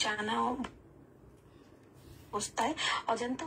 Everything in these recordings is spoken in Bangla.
জানা অবস্থায় অজান্তে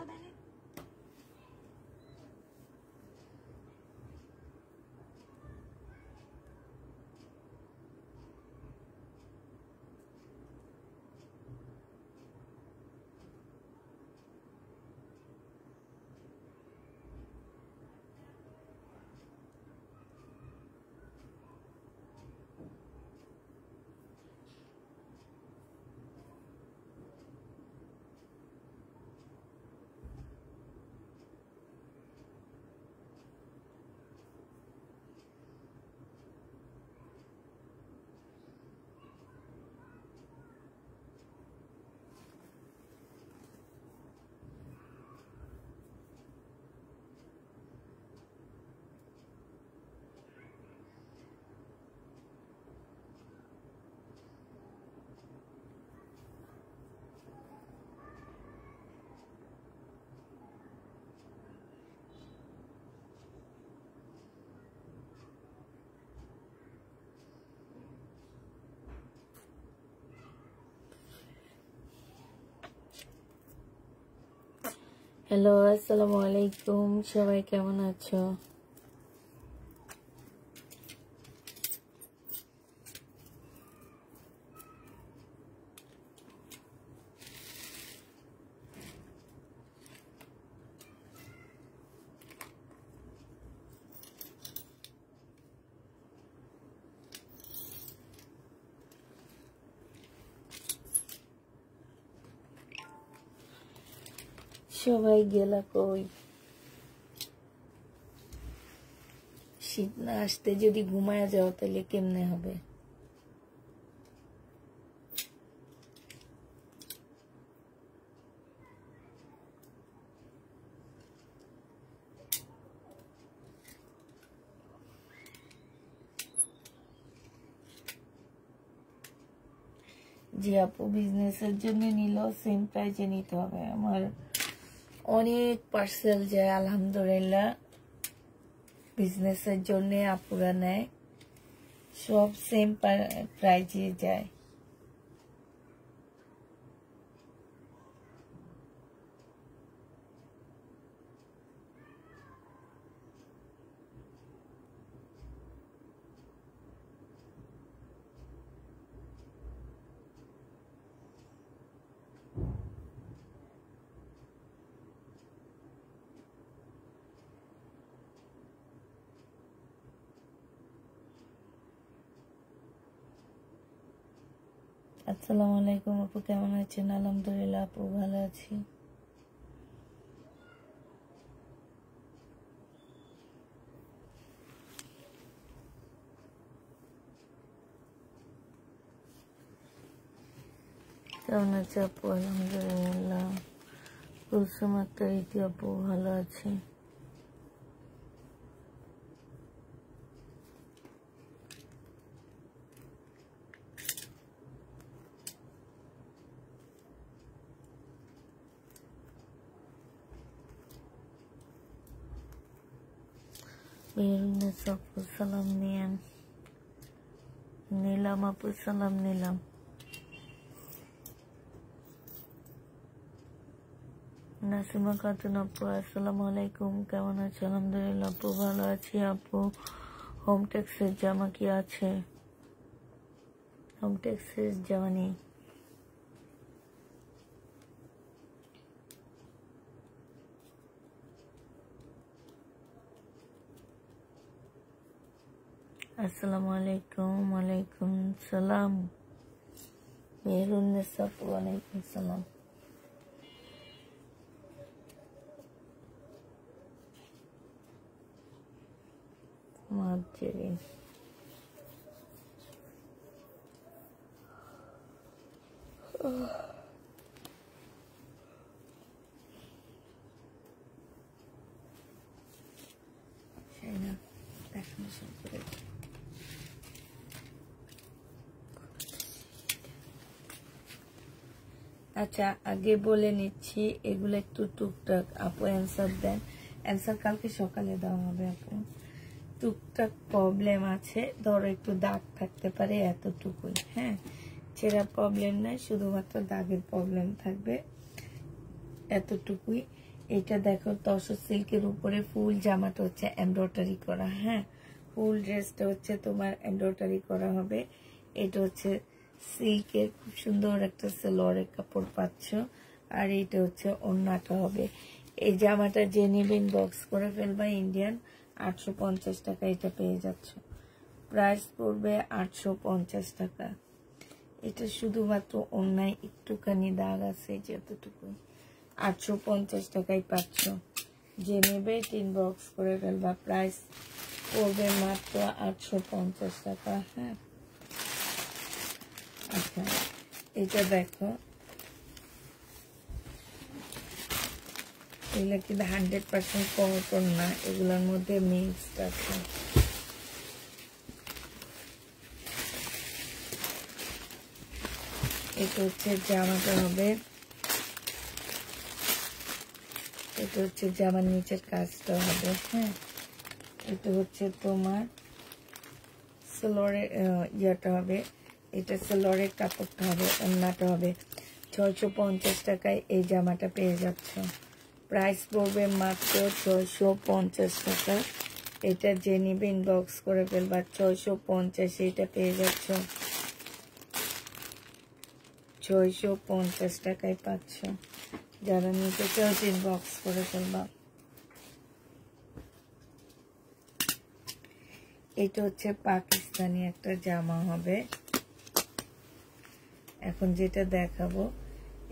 হ্যালো, আসসালামু আলাইকুম। সবাই কেমন আছো? সবাই গেলা কই? শীত না আসতে যদি ঘুমায় যাও তাহলে কেমনে হবে? যে আপু বিজনেসের জন্য নিল সেম প্রাইজে নিতে হবে। আমার অনেক পার্সেল যায় আলহামদুলিল্লাহ, বিজনেসের জন্য আপুরা নেয়, সব সেম প্রাইজে যায়। আসসালামু আলাইকুম আপু, কেমন আছেন? আলহামদুলিল্লাহ আপু ভালো আছি। কেমন আছে আপু? আলহামদুলিল্লাহ। কুলসুম আক্তার ইতি আপু ভালো আছি। আপু সালাম নিয়েন। নিলাম আপু, সালাম নিলাম। নাসিমা খাতুন আপু আসসালামু আলাইকুম, কেমন আছে? আলহামদুলিল্লাহ আপু ভালো আছি। আপু হোম টেক্সের জামা কি আছে? হোম টেক্সের জামা নেই। আসসালামু আলাইকুম। ওয়ালাইকুম সালাম। মেহরুন্নেসা আপু ওয়ালাইকুম সালাম। মার্জেরিন আচ্ছা, আগে বলে নিচ্ছি, এগুলো একটু টুকটাক আপু অ্যান্সার দেন। অ্যান্সার কালকে সকালে দেওয়া হবে আপু। টুকটাক প্রবলেম আছে, ধরো একটু দাগ থাকতে পারে, এতটুকুই। হ্যাঁ, ছেঁড়া প্রবলেম নাই, শুধুমাত্র দাগের প্রবলেম থাকবে, এতটুকুই। এটা দেখো তসর সিল্কের উপরে ফুল জামাটা হচ্ছে এমব্রয়ডারি করা। হ্যাঁ, ফুল ড্রেসটা হচ্ছে তোমার এমব্রয়ডারি করা হবে। এটা হচ্ছে সিল্কের খুব সুন্দর একটা সালোয়ারের কাপড় পাচ্ছ, আর এইটা হচ্ছে ওড়নাটা হবে। এই জামাটা যে নেবেন বক্স করে ফেলবা ইন্ডিয়ান 850 টাকা এটা পেয়ে যাচ্ছ। প্রাইস পড়বে 850 টাকা। এটা শুধুমাত্র ওড়নায় একটুখানি দাগ আছে যতটুকু, 850 টাকায় পাচ্ছ। যে নেবে 3 বক্স করে ফেলবা, প্রাইস পড়বে মাত্র 850 টাকা। হ্যাঁ, আচ্ছা এটা দেখো, এগুলো কিন্তু 100% কটন না, এগুলোর মধ্যে মিক্সড আছে। এটা হচ্ছে জামাটা হবে, এটা হচ্ছে জামার নিচের কাজটা হবে। হ্যাঁ, এটা হচ্ছে তোমার সালোয়ারের ইয়াটা হবে, এটা সালোয়ারের কাপড়টা হবে, ওড়নাটা হবে। 650 টাকায় এই জামাটা পেয়ে যাচ্ছ। প্রাইস পড়বে মাত্র 650 টাকা। এটা যে নিবে ইনবক্স করে ফেলবা, 650 এটা পেয়ে যাচ্ছ, 650 টাকায় পাচ্ছ। যারা নিতে চাও ইনবক্স করে ফেলবা। এটা হচ্ছে পাকিস্তানি একটা জামা হবে। এখন যেটা দেখাবো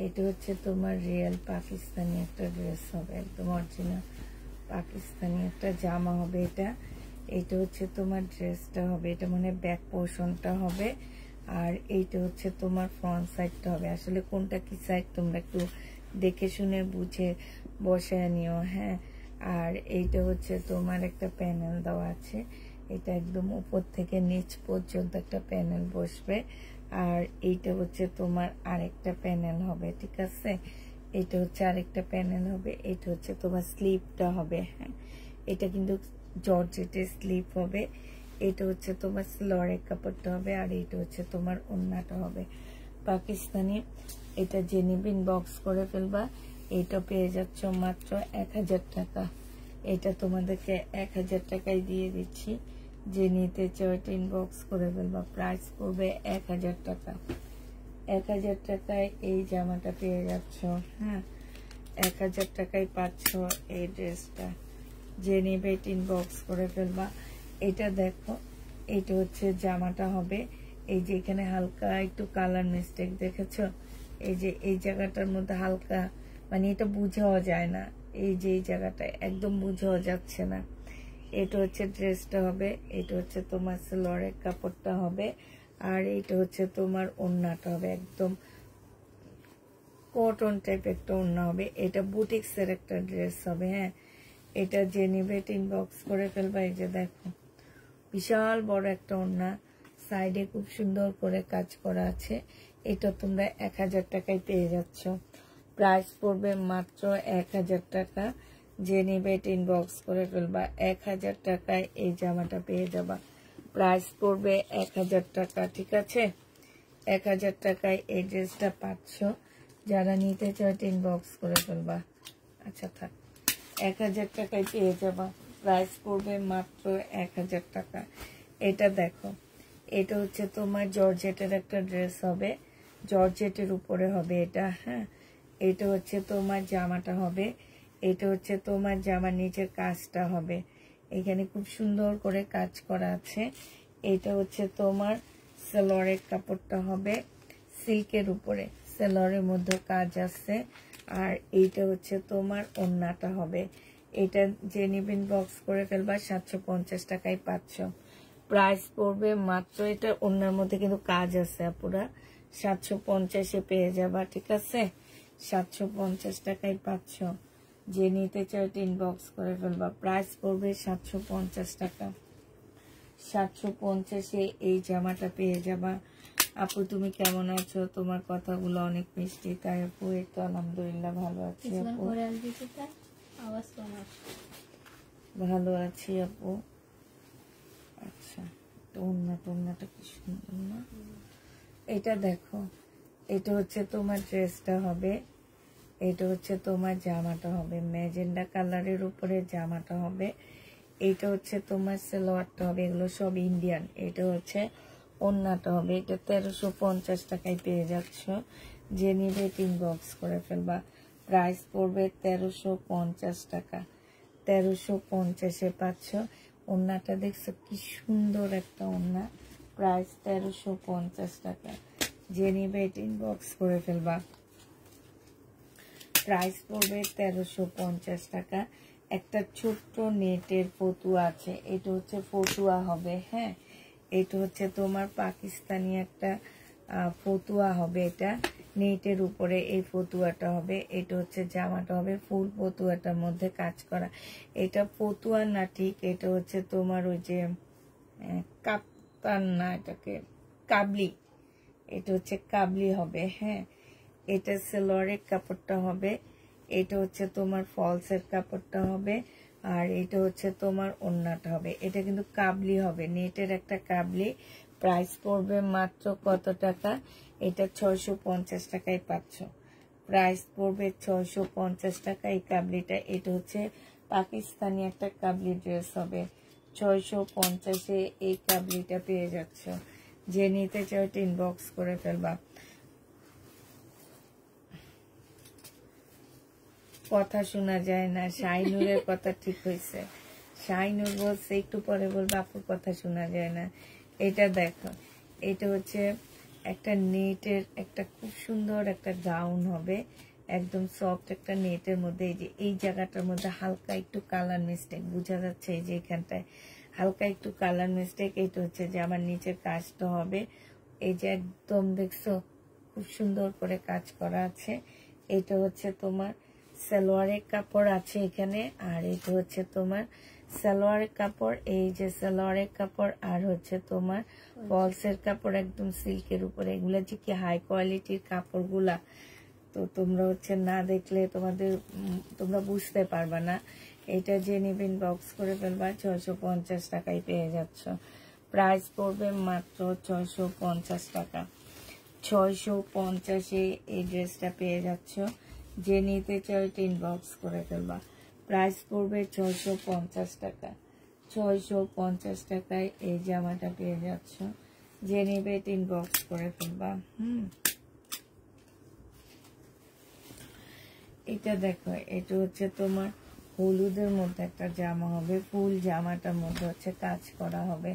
এটা হচ্ছে তোমার রিয়েল পাকিস্তানি একটা ড্রেস হবে, একদম অরিজিনাল পাকিস্তানি একটা জামা হবে। এটা হচ্ছে তোমার ড্রেসটা হবে, এটা মানে ব্যাক পোর্শনটা হবে, আর এইটা হচ্ছে তোমার ফ্রন্ট সাইডটা হবে। আসলে কোনটা কি সাইড তোমরা একটু দেখে শুনে বুঝে বসায় নিও। হ্যাঁ, আর এইটা হচ্ছে তোমার একটা প্যানেল দেওয়া আছে, এটা একদম উপর থেকে নিচ পর্যন্ত একটা প্যানেল বসবে, আর এইটা হচ্ছে তোমার আরেকটা প্যানেল হবে। ঠিক আছে, এটা হচ্ছে আরেকটা প্যানেল হবে। এটা হচ্ছে তোমার স্লিপটা হবে। হ্যাঁ, এটা কিন্তু জর্জেটের স্লিপ হবে। এটা হচ্ছে তোমার সালোয়ারের কাপড়টা হবে, আর এটা হচ্ছে তোমার ওড়নাটা হবে পাকিস্তানি। এটা যে নিবিন বক্স করে ফেলবা, এটা পেয়ে যাচ্ছ মাত্র 1000 টাকা। এটা তোমাদেরকে 1000 টাকায় দিয়ে দিচ্ছি। যে নিতে চাও ইনবক্স করে ফেলবা, প্রাইস পড়বে 1000 টাকা। 1000 টাকায় এই জামাটা পেয়ে যাচ্ছ। হ্যাঁ, 1000 টাকায় পাচ্ছ এই ড্রেসটা। যে নেবে ইনবক্স করে ফেলবা। এটা দেখো, এটা হচ্ছে জামাটা হবে। এই যে এখানে হালকা একটু কালার মিস্টেক দেখেছো, এই যে এই জায়গাটার মধ্যে হালকা, মানে এটা বুঝাও যায় না, এই যে এই জায়গাটা একদম বুঝাও যাচ্ছে না। এটা হচ্ছে ড্রেসটা হবে, এটা হচ্ছে তোমার সালোয়ারের কাপড়টা হবে, আর এটা হচ্ছে তোমার ওড়নাটা হবে, একদম কটন টাইপ একটা ওড়না হবে। এটা বুটিক্সের একটা ড্রেস হবে। হ্যাঁ, এটা যে নিবে ইনবক্স করে ফেলবা। এই যে দেখো, বিশাল বড় একটা ওড়না, সাইডে খুব সুন্দর করে কাজ করা আছে। এটা তোমরা 1000 টাকায় পেয়ে যাচ্ছ। প্রাইস পড়বে মাত্র 1000 টাকা। যে নিবে ইনবক্স করে ফেলবা, 1000 টাকায় এই জামাটা পেয়ে যাবা। প্রাইস পড়বে 1000 টাকা। ঠিক আছে, 1000 টাকায় এই ড্রেসটা পাচ্ছ। যারা নিতে চাও ইনবক্স করে ফেলবা। আচ্ছা থাক, 1000 টাকায় পেয়ে যাবা। প্রাইস পড়বে মাত্র 1000 টাকা। এটা দেখো, এটা হচ্ছে তোমার জর্জেটের একটা ড্রেস হবে, জর্জেটের উপরে হবে এটা। হ্যাঁ, এটা হচ্ছে তোমার জামাটা হবে, এটা হচ্ছে তোমার জামার নিচের কাজটা হবে। এখানে খুব সুন্দর করে কাজ করা আছে। এটা হচ্ছে তোমার সালোয়ারের কাপড়টা হবে, সিল্কের উপরে সালোয়ারের মধ্যে কাজ আছে, আর এইটা হচ্ছে তোমার ওড়নাটা হবে। এটা যে নিবেন বক্স করে ফেলবা, 750 টাকায় পাচ্ছ। প্রাইস পড়বে মাত্র, এটা ওড়নার মধ্যে কিন্তু কাজ আছে আপুরা, 750-এ পেয়ে যাবা। ঠিক আছে, 750 টাকায় পাচ্ছ। যে নিতে চাও ইনবক্স করে ফেলবা। প্রাইস পড়বে 750 টাকা। 750-এ এই জামাটা পেয়ে যাবা। আপু তুমি কেমন আছো? তোমার কথাগুলো অনেক মিষ্টি। তাই আপু এই তো আলহামদুলিল্লাহ ভালো আছি আপু, ভালো আছি আপু। আচ্ছা, ওড়নাটা কি সুন্দর না? এটা দেখো, এটা হচ্ছে তোমার ড্রেসটা হবে, এটা হচ্ছে তোমার জামাটা হবে, ম্যাজেন্ডা কালারের উপরে জামাটা হবে, এটা হচ্ছে তোমার সালোয়ারটা হবে, এগুলো সব ইন্ডিয়ান। এটা হচ্ছে ওড়নাটা হবে, এটা 1350 টাকায় পেয়ে যাচ্ছ। যে নিবে ইনবক্স করে ফেলবা। প্রাইস পড়বে 1350 টাকা, 1350-এ পাচ্ছ। ওড়নাটা দেখছো কি সুন্দর একটা ওড়না, প্রাইস 1350 টাকা। যে নিবে ইনবক্স করে ফেলবা। প্রাইস পড়বে 1350 টাকা। একটা ছোট্ট নেটের ফতুয়া আছে, এটা হচ্ছে ফতুয়া হবে, হ্যাঁ। এটা হচ্ছে তোমার পাকিস্তানি একটা ফতুয়া হবে, এটা নেটের উপরে এই ফতুয়াটা হবে। এটা হচ্ছে জামাটা হবে ফুল ফতুয়াটার মধ্যে কাজ করা। এটা ফতুয়া না ঠিক, এটা হচ্ছে তোমার ওই যে কাপ্তান না, এটাকে কাবলি, এটা হচ্ছে কাবলি হবে, হ্যাঁ। এটা সালোয়ারের কাপড়টা হবে, এটা হচ্ছে তোমার ফলসের কাপড়টা হবে, আর এটা হচ্ছে তোমার ওড়নাটা হবে। এটা কিন্তু কাবলি হবে, নেটের একটা কাবলি। প্রাইস পড়বে মাত্র কত টাকা? এটা 650 টাকায় পাচ্ছ। প্রাইস পড়বে 650 টাকা এই কাবলিটা। এটা হচ্ছে পাকিস্তানি একটা কাবলি ড্রেস হবে, 650-এ এই কাবলিটা পেয়ে যাচ্ছ। যে নিতে চাও ইনবক্স করে ফেলবা। কথা শোনা যায় না, শাইনুরের কথা ঠিক হয়েছে। শাইনুর বলছে একটু পরে বলবে আপুর কথা শোনা যায় না। এটা দেখো, এটা হচ্ছে একটা নেটের একটা খুব সুন্দর একটা গাউন হবে, একদম সফট একটা নেটের মধ্যে। এই যে এই জায়গাটার মধ্যে হালকা একটু কালার মিস্টেক বোঝা যাচ্ছে, এই যে এখানটায় হালকা একটু কালার মিস্টেক। এটা হচ্ছে যে আমার নিচের কাজটা হবে, এই যে একদম দেখছো খুব সুন্দর করে কাজ করা আছে। এটা হচ্ছে তোমার সালোয়ারের কাপড় আছে এখানে, আর এটা হচ্ছে তোমার সালোয়ারের কাপড়, এই যে সালোয়ারের কাপড়, আর হচ্ছে তোমার ফলসের কাপড় একদম সিল্কের উপরে। এগুলা যে কি হাই কোয়ালিটির কাপড়গুলা, তো তোমরা হচ্ছে না দেখলে তোমরা বুঝতে পারবা না। এটা যে নিবেন বক্স করে ফেলবা, 650 টাকায় পেয়ে যাচ্ছ। প্রাইস পড়বে মাত্র 650 টাকা। 650-এ এই ড্রেসটা পেয়ে যাচ্ছ। যে নিতে চাও ইনবক্স করে ফেলবা। প্রাইস পড়বে 650 টাকা। 650 টাকায় এই জামাটা পেয়ে যাচ্ছ। যে নিবে ইনবক্স করে ফেলবা। এটা দেখো, এটা হচ্ছে তোমার হলুদের মধ্যে একটা জামা হবে, ফুল জামাটার মধ্যে হচ্ছে কাজ করা হবে,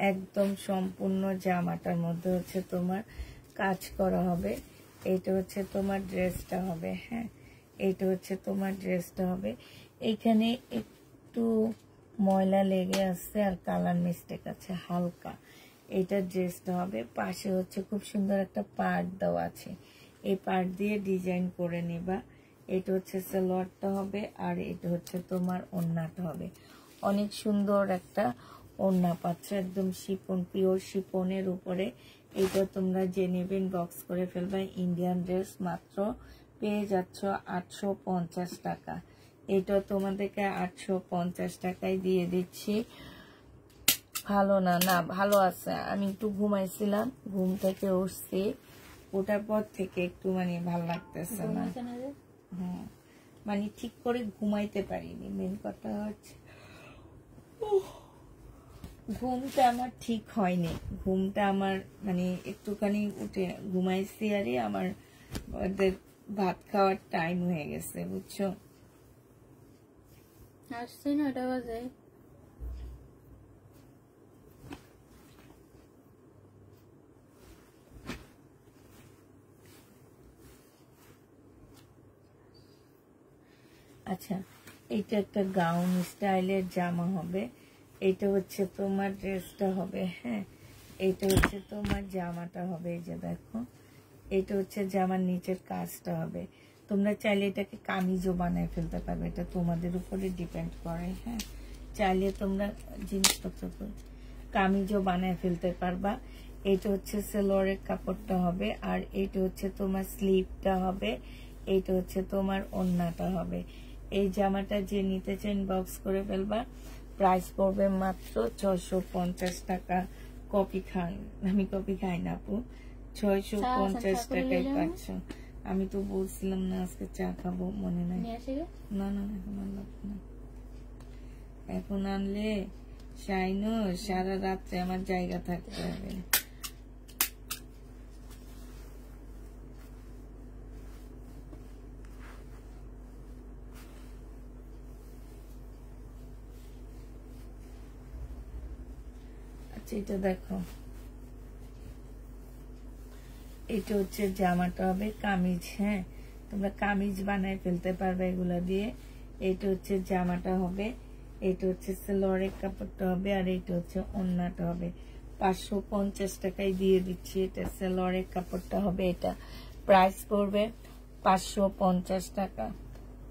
একদম সম্পূর্ণ জামাটার মধ্যে হচ্ছে তোমার কাজ করা হবে। এটা হচ্ছে তোমার ড্রেসটা হবে, হ্যাঁ। এটা হচ্ছে তোমার ড্রেসটা হবে। এইখানে একটু ময়লা লেগে আছে আর কালার মিস্টেক আছে হালকা। এটা ড্রেসটা হবে। পাশে হচ্ছে খুব সুন্দর একটা পার্ট দেওয়া আছে, এই পার্ট দিয়ে ডিজাইন করে নিবা। এটা হচ্ছে সালোয়ারটা হবে, আর এটা হচ্ছে তোমার ওড়নাটা হবে। অনেক সুন্দর একটা ওড়না পাচ্ছ, একদম শিফন, পিওর শিফনের উপরে। এটা তোমরা যে নেবেন বক্স করে ফেলবে। ইন্ডিয়ান ড্রেস মাত্র পেয়ে যাচ্ছ 850 টাকা। এটা তোমাদেরকে 850 টাকায় দিয়ে দিচ্ছি। ভালো না, না ভালো আছে। আমি একটু ঘুমাইছিলাম, ঘুম থেকে উঠছি, ওটার পর থেকে একটু মানে ভালো লাগতেছে না। হ্যাঁ, মানে ঠিক করে ঘুমাইতে পারিনি। মেন কথা হচ্ছে ঘুমটা আমার ঠিক হয়নি। ঘুমটা আমার মানে একটুখানি উঠে ঘুমাইছি, আরে আমার ভাত খাওয়ার টাইম হয়ে গেছে, বুঝছো। আসছে 9টা বাজে। আচ্ছা, এটা একটা গাউন স্টাইলের জামা হবে। এটা হচ্ছে তোমার ড্রেসটা হবে, হ্যাঁ। এটা হচ্ছে তোমার জামাটা হবে, এই যে দেখো। এটা হচ্ছে জামার নিচের কাজটা হবে। তোমরা চাইলে এটাকে কামিজও বানায় ফেলতে পারবে, এটা তোমাদের উপরে ডিপেন্ড করে, হ্যাঁ। চাইলে তোমরা জিনিসপত্র কামিজও বানায় ফেলতে পারবা। এটা হচ্ছে সালোয়ারের কাপড়টা হবে, আর এটা হচ্ছে তোমার স্লিভটা হবে, এটা হচ্ছে তোমার ওড়নাটা হবে। এই জামাটা যে নিতে চান বক্স করে ফেলবা। প্রাইস পড়বে মাত্র 650 টাকা। কপি খান, আমি কপি খাই না আপু, 650 টাকায় পাচ্ছ। আমি তো বলছিলাম না আজকে চা খাবো, মনে নাই। না না এখন আনলাম না, এখন আনলে শাইনো সারা রাত্রে আমার জায়গা থাকতে হবে। আচ্ছা এটা দেখো, এটা হচ্ছে জামাটা হবে কামিজ। হ্যাঁ, তোমরা কামিজ বানায় ফেলতে পারবে এগুলা দিয়ে। এটা হচ্ছে জামাটা হবে, এটা হচ্ছে সালোয়ারের কাপড়টা হবে, আর এটা হচ্ছে ওড়নাটা হবে। 550 টাকায় দিয়ে দিচ্ছি। এটা সালোয়ারের কাপড়টা হবে, এটা প্রাইস পড়বে 550 টাকা।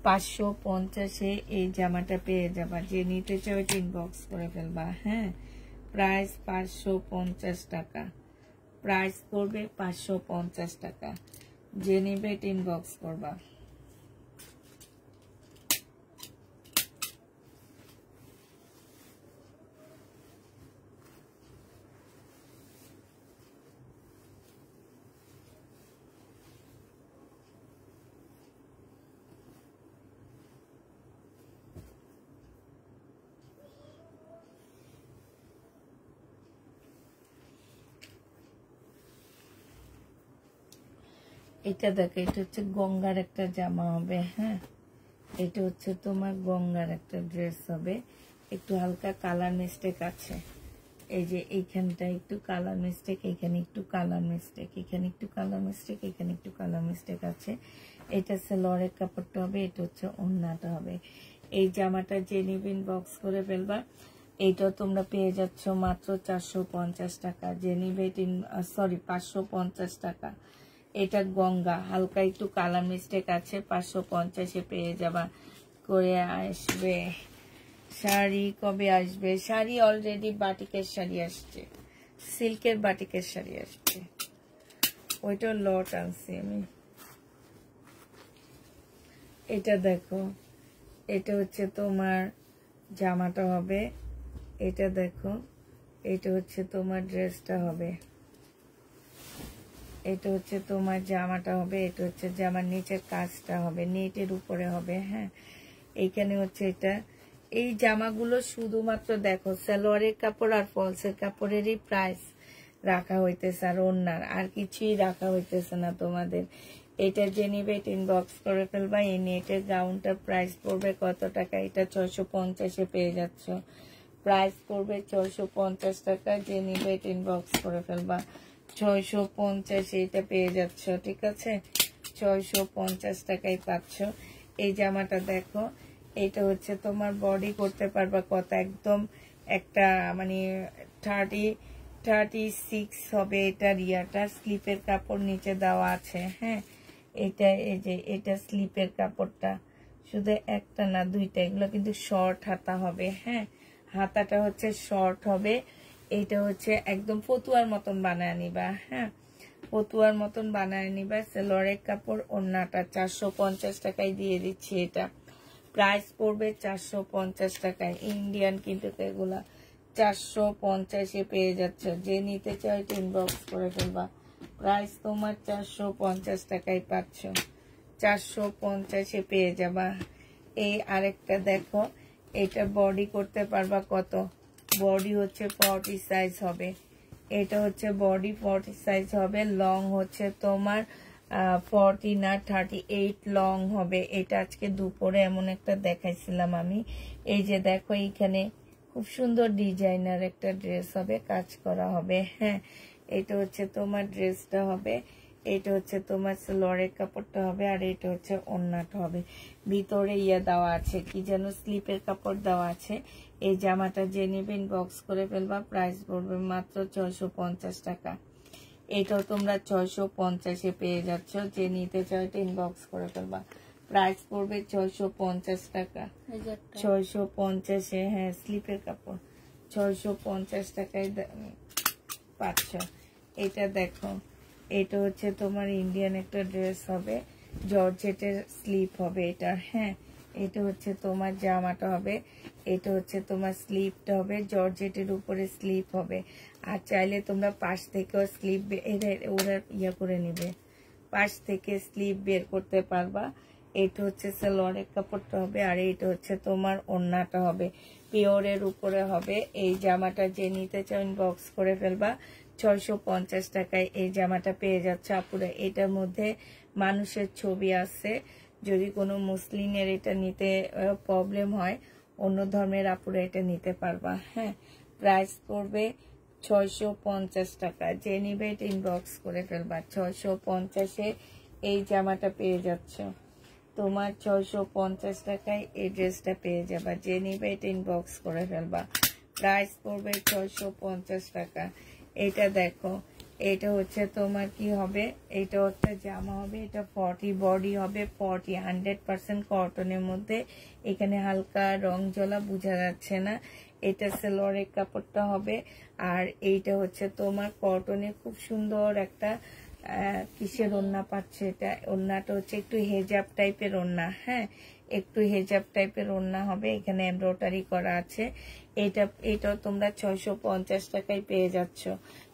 550-এ এই জামাটা পেয়ে যাবা। যে নিতে চাও এটা ইনবক্স করে ফেলবা। হ্যাঁ, প্রাইস 550 টাকা, প্রাইস পড়বে 550 টাকা। যে নিবে এটা ইনবক্স করবা। এটা দেখো, এটা হচ্ছে গঙ্গার একটা জামা হবে। হ্যাঁ, এটা হচ্ছে তোমার গঙ্গার একটা ড্রেস হবে। একটু হালকা কালার মিস্টেক আছে, এই যে এইখানটা একটু কালার মিস্টেক, এখানে একটু কালার মিস্টেক, এখানে একটু কালার মিস্টেক, এখানে একটু কালার মিস্টেক আছে। এটা সালোয়ারের কাপড়টা হবে, এটা হচ্ছে ওড়নাটা হবে। এই জামাটা যে নিবেন বক্স করে ফেলবা। এইটা তোমরা পেয়ে যাচ্ছ মাত্র 450 টাকা। যে নিবে, সরি 550 টাকা। এটা গঙ্গা, হালকা একটু কালার মিস্টেক আছে, 550-এ পেয়ে যাবা। করে আসবে শাড়ি, কবে আসবে শাড়ি? অলরেডি বাটিকের শাড়ি আসছে, সিল্কের বাটিকের শাড়ি আসছে, ওইটা লট আনছি আমি। এটা দেখো, এটা হচ্ছে তোমার জামাটা হবে, এটা দেখো, এটা হচ্ছে তোমার ড্রেসটা হবে, এটা হচ্ছে তোমার জামাটা হবে, এটা হচ্ছে জামার নিচের কাজটা হবে, নেটের উপরে হবে। হ্যাঁ, এইখানে হচ্ছে এটা। এই জামাগুলো শুধুমাত্র দেখো সালোয়ারের কাপড় আর ফলসের কাপড়েরই প্রাইস রাখা হইতেছে, আর ওড়নার আর কিছুই রাখা হইতেছে না তোমাদের। এটা যে নিবে এটা ইনবক্স করে ফেলবা। এই নেটের গাউনটার প্রাইস পড়বে কত টাকা? এটা 650-এ পেয়ে যাচ্ছ। প্রাইস পড়বে 650 টাকা। যে নিবে এটা ইনবক্স করে ফেলবা। 650 এটা পেয়ে যাচ্ছ, ঠিক আছে? 650 টাকায় পাচ্ছ। এই জামাটা দেখো, এটা হচ্ছে তোমার বডি করতে পারবা কত, একদম একটা মানে 36 হবে। এটা রিয়াটা স্লিপের কাপড় নিচে দেওয়া আছে। হ্যাঁ, এটা এই যে এটা স্লিপের কাপড়টা, শুধু একটা না দুইটা, এগুলো কিন্তু শর্ট হাতা হবে। হ্যাঁ, হাতাটা হচ্ছে শর্ট হবে। এইটা হচ্ছে একদম ফতুয়ার মতন বানায় নিবা। হ্যাঁ, ফতুয়ার মতন বানায় নিবা। সালোয়ারের কাপড়, ওড়নাটা 450 টাকায় দিয়ে দিচ্ছি। এটা প্রাইস পড়বে 450 টাকায়। ইন্ডিয়ান কিন্তু এগুলা 450-এ পেয়ে যাচ্ছ। যে নিতে চাও এটা ইনবক্স করে ফেলবা। প্রাইস তোমার 450 টাকায় পাচ্ছ। 450-এ পেয়ে যাবা। এই আরেকটা দেখো, এটা বডি করতে পারবা কত? বডি হচ্ছে 40 সাইজ হবে। এটা হচ্ছে বডি 40 সাইজ হবে। লং হচ্ছে তোমার 40 না 38 লং হবে। এটা আজকে দুপুরে এমন একটা দেখাইছিলাম আমি। এই যে দেখো, এইখানে খুব সুন্দর ডিজাইনার একটা ড্রেস হবে, কাজ করা হবে। হ্যাঁ, এটা হচ্ছে তোমার ড্রেসটা হবে, এটা হচ্ছে তোমার সালোয়ারের কাপড়টা হবে, আর এটা হচ্ছে ওড়নাটা হবে। ভিতরে দেওয়া আছে কি যেন, স্লিপের কাপড় দেওয়া আছে। এই জামাটা যে নেবেন বক্স করে ফেলবা। প্রাইস পড়বে মাত্র 650 টাকা। এটাও তোমরা 650-এ পেয়ে যাচ্ছ। যে নিতে চাও এটা ইনবক্স করে ফেলবা। প্রাইস পড়বে 650 টাকা। 650-এ, হ্যাঁ, স্লিপের কাপড় 650 টাকায় পাচ্ছ। এটা দেখো, এটা হচ্ছে তোমার ইন্ডিয়ান একটা ড্রেস হবে, জর্জেটের স্লিপ হবে এটা। হ্যাঁ, এটা হচ্ছে তোমার জামাটা হবে, এটা হচ্ছে তোমার স্লিপটা হবে, জর্জেটের উপরে স্লিপ হবে। আর চাইলে তোমরা পাশ থেকেও স্লিপ ওরা ইয়ে করে নেবে, পাশ থেকে স্লিপ বের করতে পারবা। এটা হচ্ছে সালোয়ারের কাপড়টা হবে, আর এটা হচ্ছে তোমার ওড়নাটা হবে, পিওরের উপরে হবে। এই জামাটা যে নিতে চাও ইনবক্স করে ফেলবা। 650 টাকায় এই জামাটা পেয়ে যাচ্ছে আপুরা। এটার মধ্যে মানুষের ছবি আছে, যদি কোনো মুসলিমের এটা নিতে প্রবলেম হয়, অন্য ধর্মের আপুরা এটা নিতে পারবা। হ্যাঁ, প্রাইস পড়বে 650 টাকা। যে নিবে এটা ইনবক্স করে ফেলবা। 650-এ এই জামাটা পেয়ে যাচ্ছ তোমার। 650 টাকায় এই ড্রেসটা পেয়ে যাবা। যে নিবে এটা ইনবক্স করে ফেলবা। প্রাইস পড়বে 650 টাকা। এটা দেখো, এটা হচ্ছে তোমার কি হবে, এটা একটা জামা হবে, এটা 40 বডি হবে, 40 100% কটনের মধ্যে। এখানে হালকা রং জ্বলা বোঝা যাচ্ছে না। এটা সালোয়ারের কাপড়টা হবে, আর এইটা হচ্ছে তোমার কটনে খুব সুন্দর একটা কিসের ওড়না পাচ্ছে। এটা ওড়নাটা হচ্ছে একটু হেজাব টাইপের ওড়না। হ্যাঁ, একটু হেজাব টাইপের ওড়না হবে, এখানে এমব্রয়ডারি করা আছে। এটাও তোমরা 650 টাকায় পেয়ে যাচ্ছ।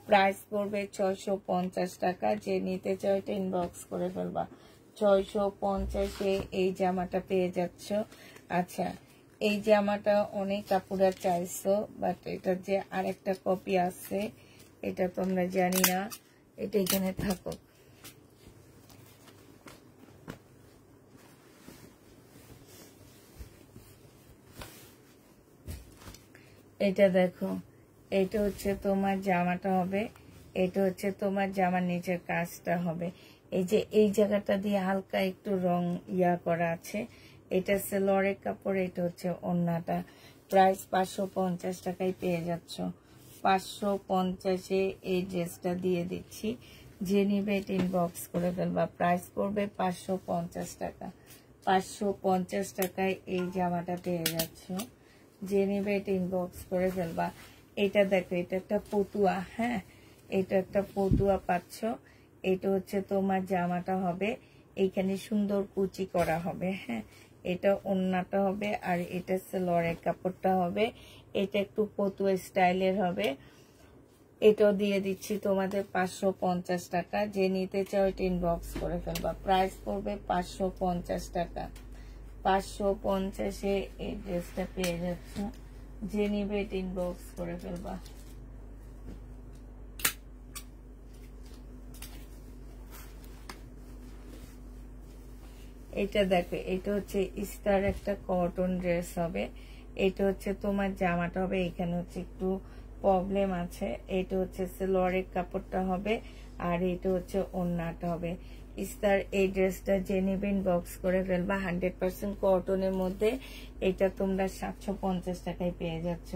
প্রাইস পড়বে 650 টাকা। যে নিতে চাও এটা ইনবক্স করে ফেলবা। 650-এ এই জামাটা পেয়ে যাচ্ছ। আচ্ছা, এই জামাটা অনেক কাপড়া চাইছো, বাট এটা যে আরেকটা কপি আছে এটা তোমরা জানি না, এটা এখানে থাকো। এটা দেখো, এটা হচ্ছে তোমার জামাটা হবে, এটা হচ্ছে তোমার জামার নিচের কাজটা হবে। এই যে এই জায়গাটা দিয়ে হালকা একটু রং ইয়া করা আছে। এটা সালোয়ারের কাপড়, এটা হচ্ছে ওড়নাটা। প্রাইস 550 টাকায় পেয়ে যাচ্ছ। 550-এ এই ড্রেসটা দিয়ে দিচ্ছি। যে নিবে এটা ইনবক্স করে ফেলবা। প্রাইস পড়বে 550 টাকা। 550 টাকায় এই জামাটা পেয়ে যাচ্ছ। যে নিবে এটা ইনবক্স করে ফেলবা। এটা দেখো, এটা একটা পটুয়া। হ্যাঁ, এটা একটা পটুয়া পাচ্ছ। এটা হচ্ছে তোমার জামাটা হবে, এইখানে সুন্দর কুচি করা হবে। হ্যাঁ, এটা ওড়নাটা হবে, আর এটা সালোয়ারের কাপড়টা হবে। এটা একটু পটুয়া স্টাইলের হবে। এটাও দিয়ে দিচ্ছি তোমাদের 550 টাকা। যে নিতে চাও এটা ইনবক্স করে ফেলবা। প্রাইস পড়বে 550 টাকা। 550-এ এই ড্রেসটা পেয়ে যাচ্ছ। যে নিবে এটা ইনবক্স করে ফেলবা। এটা দেখো, এটা হচ্ছে ইস্তার একটা কটন ড্রেস হবে। এটা হচ্ছে তোমার জামাটা হবে, এখানে হচ্ছে একটু প্রবলেম আছে। এটা হচ্ছে সালোয়ারের কাপড়টা হবে, আর এটা হচ্ছে ওড়নাটা হবে। ইস্তার এই ড্রেসটা যে নেবে ইনবক্স করে ফেলবা। 100% কটনের মধ্যে এটা তোমরা 750 টাকায় পেয়ে যাচ্ছ।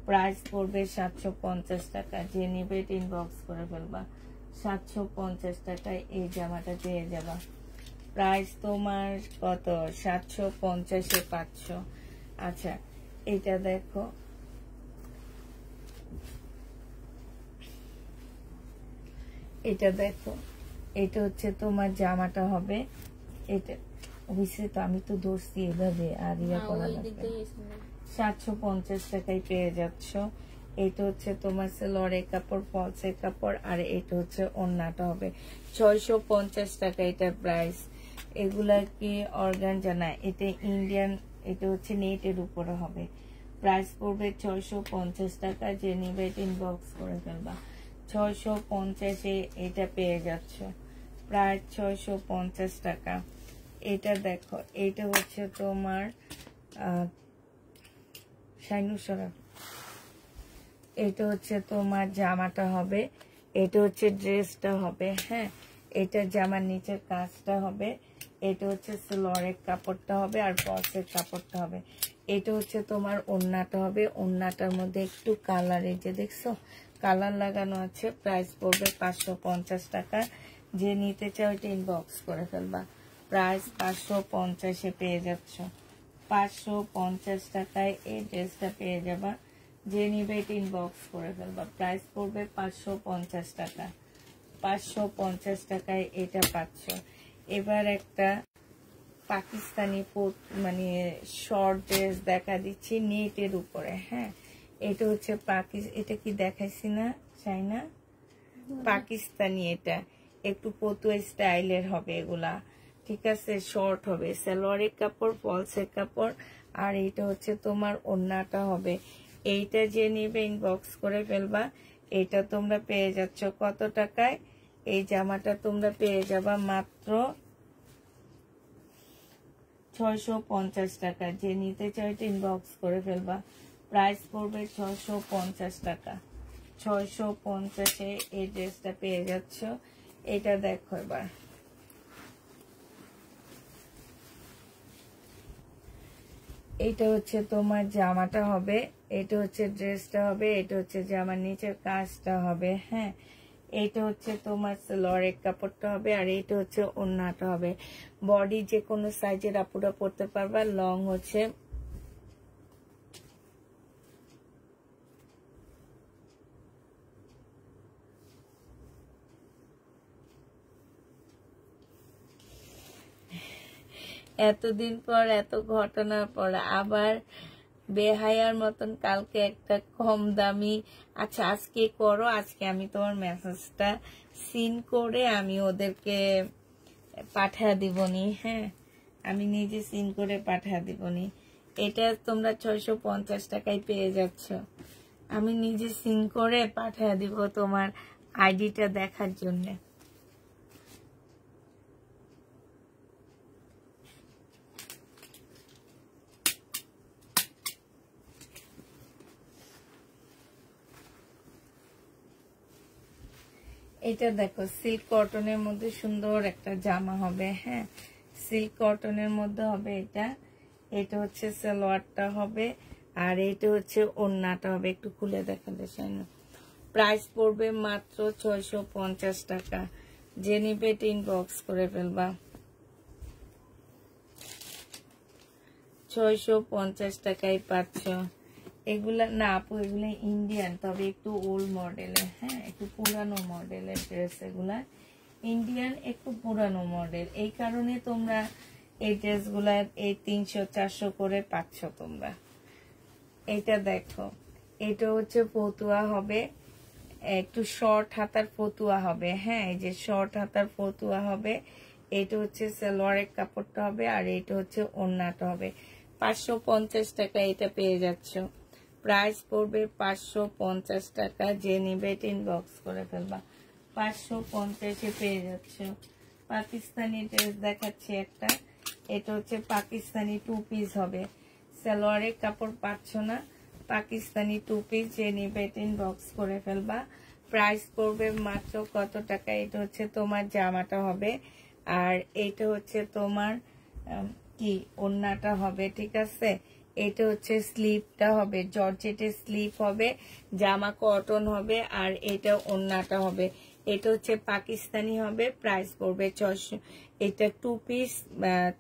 প্রাইস পড়বে 750 টাকা। যে নেবে ইনবক্স করে ফেলবা। 750 টাকায় এই জামাটা পেয়ে যাবা। প্রাইস তোমার কত? 750-এ পাচ্ছ। আচ্ছা, এটা দেখো, এটা দেখো, এটা হচ্ছে তোমার জামাটা হবে। এটা হয়েছে তো, আমি তো ধরছি এভাবে, আর ইয়া করা লাগবে। 750 টাকায় পেয়ে যাচ্ছ। এটা হচ্ছে তোমার সালোয়ারের কাপড়, ফলসের কাপড়, আর এটা হচ্ছে ওড়নাটা হবে। 650 টাকা এটা প্রাইস। এগুলা কি অর্গানজা না, এটা ইন্ডিয়ান, এটা হচ্ছে নেটের উপরে হবে। প্রাইস পড়বে 650 টাকা। যে নিবে এটা ইনবক্স করে ফেলবা। 650-এ এটা পেয়ে যাচ্ছ। প্রায় 650 টাকা। এটা দেখো, এটা হচ্ছে তোমার শাইনুসরা, এটা হচ্ছে তোমার জামাটা হবে, এটা হচ্ছে ড্রেসটা হবে। হ্যাঁ, এটা জামার নিচের কাজটা হবে। এটা হচ্ছে সালোয়ারের কাপড়টা হবে, আর পলসের কাপড়টা হবে। এটা হচ্ছে তোমার ওড়নাটা হবে। ওড়নাটার মধ্যে একটু কালার, এই যে দেখছো কালার লাগানো আছে। প্রাইস পড়বে 550 টাকা। যে নিতে চাও এটা ইনবক্স করে ফেলবা। প্রাইস 550-এ পেয়ে যাচ্ছ। 550 টাকায় এই ড্রেসটা পেয়ে যাবা। যে নিবে এটা ইনবক্স করে ফেলবা। প্রাইস পড়বে 550 টাকা। 550 টাকায় এটা পাচ্ছ। এবার একটা পাকিস্তানি মানে শর্ট ড্রেস দেখা দিচ্ছি নেটের উপরে। হ্যাঁ, এটা হচ্ছে এটা কি দেখাইছি না চাইনা পাকিস্তানি, এটা একটু পতুয়া স্টাইলের হবে এগুলা, ঠিক আছে। শর্ট হবে, সালোয়ারের কাপড়, ফলসের কাপড়, আর এইটা হচ্ছে তোমার ওড়নাটা হবে। এইটা যে নিবে ইনবক্স করে ফেলবা। এটা তোমরা পেয়ে যাচ্ছ কত টাকায়? এই জামাটা তোমরা পেয়ে যাবা মাত্র 650 টাকা। যে নিতে চাও এটা ইনবক্স করে ফেলবা। প্রাইস পড়বে 650 টাকা। 650-এ এই ড্রেসটা পেয়ে যাচ্ছ। এটা দেখো এবার, এটা হচ্ছে তোমার জামাটা হবে, এটা হচ্ছে ড্রেসটা হবে, এটা হচ্ছে জামার নিচের কাজটা হবে। হ্যাঁ, এটা হচ্ছে তোমার সালোয়ারের কাপড়টা হবে, আর এটা হচ্ছে ওড়নাটা হবে। বডি যে কোনো সাইজের আপুরা পরতে পারবা। লং হচ্ছে এতদিন পর এত ঘটনার পর আবার বেহায়ার মতন কালকে একটা কম দামি। আচ্ছা আজকে করো, আজকে আমি তোমার মেসেজটা সিন করে আমি ওদেরকে পাঠা দিবনি। হ্যাঁ, আমি নিজে সিন করে পাঠা দিবনি। এটা তোমরা 650 টাকায় পেয়ে যাচ্ছ। আমি নিজে সিন করে পাঠা দিব তোমার আইডিটা দেখার জন্য। এটা দেখো সিল্ক কটনের মধ্যে সুন্দর একটা জামা হবে। হ্যাঁ, সিল্ক কটনের মধ্যে হবে এটা। এটা হচ্ছে সালোয়ারটা হবে, আর এটা হচ্ছে ওড়নাটা হবে। একটু খুলে দেখালে সাইন। প্রাইস পড়বে মাত্র 650 টাকা। যে নিবে ইনবক্স করে ফেলবা। 650 টাকায় পাচ্ছ। এগুলা না আপু, এগুলো ইন্ডিয়ান, তবে একটু ওল্ড মডেলের। হ্যাঁ, একটু পুরানো মডেলের ড্রেস এগুলা। ইন্ডিয়ান একটু পুরানো মডেল, এই কারণে তোমরা এই ড্রেসগুলার এই 300-400 করে পাচ্ছ তোমরা। এটা দেখো, এটা হচ্ছে ফতুয়া হবে, একটু শর্ট হাতার ফতুয়া হবে। হ্যাঁ, এই যে শর্ট হাতার ফতুয়া হবে। এটা হচ্ছে সালোয়ারের কাপড়টা হবে, আর এটা হচ্ছে ওড়নাটা হবে। 550 টাকা এটা পেয়ে যাচ্ছ। প্রাইস পড়বে 550 টাকা। যে নিবে ইনবক্স করে ফেলবা। 550-এ পেয়ে যাচ্ছ। পাকিস্তানি ড্রেস দেখাচ্ছি একটা। এটা হচ্ছে পাকিস্তানি 2 পিস হবে। সালোয়ারের কাপড় পাচ্ছ না, পাকিস্তানি 2 পিস। যে নিবে ইনবক্স করে ফেলবা। প্রাইস পড়বে মাত্র কত টাকা? এটা হচ্ছে তোমার জামাটা হবে, আর এটা হচ্ছে তোমার কি ওড়নাটা হবে, ঠিক আছে। এটা হচ্ছে স্লিপটা হবে, জর্জেটের স্লিপ হবে, জামা কটন হবে, আর এটা ওড়নাটা হবে। এটা হচ্ছে পাকিস্তানি হবে। প্রাইস পড়বে 600। এটা 2 পিস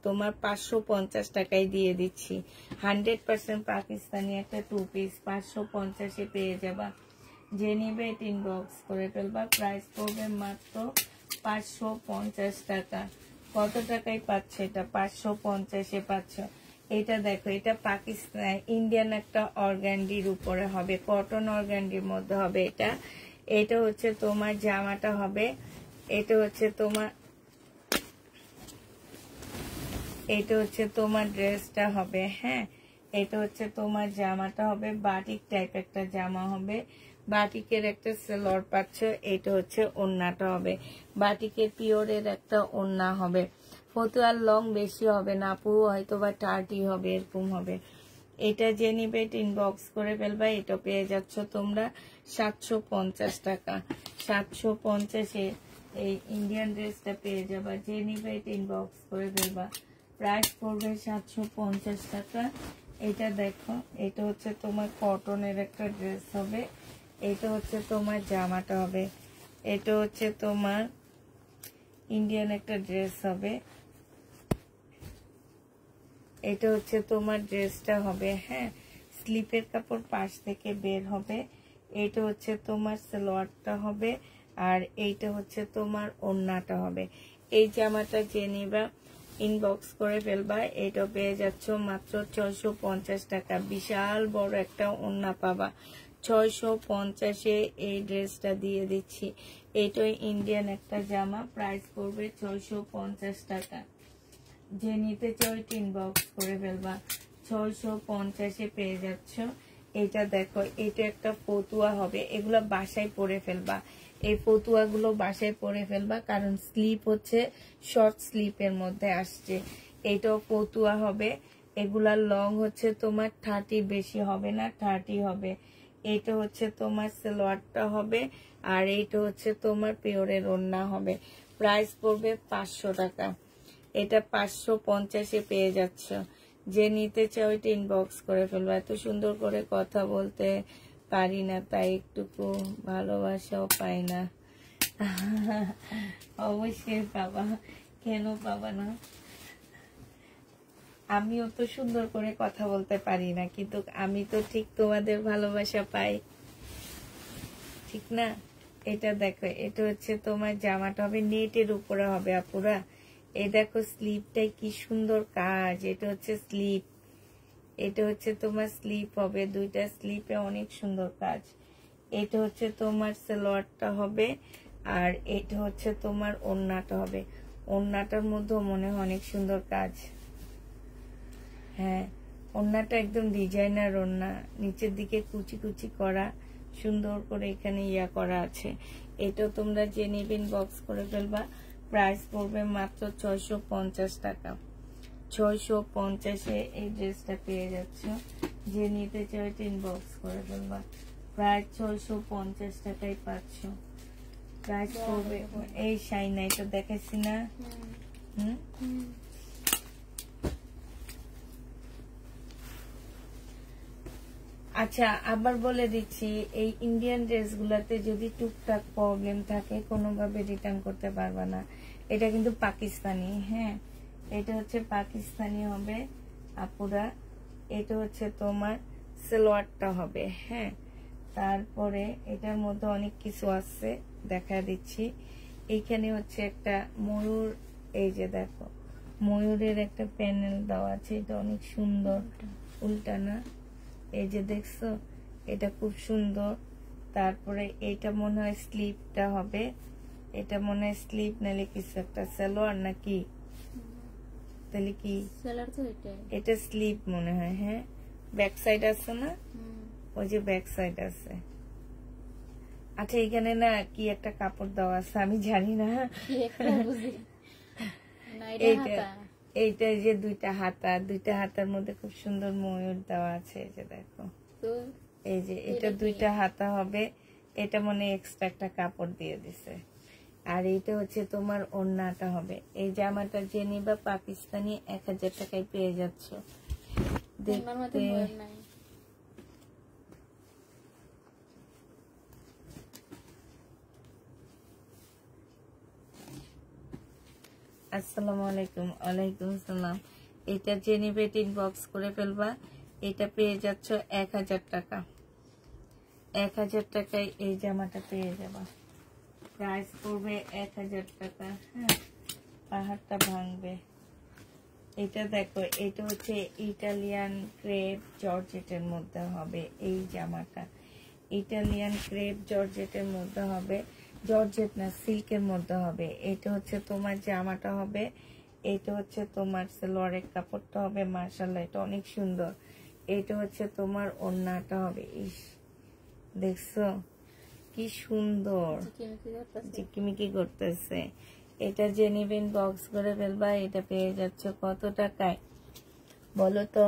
তোমার 550 টাকায় দিয়ে দিচ্ছি। 100% পাকিস্তানি একটা 2 পিস 550-এ পেয়ে যাবা। যে নিবে ইনবক্স করে ফেলবা। প্রাইস পড়বে মাত্র 550 টাকা। কত টাকায় পাচ্ছে এটা? 550-এ পাচ্ছ। এটা দেখো, এটা পাকিস্তান ইন্ডিয়ান একটা অর্গান্ডির উপরে হবে, কটন অর্গান্ডির মধ্যে হবে এটা। এটা হচ্ছে তোমার জামাটা হবে, এটা হচ্ছে তোমার ড্রেসটা হবে। হ্যাঁ, এটা হচ্ছে তোমার জামাটা হবে, বাটিক টাইপ একটা জামা হবে, বাটিকের একটা সালোয়ার পাচ্ছ। এটা হচ্ছে ওড়নাটা হবে, বাটিকের পিওরের একটা ওড়না হবে। ফতুয়ার লং বেশি হবে না আপু, হয়তো বা 30 হবে, এরকম হবে। এটা যে নিবে ইনবক্স করে ফেলবা। এটা পেয়ে যাচ্ছ তোমরা 750 টাকা। 750-এ এই ইন্ডিয়ান ড্রেসটা পেয়ে যাবা। যে নিবে ইনবক্স করে ফেলবা। প্রাইস পড়বে 750 টাকা। এটা দেখো, এটা হচ্ছে তোমার কটনের একটা ড্রেস হবে, এটা হচ্ছে তোমার জামাটা হবে, এটা হচ্ছে তোমার ইন্ডিয়ান একটা ড্রেস হবে, এটা হচ্ছে তোমার ড্রেসটা হবে। হ্যাঁ, স্লিপের কাপড় পাশ থেকে বের হবে। এটা হচ্ছে তোমার সালোয়ারটা হবে, আর এইটা হচ্ছে তোমার ওড়নাটা হবে। এই জামাটা যে নিবা ইনবক্স করে ফেলবা। এটা পেয়ে যাচ্ছ মাত্র 650 টাকা। বিশাল বড় একটা ওড়না পাবা, 650-এ এই ড্রেসটা দিয়ে দিচ্ছি। এইটাই ইন্ডিয়ান একটা জামা, প্রাইস পড়বে 650 টাকা। যে নিতে চাও ইনবক্স করে ফেলবা, 650-এ পেয়ে যাচ্ছ। এটা দেখো, এটা একটা ফতুয়া হবে, এগুলো বাসায় পরে ফেলবা। এই ফতুয়াগুলো বাসায় পরে ফেলবা, কারণ স্লিপ হচ্ছে শর্ট স্লিপের মধ্যে আসছে। এইটাও ফতুয়া হবে, এগুলার লং হচ্ছে তোমার 30 বেশি হবে না, 30 হবে। এইটা হচ্ছে তোমার সালোয়ারটা হবে, আর এইটা হচ্ছে তোমার পিওরের ওড়না হবে। প্রাইস পড়বে 500 টাকা। এটা 550-এ পেয়ে যাচ্ছ। যে নিতে চাও এটা ইনবক্স করে ফেলবো। এত সুন্দর করে কথা বলতে পারি না, তাই একটুকু ভালোবাসাও পাই না। অবশ্যই পাবা, কেন পাবা না? আমিও তো সুন্দর করে কথা বলতে পারি না, কিন্তু আমি তো ঠিক তোমাদের ভালোবাসা পাই, ঠিক না? এটা দেখো, এটা হচ্ছে তোমার জামাটা হবে নেটের উপরে হবে আপুরা। এই দেখো স্লিপটাই কি সুন্দর কাজ, এটা হচ্ছে স্লিপ, এটা হচ্ছে তোমার স্লিপ হবে, দুইটা স্লিপে অনেক সুন্দর কাজ। এটা হচ্ছে তোমার সালোয়ারটা হবে, আর এটা হচ্ছে তোমার ওড়নাটা হবে। ওড়নাটার মধ্যেও মনে হয় অনেক সুন্দর কাজ। হ্যাঁ, ওড়নাটা একদম ডিজাইনার ওড়না, নিচের দিকে কুচি কুচি করা, সুন্দর করে এখানে ইয়া করা আছে। এটাও তোমরা যে নেবেন বক্স করে ফেলবা। প্রাইস পড়বে মাত্র 650 টাকা। 650-এ এই ড্রেসটা পেয়ে যাচ্ছ। যে নিতে চাও এটা ইনবক্স করে ফেলবা। প্রায় 650 টাকায় পাচ্ছ। প্রাইস পড়বে এই শাইনা, এটা দেখাচ্ছি না? আচ্ছা, আবার বলে দিচ্ছি, এই ইন্ডিয়ান ড্রেসগুলোতে যদি টুকটাক প্রবলেম থাকে কোনোভাবে রিটার্ন করতে পারবা না। এটা কিন্তু পাকিস্তানি, হ্যাঁ, এটা হচ্ছে পাকিস্তানি হবে আপুরা। এটা হচ্ছে তোমার সালোয়ারটা হবে, হ্যাঁ। তারপরে এটার মধ্যে অনেক কিছু আছে, দেখা দিচ্ছি। এইখানে হচ্ছে একটা ময়ূর, এই যে দেখো ময়ূরের একটা প্যানেল দেওয়া আছে, এটা অনেক সুন্দর, উল্টা না, এই যে দেখছো, এটা খুব সুন্দর। তারপরে এটা মনে হয় স্লিপটা হবে, এটা মনে হয় স্লিপ নালে কিছু একটা সালোয়ার নাকি, তাহলে কি এটা স্লিপ মনে হয়। হ্যাঁ, ব্যাক সাইড আছে না, ওই যে ব্যাক সাইড আছে। আচ্ছা, এখানে না কি একটা কাপড় দেওয়া আছে, আমি জানি না। এইটা যে দুইটা হাতা, দুইটা হাতার মধ্যে খুব সুন্দর ময়ূর দেওয়া আছে, এই যে দেখো, এই যে এটা দুইটা হাতা হবে। এটা মনে এক্সট্রা একটা কাপড় দিয়ে দিছে। আর এইটা হচ্ছে তোমার ওড়নাটা হবে। এই জামাটা যে নিবা পাকিস্তানি 1000 টাকায় পেয়ে যাচ্ছ। দেখতে আসসালামু আলাইকুম। ওয়ালাইকুম আসসালাম। এটা যে নিবে ইনবক্স করে ফেলবা। এটা পেয়ে যাচ্ছ 1000 টাকা। 1000 টাকায় এই জামাটা পেয়ে যাবা। প্রাইস পড়বে 1000 টাকা। হ্যাঁ, পাহাড়টা ভাঙবে। এটা দেখো, এটা হচ্ছে ইটালিয়ান ক্রেপ জর্জেটের মধ্যে হবে এই জামাটা। ইটালিয়ান ক্রেপ জর্জেটের মধ্যে হবে, জর্জেট না সিল্কের মধ্যে হবে। এটা হচ্ছে তোমার জামাটা হবে, এটা হচ্ছে তোমার সালোয়ারের কাপড়টা হবে। মাশাআল্লাহ, এটা অনেক সুন্দর। এটা হচ্ছে তোমার ওড়নাটা হবে। ইস, দেখছো কি সুন্দর, ঝিকিমিকি করতেছে। এটা যে নিবেন বক্স করে ফেলবা। এটা পেয়ে যাচ্ছ কত টাকায় বলো তো?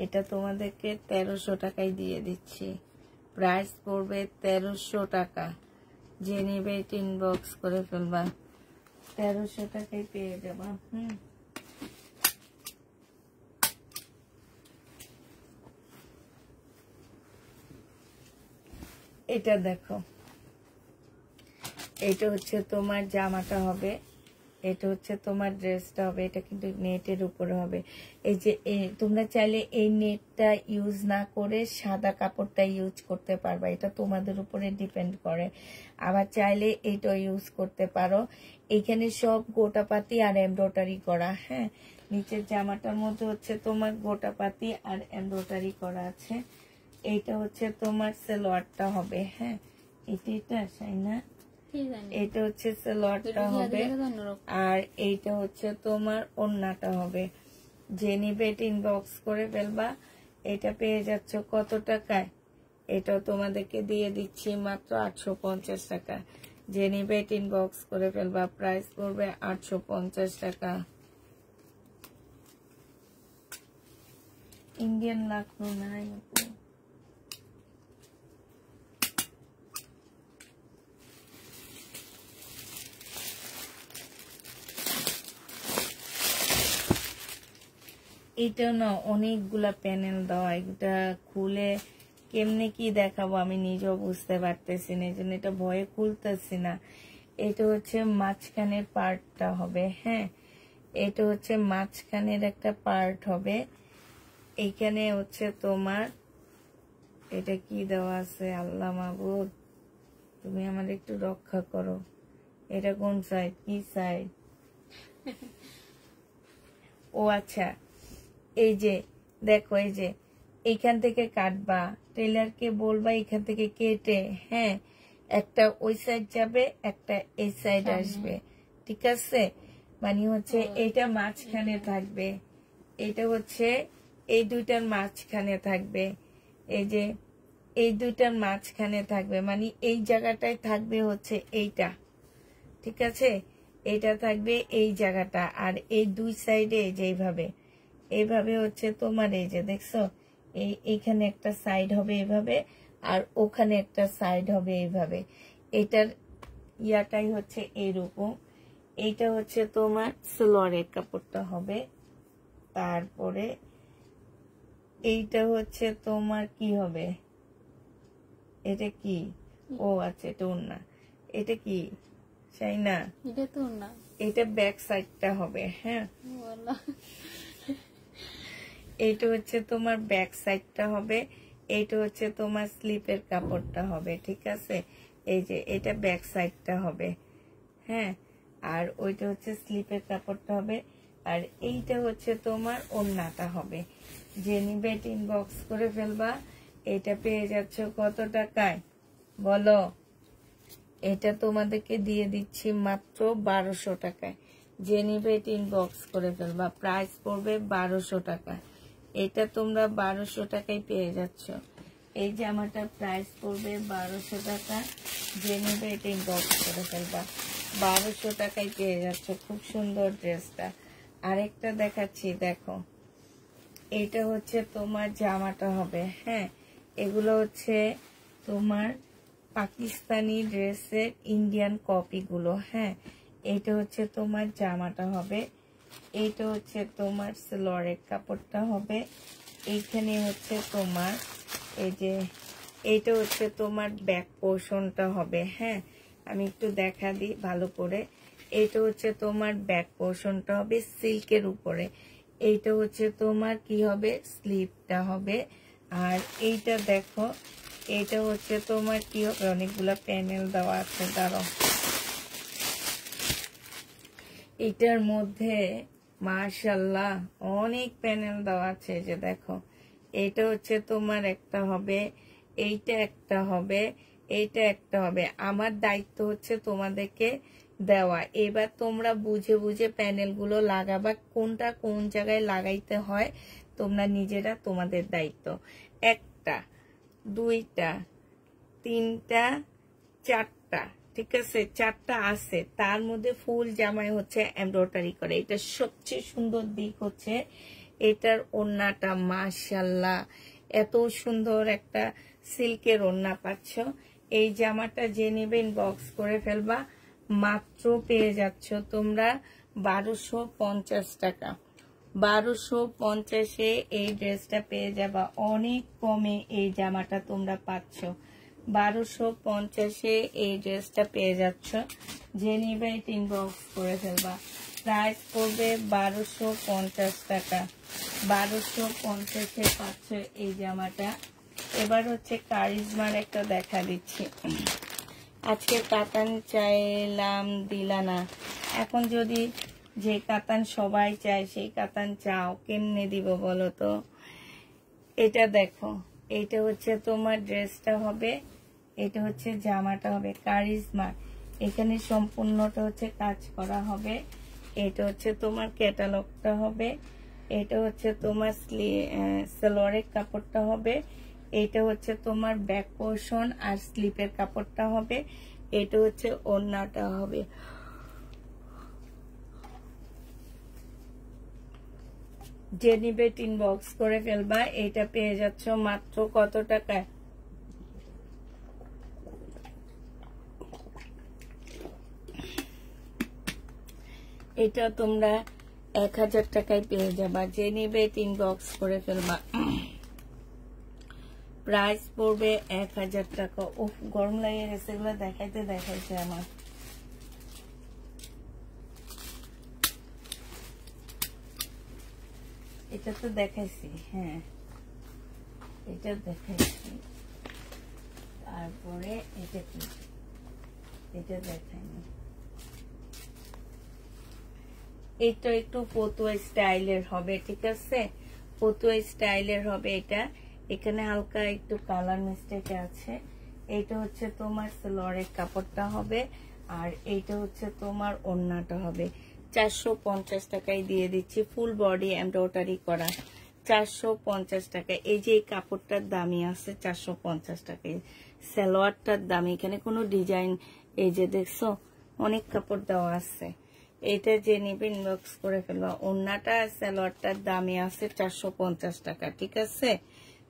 এটা তোমাদেরকে 1300 টাকায় দিয়ে দিচ্ছি। প্রাইস পড়বে 1300 টাকা। যে নিবে এটা ইনবক্স করে ফেলবা। 1300 টাকায় পেয়ে যাবা। এটা দেখো, এটা হচ্ছে তোমার জামাটা হবে। এটা হচ্ছে তোমার ড্রেসটা হবে, এটা কিন্তু নেটের উপরে হবে। এই যে তোমরা চাইলে এই নেটটা ইউজ না করে সাদা কাপড়টা ইউজ করতে পারবা, এটা তোমাদের উপরে ডিপেন্ড করে। আবার চাইলে এইটা ইউজ করতে পারো। এইখানে সব গোটাপাতি আর এমব্রয়ডারি করা। হ্যাঁ, নিচের জামাটার মধ্যে হচ্ছে তোমার গোটাপাতি আর এমব্রয়ডারি করা আছে। এইটা হচ্ছে তোমার সালোয়ারটা হবে। হ্যাঁ, এটা সাইনা, এটা হচ্ছে সালোয়ারটা হবে, আর এইটা হচ্ছে তোমার ওড়নাটা হবে। যে নিবে ইনবক্স করে ফেলবা। এটা পেয়ে যাচ্ছ কত টাকায়? এটাও তোমাদেরকে দিয়ে দিচ্ছি মাত্র 850 টাকা। যে নিবে ইনবক্স করে ফেলবা, প্রাইস পড়বে 850 টাকা। ইন্ডিয়ান লাখনৌ নাই। এটা না অনেকগুলা প্যানেল দেওয়া, এটা খুলে কেমনে কি দেখাবো আমি নিজেও বুঝতে পারতেছি না, এই জন্য এটা ভয়ে খুলতেছি না। এটা হচ্ছে মাঝখানের পার্টটা হবে। হ্যাঁ, এটা হচ্ছে মাঝখানের একটা পার্ট হবে। এইখানে হচ্ছে তোমার এটা কি দেওয়া আছে, আল্লাহ মাবুদ তুমি আমার একটু রক্ষা করো। এটা কোন সাইড, কি সাইড? ও আচ্ছা, এই যে দেখো, এই যে এইখান থেকে কাটবা, টেলারকে বলবা এখান থেকে কেটে, হ্যাঁ, একটা ওই সাইড যাবে, একটা এই সাইড আসবে, ঠিক আছে? মানে হচ্ছে এইটা মাঝখানে থাকবে, এটা হচ্ছে এই দুইটার মাঝখানে থাকবে, এই যে এই দুইটার মাঝখানে থাকবে, মানে এই জায়গাটায় থাকবে হচ্ছে এইটা, ঠিক আছে? এটা থাকবে এই জায়গাটা, আর এই দুই সাইডে যেইভাবে এইভাবে হচ্ছে তোমার এই যে দেখছো, এইখানে একটা সাইড হবে এইভাবে, আর ওখানে একটা সাইড হবে এইভাবে। এটার ইয়াটাই হচ্ছে এইরকম। এইটা হচ্ছে তোমার সালোয়ারের কাপড়টা হবে। তারপরে এইটা হচ্ছে তোমার কি হবে, এটা কি? ও আচ্ছা, এটা ওড়না। এটা কি সাইনা? এটা তো ওড়না, এটা ব্যাক সাইডটা হবে। হ্যাঁ, এইটা হচ্ছে তোমার ব্যাক সাইডটা হবে, এইটা হচ্ছে তোমার স্লিপের কাপড়টা হবে, ঠিক আছে? এই যে এটা ব্যাক সাইডটা হবে। হ্যাঁ, আর ওইটা হচ্ছে স্লিপের কাপড়টা হবে, আর এইটা হচ্ছে তোমার ওড়নাটা হবে। যে নিবে ইনবক্স করে ফেলবা। এটা পেয়ে যাচ্ছ কত টাকায় বলো? এটা তোমাদেরকে দিয়ে দিচ্ছি মাত্র 1200 টাকায়। যে নিবে ইনবক্স করে ফেলবা, প্রাইস পড়বে 1200 টাকা। এটা তোমরা 1200 টাকায় পেয়ে যাচ্ছ। এই জামাটার প্রাইস পড়বে 1200 টাকা। যে নিবে এটা ইনবক্স করে ফেলবা, 1200 টাকায় পেয়ে যাচ্ছ। খুব সুন্দর ড্রেসটা। আরেকটা দেখাচ্ছি, দেখো, এটা হচ্ছে তোমার জামাটা হবে। হ্যাঁ, এগুলো হচ্ছে তোমার পাকিস্তানি ড্রেসের ইন্ডিয়ান কপিগুলো। হ্যাঁ, এটা হচ্ছে তোমার জামাটা হবে, এইটা হচ্ছে তোমার সালোয়ারের কাপড়টা হবে। এইখানে হচ্ছে তোমার এই যে এইটা হচ্ছে তোমার ব্যাক পোর্শনটা হবে। হ্যাঁ, আমি একটু দেখা দিই ভালো করে। এইটা হচ্ছে তোমার ব্যাক পোর্শনটা হবে সিল্কের উপরে। এইটা হচ্ছে তোমার কি হবে, স্লিপটা হবে। আর এইটা দেখো, এইটা হচ্ছে তোমার কি হবে, অনেকগুলা প্যানেল দেওয়া আছে, দাঁড়াও। এটার মধ্যে মাশাআল্লাহ অনেক প্যানেল দেওয়া আছে, যে দেখো, এটা হচ্ছে তোমার একটা হবে, এইটা একটা হবে, এইটা একটা হবে। আমার দায়িত্ব হচ্ছে তোমাদেরকে দেওয়া। এবার তোমরা বুঝে বুঝে প্যানেলগুলো লাগাবা, কোনটা কোন জায়গায় লাগাইতে হয় তোমরা নিজেরা, তোমাদের দায়িত্ব। একটা, দুইটা, তিনটা, চারটা, ঠিক আছে? চারটা আছে, তার মধ্যে ফুল জামায় হচ্ছে এমব্রয়ডারি করে। এটা সবচেয়ে সুন্দর দিক হচ্ছে এটার ওড়নাটা, মাশাআল্লাহ এত সুন্দর একটা সিল্কের ওড়না পাচ্ছ। এই জামাটা যে নেবে ইনবক্স করে ফেলবা, মাত্র পেয়ে যাচ্ছ তোমরা 1250 টাকা। 1250-এ এই ড্রেসটা পেয়ে যাবা, অনেক কমে এই জামাটা তোমরা পাচ্ছ। 1250 এই ড্রেসটা পেয়ে যাচ্ছ। যে নিবে ইনবক্স করে ফেলবা। প্রাইস পড়বে 1250 টাকা। 1250 পাচ্ছ এই জামাটা। এবার হচ্ছে কারিজমার একটা দেখা দিচ্ছি। আজকে কাতান চাইলাম দিলা না। এখন যদি যে কাতান সবাই চায় সেই কাতান চাও, কেমনে দিব বলো তো? এটা দেখো, এইটা হচ্ছে তোমার ড্রেসটা হবে, এটা হচ্ছে জামাটা হবে কারিজমা। এখানে সম্পূর্ণটা হচ্ছে কাজ করা হবে। এটা হচ্ছে তোমার ক্যাটালগটা হবে। এটা হচ্ছে তোমার সালোয়ারের কাপড়টা হবে। এটা হচ্ছে তোমার ব্যাক পোর্শন আর স্লিপের কাপড়টা হবে। এটা হচ্ছে ওড়নাটা হবে। যে নিবে ইনবক্স করে ফেলবা। এটা পেয়ে যাচ্ছ মাত্র কত টাকায়? এটা তোমরা 1000 টাকায় পেয়ে যাবা। যে নিবে ইনবক্স করে ফেলবা। প্রাইস পড়বে 1000 টাকা। উফ, গরম লাগে গেছে, এগুলো দেখাইতে দেখাইছে আমার। এটা তো দেখাইছি, হ্যাঁ এটা দেখাইছি। তারপরে এটা কি, এটা দেখাইনি। এটা একটু পতুয়া স্টাইলের হবে, ঠিক আছে? পতুয়া স্টাইলের হবে এটা। এখানে হালকা একটু কালার মিস্টেক আছে। এইটা হচ্ছে তোমার সালোয়ারের কাপড়টা হবে, আর এইটা হচ্ছে তোমার ওড়নাটা হবে। 450 টাকায় দিয়ে দিচ্ছি। ফুল বডি এমব্রয়ডারি করা, 450 টাকা। এই যে এই কাপড়টার দামই আছে 450 টাকায়। সালোয়ারটার দাম, এখানে কোনো ডিজাইন, এই যে দেখছো অনেক কাপড় দেওয়া আছে। এটা যে নিবে ইনবক্স করে ফেলবা। ওড়নাটা সালোয়ারটার দামই আছে 450 টাকা, ঠিক আছে?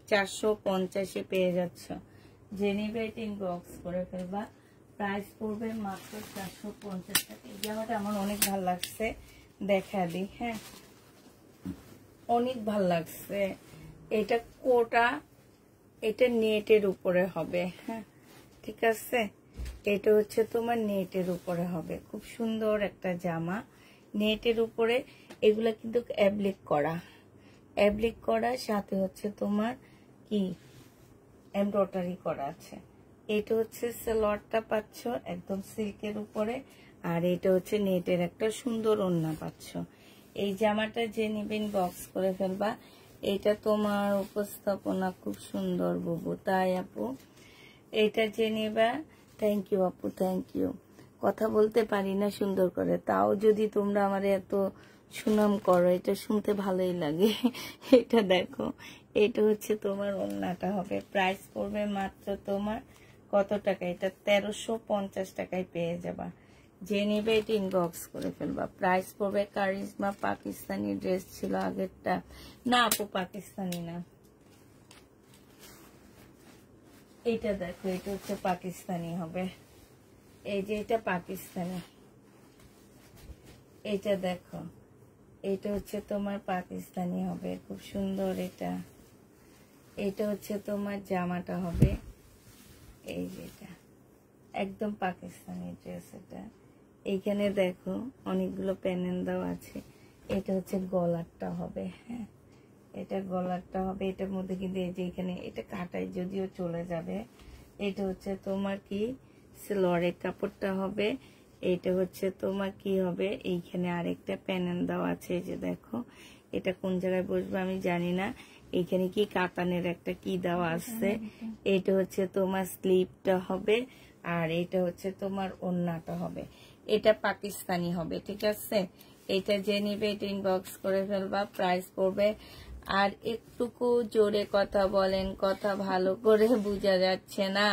450 পেয়ে যাচ্ছ। যে নিবে ইনবক্স করে ফেলবা। প্রাইস পড়বে মাত্র 450 টাকা। এই জামাটা আমার অনেক ভালো লাগছে, দেখা দিই। হ্যাঁ, অনেক ভালো লাগছে। এটা কোটা, এটা নেটের উপরে হবে। হ্যাঁ, ঠিক আছে? এটা হচ্ছে তোমার নেটের উপরে হবে। খুব সুন্দর একটা জামা, নেটের উপরে। এগুলা কিন্তু অ্যাপ্লিক করা, অ্যাপ্লিক করা, সাথে হচ্ছে তোমার কি এমব্রয়ডারি করা আছে। এটা হচ্ছে সালোয়ারটা পাচ্ছ একদম সিল্কের উপরে, আর এটা হচ্ছে নেটের একটা সুন্দর ওড়না পাচ্ছ। এই জামাটা যে নিবেন বক্স করে ফেলবা। এটা তোমার উপস্থাপনা খুব সুন্দর বুবু, তাই আপু? এটা যে নিবা। থ্যাংক ইউ আপু, থ্যাংক ইউ। কথা বলতে পারি না সুন্দর করে, তাও যদি তোমরা আমার এত সুনাম করো, এটা শুনতে ভালোই লাগে। এটা দেখো, এটা হচ্ছে তোমার ওড়নাটা হবে। প্রাইস পড়বে মাত্র তোমার কত টাকা? এটা 1350 টাকায় পেয়ে যাবা। যে নিবে এটা ইনবক্স করে ফেলবা। প্রাইস পড়বে কারিজমা। পাকিস্তানি ড্রেস ছিল আগেরটা, না আপু পাকিস্তানি না। এটা দেখো, এটা হচ্ছে পাকিস্তানি হবে। এই যে এটা পাকিস্তানি, এটা দেখো, এটা হচ্ছে তোমার পাকিস্তানি হবে, খুব সুন্দর। এটা এটা হচ্ছে তোমার জামাটা হবে। এই যেটা একদম পাকিস্তানি ড্রেস। এটা এইখানে দেখো অনেকগুলো প্যানেল দেওয়া আছে। এটা হচ্ছে গলারটা হবে। হ্যাঁ, এটা গলারটা হবে। এটার মধ্যে কিন্তু এই যে এখানে এটা কাটাই যদিও চলে যাবে। এটা হচ্ছে তোমার কি সালোয়ারের কাপড়টা হবে। এটা হচ্ছে তোমার কি হবে, এইখানে আরেকটা প্যানেল দেওয়া আছে। এই যে দেখো, এটা কোন জায়গায় বসবে আমি জানি না। এইখানে কি কাতানের একটা কি দেওয়া আছে। এটা হচ্ছে তোমার স্লিপটা হবে, আর এটা হচ্ছে তোমার ওড়নাটা হবে। এটা পাকিস্তানি হবে, ঠিক আছে? এটা যে নিবে এটা ইনবক্স করে ফেলবা। প্রাইস পড়বে। আর একটুকু জোরে কথা বলেন, কথা ভালো করে বোঝা যাচ্ছে না।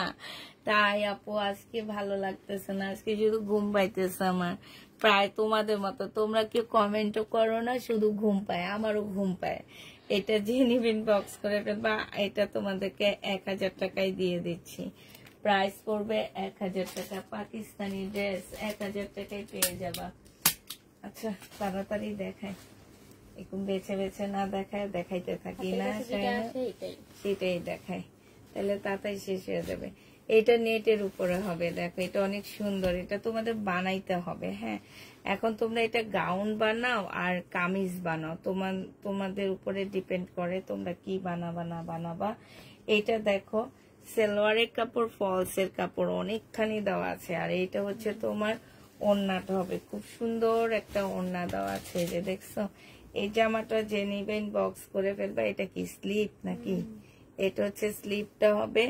তাই আপু আজকে ভালো লাগতেছে না, আজকে শুধু ঘুম পাইতেছে আমার। প্রায় তোমাদের মতো, তোমরা কেউ কমেন্টও করো না, শুধু ঘুম পায়, আমারও ঘুম পায়। এটা যে নিবে ইনবক্স করে ফেলবা। এটা তোমাদেরকে 1000 টাকায় দিয়ে দিচ্ছি। প্রাইস পড়বে 1000 টাকা। পাকিস্তানি ড্রেস 1000 টাকায় পেয়ে যাবা। আচ্ছা, তাড়াতাড়ি দেখায়, একটু বেছে বেছে না দেখায়, দেখাইতে থাকি না, সেটাই দেখায়, তাহলে তাড়াতাড়ি শেষ হয়ে যাবে। এটা নেটের উপরে হবে। দেখো এটা অনেক সুন্দর, এটা তোমাদের বানাইতে হবে। হ্যাঁ, এখন তোমরা এটা গাউন বানাও আর কামিজ বানাও, তোমাদের উপরে ডিপেন্ড করে তোমরা কি বানাবা না বানাবা। এটা দেখো সালোয়ারের কাপড়, ফলসের কাপড় অনেকখানি দেওয়া আছে। আর এইটা হচ্ছে তোমার ওড়নাটা হবে, খুব সুন্দর একটা ওড়না দেওয়া আছে। যে দেখছো এই জামাটা যে নিবেন বক্স করে ফেলবা। এটা কি স্লিপ নাকি? এটা হচ্ছে স্লিপটা হবে।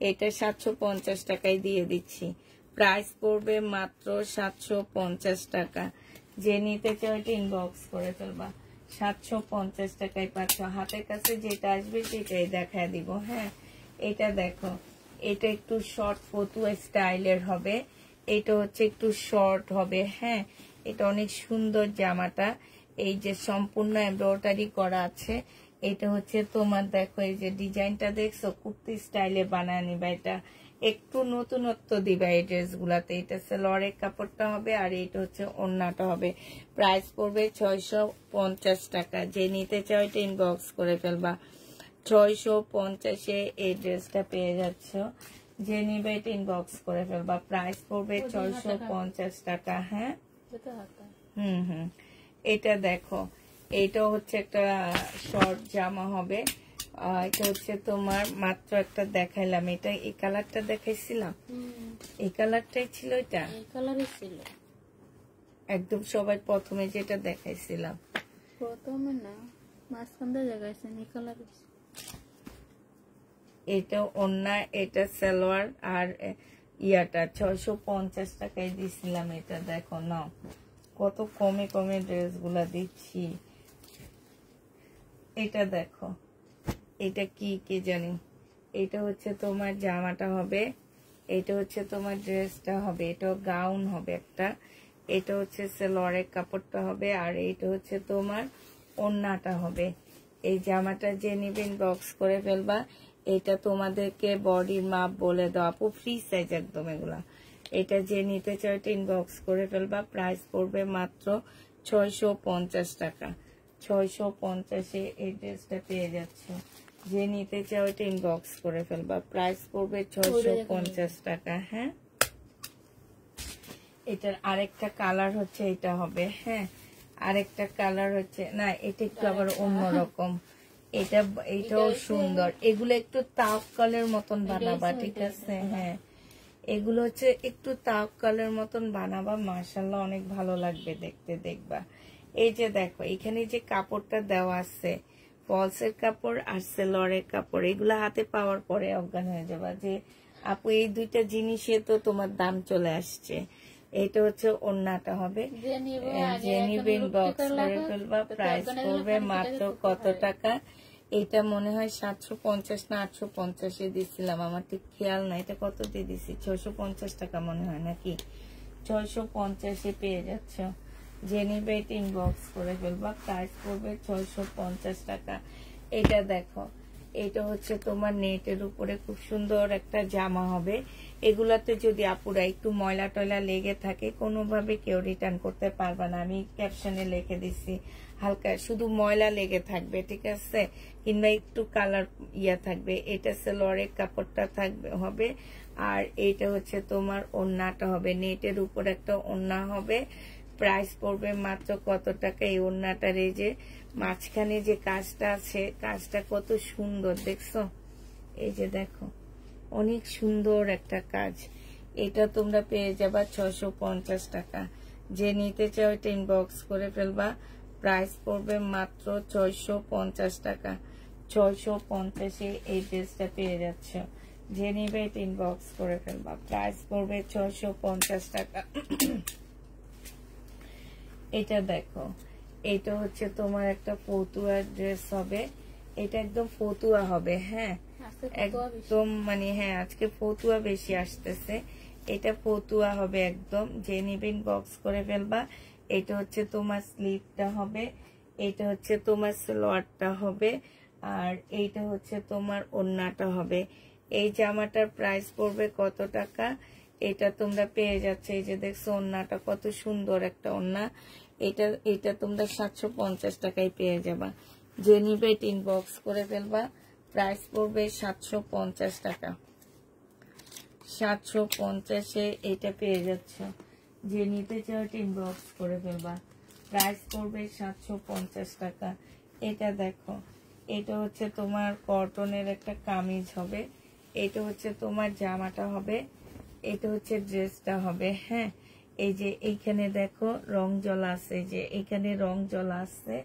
এটা 750 টাকায় দিয়ে দিচ্ছি। প্রাইস পড়বে মাত্র 750 টাকা। যে নিতে চাও এটা ইনবক্স করে ফেলবা। 750 টাকায় পাচ্ছ। হাতের কাছে যেটা আসবে সেটাই দেখায় দিব। হ্যাঁ, এটা দেখো এটা একটু শর্ট ফতুয়া স্টাইলের হবে। এটা হচ্ছে একটু শর্ট হবে। হ্যাঁ, এটা অনেক সুন্দর জামাটা। এই যে সম্পূর্ণ এমব্রয়ডারি করা আছে। এটা হচ্ছে তোমার দেখো এই যে ডিজাইনটা দেখছো, কুর্তি স্টাইলে বানায় নিবা। এটা একটু নতুনত্ব দিবা এই ড্রেস গুলাতে। এটা সালোয়ারের কাপড়টা হবে আর এটা হচ্ছে ওড়নাটা হবে। প্রাইস পড়বে 650 টাকা। যে নিতে চাও এটা ইনবক্স করে ফেলবা। 650-এ এই ড্রেসটা পেয়ে যাচ্ছ। যে নিবে এটা ইনবক্স করে ফেলবা। প্রাইস পড়বে 650 টাকা। হ্যাঁ, এটা দেখো এটা হচ্ছে একটা শর্ট জামা হবে। এটা হচ্ছে তোমার মাত্র একটা দেখাইলাম। এটা এই কালারটা দেখাইছিলাম, এই কালারটাই ছিল। এটা এই কালারই ছিল একদম সবাই প্রথমে যেটা দেখাইছিলাম। প্রথমে না, মাঝখানে দেখাইছেন এই কালার। এটা ওড়না, এটা সালোয়ার আর ইয়াটা 650 টাকায় দিছিলাম। এটা দেখো না কত কমে কমে ড্রেস গুলা দিচ্ছি। এটা দেখো এটা কি কি জানি। এটা হচ্ছে তোমার জামাটা হবে, এটা হচ্ছে তোমার ড্রেসটা হবে। এটা গাউন হবে একটা। এটা হচ্ছে সালোয়ারের কাপড়টা হবে আর এটা হচ্ছে তোমার ওড়নাটা হবে। এই জামাটা যে নিবেন বক্স করে ফেলবা। এটা তোমাদেরকে বডির মাপ বলে দাও আপু, ফ্রি সাইজ একদম এগুলা। এটা যে নিতে চাও এটা ইনবক্স করে ফেলবা। প্রাইস পড়বে মাত্র 650 টাকা। 650-এ এই ড্রেসটা পেয়ে যাচ্ছ। যে নিতে চাও এটা ইনবক্স করে ফেলবা। প্রাইস পড়বে 650 টাকা। হ্যাঁ, এটার আরেকটা কালার হচ্ছে এটা হবে। হ্যাঁ, আরেকটা কালার হচ্ছে না, এটা একটু আবার অন্যরকম। এটাও সুন্দর। এগুলো একটু তাওয়াক্কালের মতন বানাবা, ঠিক আছে? হ্যাঁ, এগুলো হচ্ছে একটু তাওয়াক্কালের মতন বানাবা, মাশাআল্লাহ অনেক ভালো লাগবে দেখতে। দেখবা এই যে দেখো এখানে যে কাপড়টা দেওয়া আছে, ফলসের কাপড় আর সালোয়ারের কাপড়, এগুলা হাতে পাওয়ার পরে অজ্ঞান হয়ে যাবা যে আপু এই দুইটা জিনিসে তো তোমার দাম চলে আসছে। এটা হচ্ছে ওড়নাটা হবে। যে নিবেন বক্স করে ফেলবা। প্রাইস পড়বে মাত্র কত টাকা? এটা মনে হয় 750 না 850-এ দিছিলাম, আমার ঠিক খেয়াল নাই। এটা কত দিয়ে দিছি? 650 টাকা মনে হয় নাকি? 650-এ পেয়ে যাচ্ছ। যে নিবে এটা ইনবক্স করে ফেলবা। প্রাইস পড়বে 650 টাকা। এটা দেখো এটা হচ্ছে তোমার নেটের উপরে খুব সুন্দর একটা জামা হবে। এগুলাতে যদি আপুরা একটু ময়লা টয়লা লেগে থাকে কোনোভাবে কেউ রিটার্ন করতে পারবে না। আমি ক্যাপশনে লিখে দিছি হালকা শুধু ময়লা লেগে থাকবে, ঠিক আছে, কিংবা একটু কালার ইয়া থাকবে। এটা সালোয়ারের কাপড়টা থাকবে হবে আর এইটা হচ্ছে তোমার ওড়নাটা হবে। নেটের উপর একটা ওড়না হবে। প্রাইস পড়বে মাত্র কত টাকা? এই ওড়নাটার এই যে মাঝখানে যে কাজটা আছে, কাজটা কত সুন্দর দেখছো? এই যে দেখো অনেক সুন্দর একটা কাজ। এটা তোমরা পেয়ে যাবা 650 টাকা। যে নিতে চাও এটা ইনবক্স করে ফেলবা। প্রাইস পড়বে মাত্র 650 টাকা। 650-এ এই ড্রেসটা পেয়ে যাচ্ছ। যে নিবে এটা ইনবক্স করে ফেলবা। প্রাইস পড়বে 650 টাকা। এটা দেখো এটা হচ্ছে তোমার একটা ফতুয়া ড্রেস হবে। এটা একদম ফতুয়া হবে। হ্যাঁ, একদম মানে হ্যাঁ আজকে ফতুয়া বেশি আসতেছে। এটা ফতুয়া হবে একদম। যে নিবেন বক্স করে ফেলবা। এটা হচ্ছে তোমার স্লিভটা হবে, এটা হচ্ছে তোমার সালোয়ারটা হবে আর এইটা হচ্ছে তোমার ওড়নাটা হবে। এই জামাটার প্রাইস পড়বে কত টাকা? এটা তোমরা পেয়ে যাচ্ছে। এই যে দেখছো ওড়নাটা কত সুন্দর একটা ওড়না। এটা তোমরা 750 টাকায় পেয়ে যাবা। যে নিবে ইনবক্স করে ফেলবা। প্রাইস পড়বে 750 টাকা। 750-এ এটা পেয়ে যাচ্ছ। যে নিতে চাও ইনবক্স করে ফেলবা। প্রাইস পড়বে 750 টাকা। এটা দেখো, এটা হচ্ছে তোমার কটনের একটা কামিজ হবে, এটা হচ্ছে তোমার জামাটা হবে, এটা হচ্ছে ড্রেসটা হবে। হ্যাঁ, এই যে এইখানে দেখো রং জলা আছে, যে এইখানে রং জলা আছে।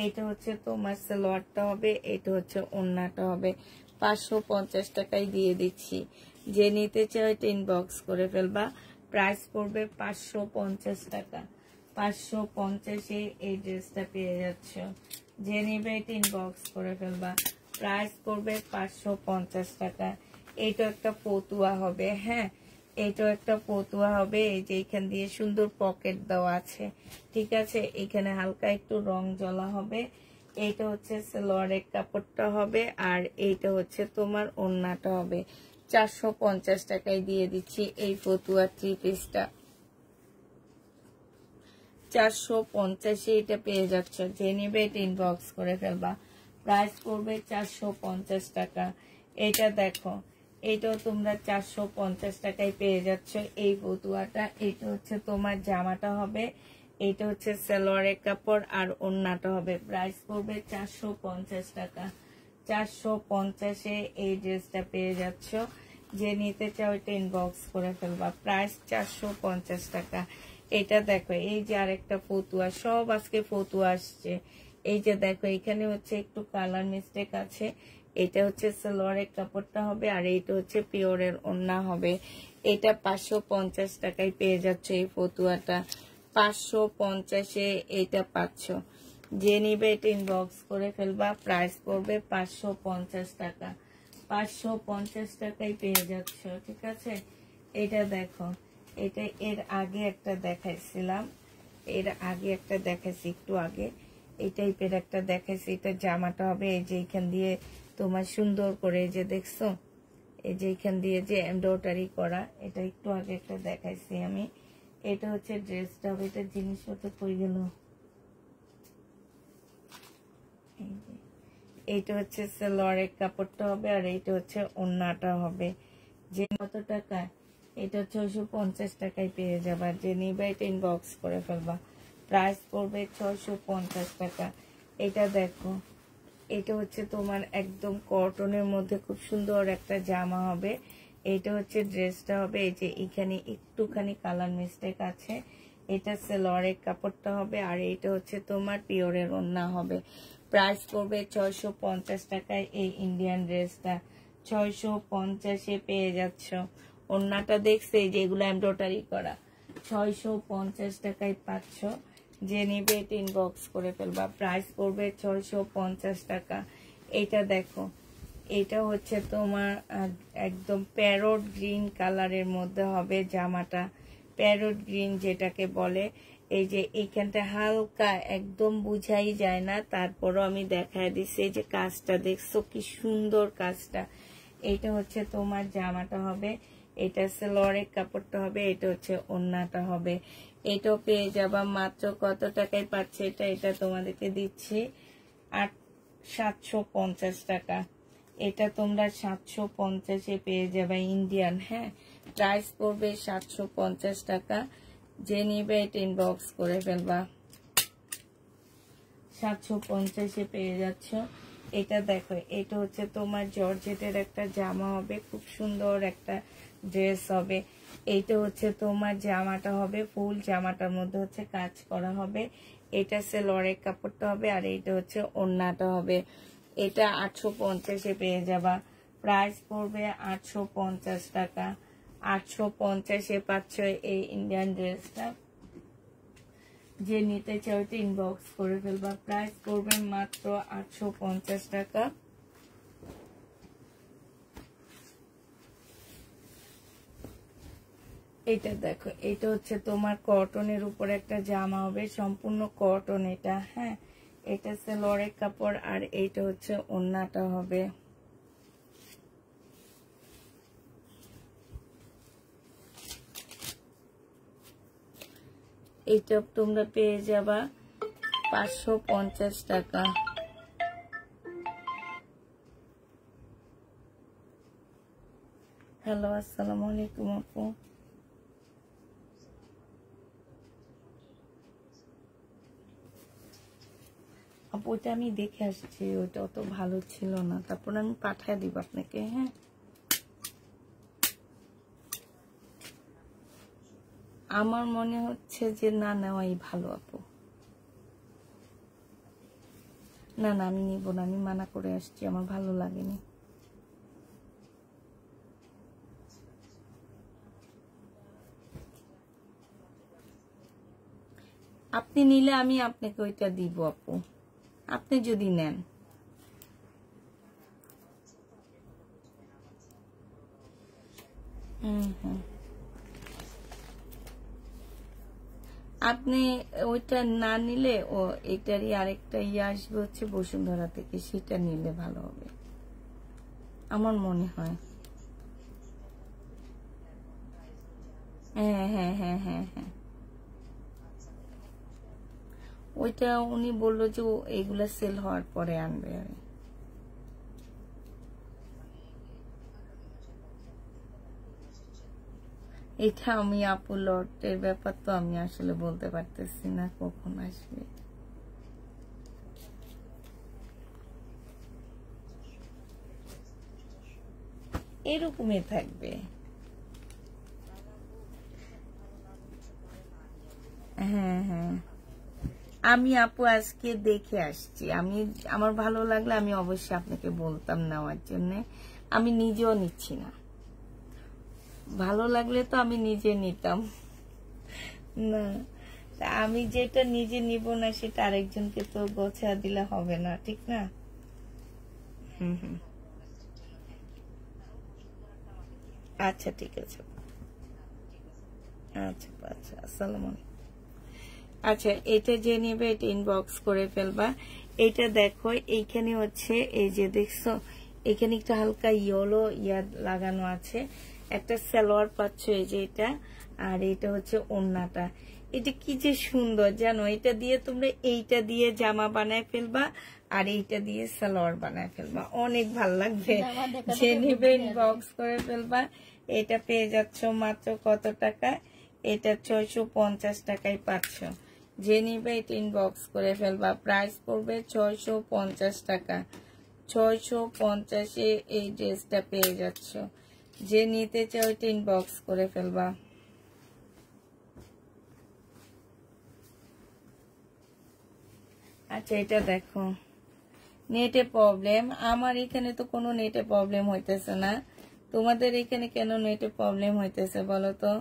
এটা হচ্ছে তোমার সালোয়ারটা হবে, এটা হচ্ছে ওড়নাটা হবে। 550 টাকায় দিয়ে দিচ্ছি। যে নিতে চাও এটা ইনবক্স করে ফেলবা। প্রাইস পড়বে 550 টাকা। 550-এ এই ড্রেসটা পেয়ে যাচ্ছ। যে নিবে এটা ইনবক্স করে ফেলবা। প্রাইস পড়বে 550 টাকা। এইটা একটা পতুয়া হবে। হ্যাঁ, এইটাও একটা পতুয়া হবে। এই যে এখান দিয়ে সুন্দর পকেট দেওয়া আছে, ঠিক আছে। এখানে হালকা একটু রং জ্বলা হবে। এইটা হচ্ছে সালোয়ারের কাপড়টা হবে, আর এইটা হচ্ছে তোমার ওড়নাটা হবে। 450 টাকায় দিয়ে দিচ্ছি এই ফতুয়া 3 পিসটা। 450-এ এটা পেয়ে যাচ্ছ। যে নিবে এটা ইনবক্স করে ফেলবা। প্রাইস পড়বে 450 টাকা। এটা দেখো, এটাও তোমরা 450 টাকায় পেয়ে যাচ্ছ এই ফতুয়াটা। এটা হচ্ছে তোমার জামাটা হবে, এটা হচ্ছে সালোয়ারের কাপড়, আর ওড়নাটা হবে। প্রাইস পড়বে 450 টাকা। 450-এ এই ড্রেসটা পেয়ে যাচ্ছ। যে নিতে চাও এটা ইনবক্স করে ফেলবা। প্রাইস 450 টাকা। এটা দেখো, এই যে আরেকটা ফতুয়া, সব আজকে ফতুয়া আসছে। এই যে দেখো, এখানে হচ্ছে একটু কালার মিস্টেক আছে। এটা হচ্ছে সালোয়ারের কাপড়টা হবে, আর এইটা হচ্ছে পিওরের ওড়না হবে। এটা 550 টাকায় পেয়ে যাচ্ছে এই ফতুয়াটা। 550-এ এটা পাচ্ছ। যে নিবে এটা ইনবক্স করে ফেলবা। প্রাইস পড়বে 550 টাকা। 550 টাকায় পেয়ে যাচ্ছ, ঠিক আছে। এটা দেখো, এটা এর আগে একটা দেখাইছিলাম, একটু আগে এই টাইপের একটা দেখাইছি। এটা জামাটা হবে, এই যে এখান দিয়ে তোমার সুন্দর করে, এই যে দেখছো, এই যে এখান দিয়ে যে এমব্রয়ডারি করা, এটা একটু আগে একটা দেখাইছি আমি। এটা হচ্ছে ড্রেসটা হবে। এটা জিনিসপত্র কই গেল? এইটা হচ্ছে সালোয়ারের কাপড়টা হবে, আর এইটা হচ্ছে ওড়নাটা হবে। যে কত টাকা? এটা 650 টাকায় পেয়ে যাবা। যে নিবা এটা ইনবক্স করে ফেলবা। প্রাইস পড়বে 650 টাকা। এটা দেখো, এটা হচ্ছে তোমার একদম কটনের মধ্যে খুব সুন্দর একটা জামা হবে। এটা হচ্ছে ড্রেসটা হবে। এই যে এখানে একটুখানি কালার মিস্টেক আছে। এটা সালোয়ারের কাপড়টা হবে, আর এটা হচ্ছে তোমার পিওরের ওড়না হবে। প্রাইস পড়বে 650 টাকায় এই ইন্ডিয়ান ড্রেসটা। 650-এ পেয়ে যাচ্ছ। ওড়নাটা দেখছে যেগুলো এমব্রয়ডারি করা, 650 টাকায় পাচ্ছ। যে নিবে এটা ইনবক্স করে ফেলবা। প্রাইস পড়বে 650 টাকা। এটা দেখো, এটা হচ্ছে তোমার একদম প্যারট গ্রিন কালারের মধ্যে হবে জামাটা। প্যারট গ্রিন যেটাকে বলে। এই যে এইখানটা হালকা একদম বুঝাই যায় না, তারপরও আমি দেখায় দিচ্ছি। এই যে কাজটা দেখছো কি সুন্দর কাজটা। এটা হচ্ছে তোমার জামাটা হবে, এটা সালোয়ারের কাপড়টা হবে, এটা হচ্ছে ওড়নাটা হবে। এটাও পেয়ে যাবা মাত্র কত টাকায় পাচ্ছে এটা? এটা তোমাদেরকে দিচ্ছি 750 টাকা। এটা তোমরা 750-এ পেয়ে যাবে ইন্ডিয়ান। হ্যাঁ, প্রাইস পড়বে 750 টাকা। যে নিবে এটা ইনবক্স করে ফেলবা। 750-এ পেয়ে যাচ্ছ। এটা দেখো, এটা হচ্ছে তোমার জর্জেটের একটা জামা হবে, খুব সুন্দর একটা ড্রেস হবে। এইটা হচ্ছে তোমার জামাটা হবে, ফুল জামাটার মধ্যে হচ্ছে কাজ করা হবে। এটা সালোয়ারের কাপড়টা হবে, আর এইটা হচ্ছে ওড়নাটা হবে। এটা 850-এ পেয়ে যাবা। প্রাইস পড়বে 850 টাকা। 850-এ পাচ্ছ এই ইন্ডিয়ান ড্রেসটা। যে নিতে চাও ইনবক্স করে ফেলবা। প্রাইস পড়বে মাত্র 850 টাকা। এটা দেখো, এটা হচ্ছে তোমার কটনের উপরে একটা জামা হবে, সম্পূর্ণ কটন এটা। হ্যাঁ, এটা সালোয়ারের কাপড়, আর এইটা হচ্ছে ওড়নাটা হবে। এইটা তোমরা পেয়ে যাবা 550 টাকা। হ্যালো, আসসালামু আলাইকুম আপু। আপু ওইটা আমি দেখে আসছি, ওইটা অত ভালো ছিল না, তারপর আমি পাঠিয়ে দিব আপনাকে। হ্যাঁ, আমার মনে হচ্ছে যে না নেওয়াই ভালো আপু। না না, আমি নিব না, আমি মানা করে আসছি, আমার ভালো লাগেনি। আপনি নিলে আমি আপনাকে ওইটা দিব আপু, আপনি যদি নেন। হুম, আপনি ওইটা না নিলে ও এটারই আরেকটা ইয়ে আসবে হচ্ছে বসুন্ধরা থেকে, সেটা নিলে ভালো হবে আমার মনে হয়। হ্যাঁ হ্যাঁ হ্যাঁ হ্যাঁ হ্যাঁ, ওইটা উনি বললো যে এইগুলা সেল হওয়ার পরে আনবে। আর এটা আমি আপু লটের ব্যাপার তো আমি আসলে বলতে পারতেছি না কখন আসবে। এরকমই থাকবে। হ্যাঁ হ্যাঁ, আমি আপু আজকে দেখে আসছি, আমি আমার ভালো লাগলে আমি অবশ্যই আপনাকে বলতাম নেওয়ার জন্য। আমি নিজেও নিচ্ছি না, ভালো লাগলে তো আমি নিজে নিতাম না। তা আমি যেটা নিজে নিব না সেটা আরেকজনকে তো গোছা দিলে হবে না, ঠিক না? হুম হুম, আচ্ছা ঠিক আছে। আচ্ছা আচ্ছা, আসসালামু আলাইকুম। আচ্ছা, এটা যে নেবে এটা ইনবক্স করে ফেলবা। এটা দেখো এইখানে হচ্ছে এই যে দেখছো, এখানে একটু হালকা ইয়েলো ইয়া লাগানো আছে। একটা সালোয়ার পাচ্ছ এই যে এটা, আর এটা হচ্ছে ওড়নাটা। এটা কি যে সুন্দর জানো, এটা দিয়ে তোমরা এইটা দিয়ে জামা বানায় ফেলবা আর এইটা দিয়ে সালোয়ার বানায় ফেলবা, অনেক ভাল লাগবে। যে নেবে ইনবক্স করে ফেলবা। এটা পেয়ে যাচ্ছ মাত্র কত টাকা? এটা 650 টাকায় পাচ্ছ। যে নিবে এটা ইনবক্স করে ফেলবা, প্রাইস পড়বে 650 টাকা। 650-এ এই ড্রেসটা পেয়ে যাচ্ছ। যে নিতে চাও এটা ইনবক্স করে ফেলবা। আচ্ছা, এটা দেখো, নেটে প্রবলেম। আমার এখানে তো কোনো নেটে প্রবলেম হইতেছে না, তোমাদের এখানে কেন নেটে প্রবলেম হইতেছে বলো তো?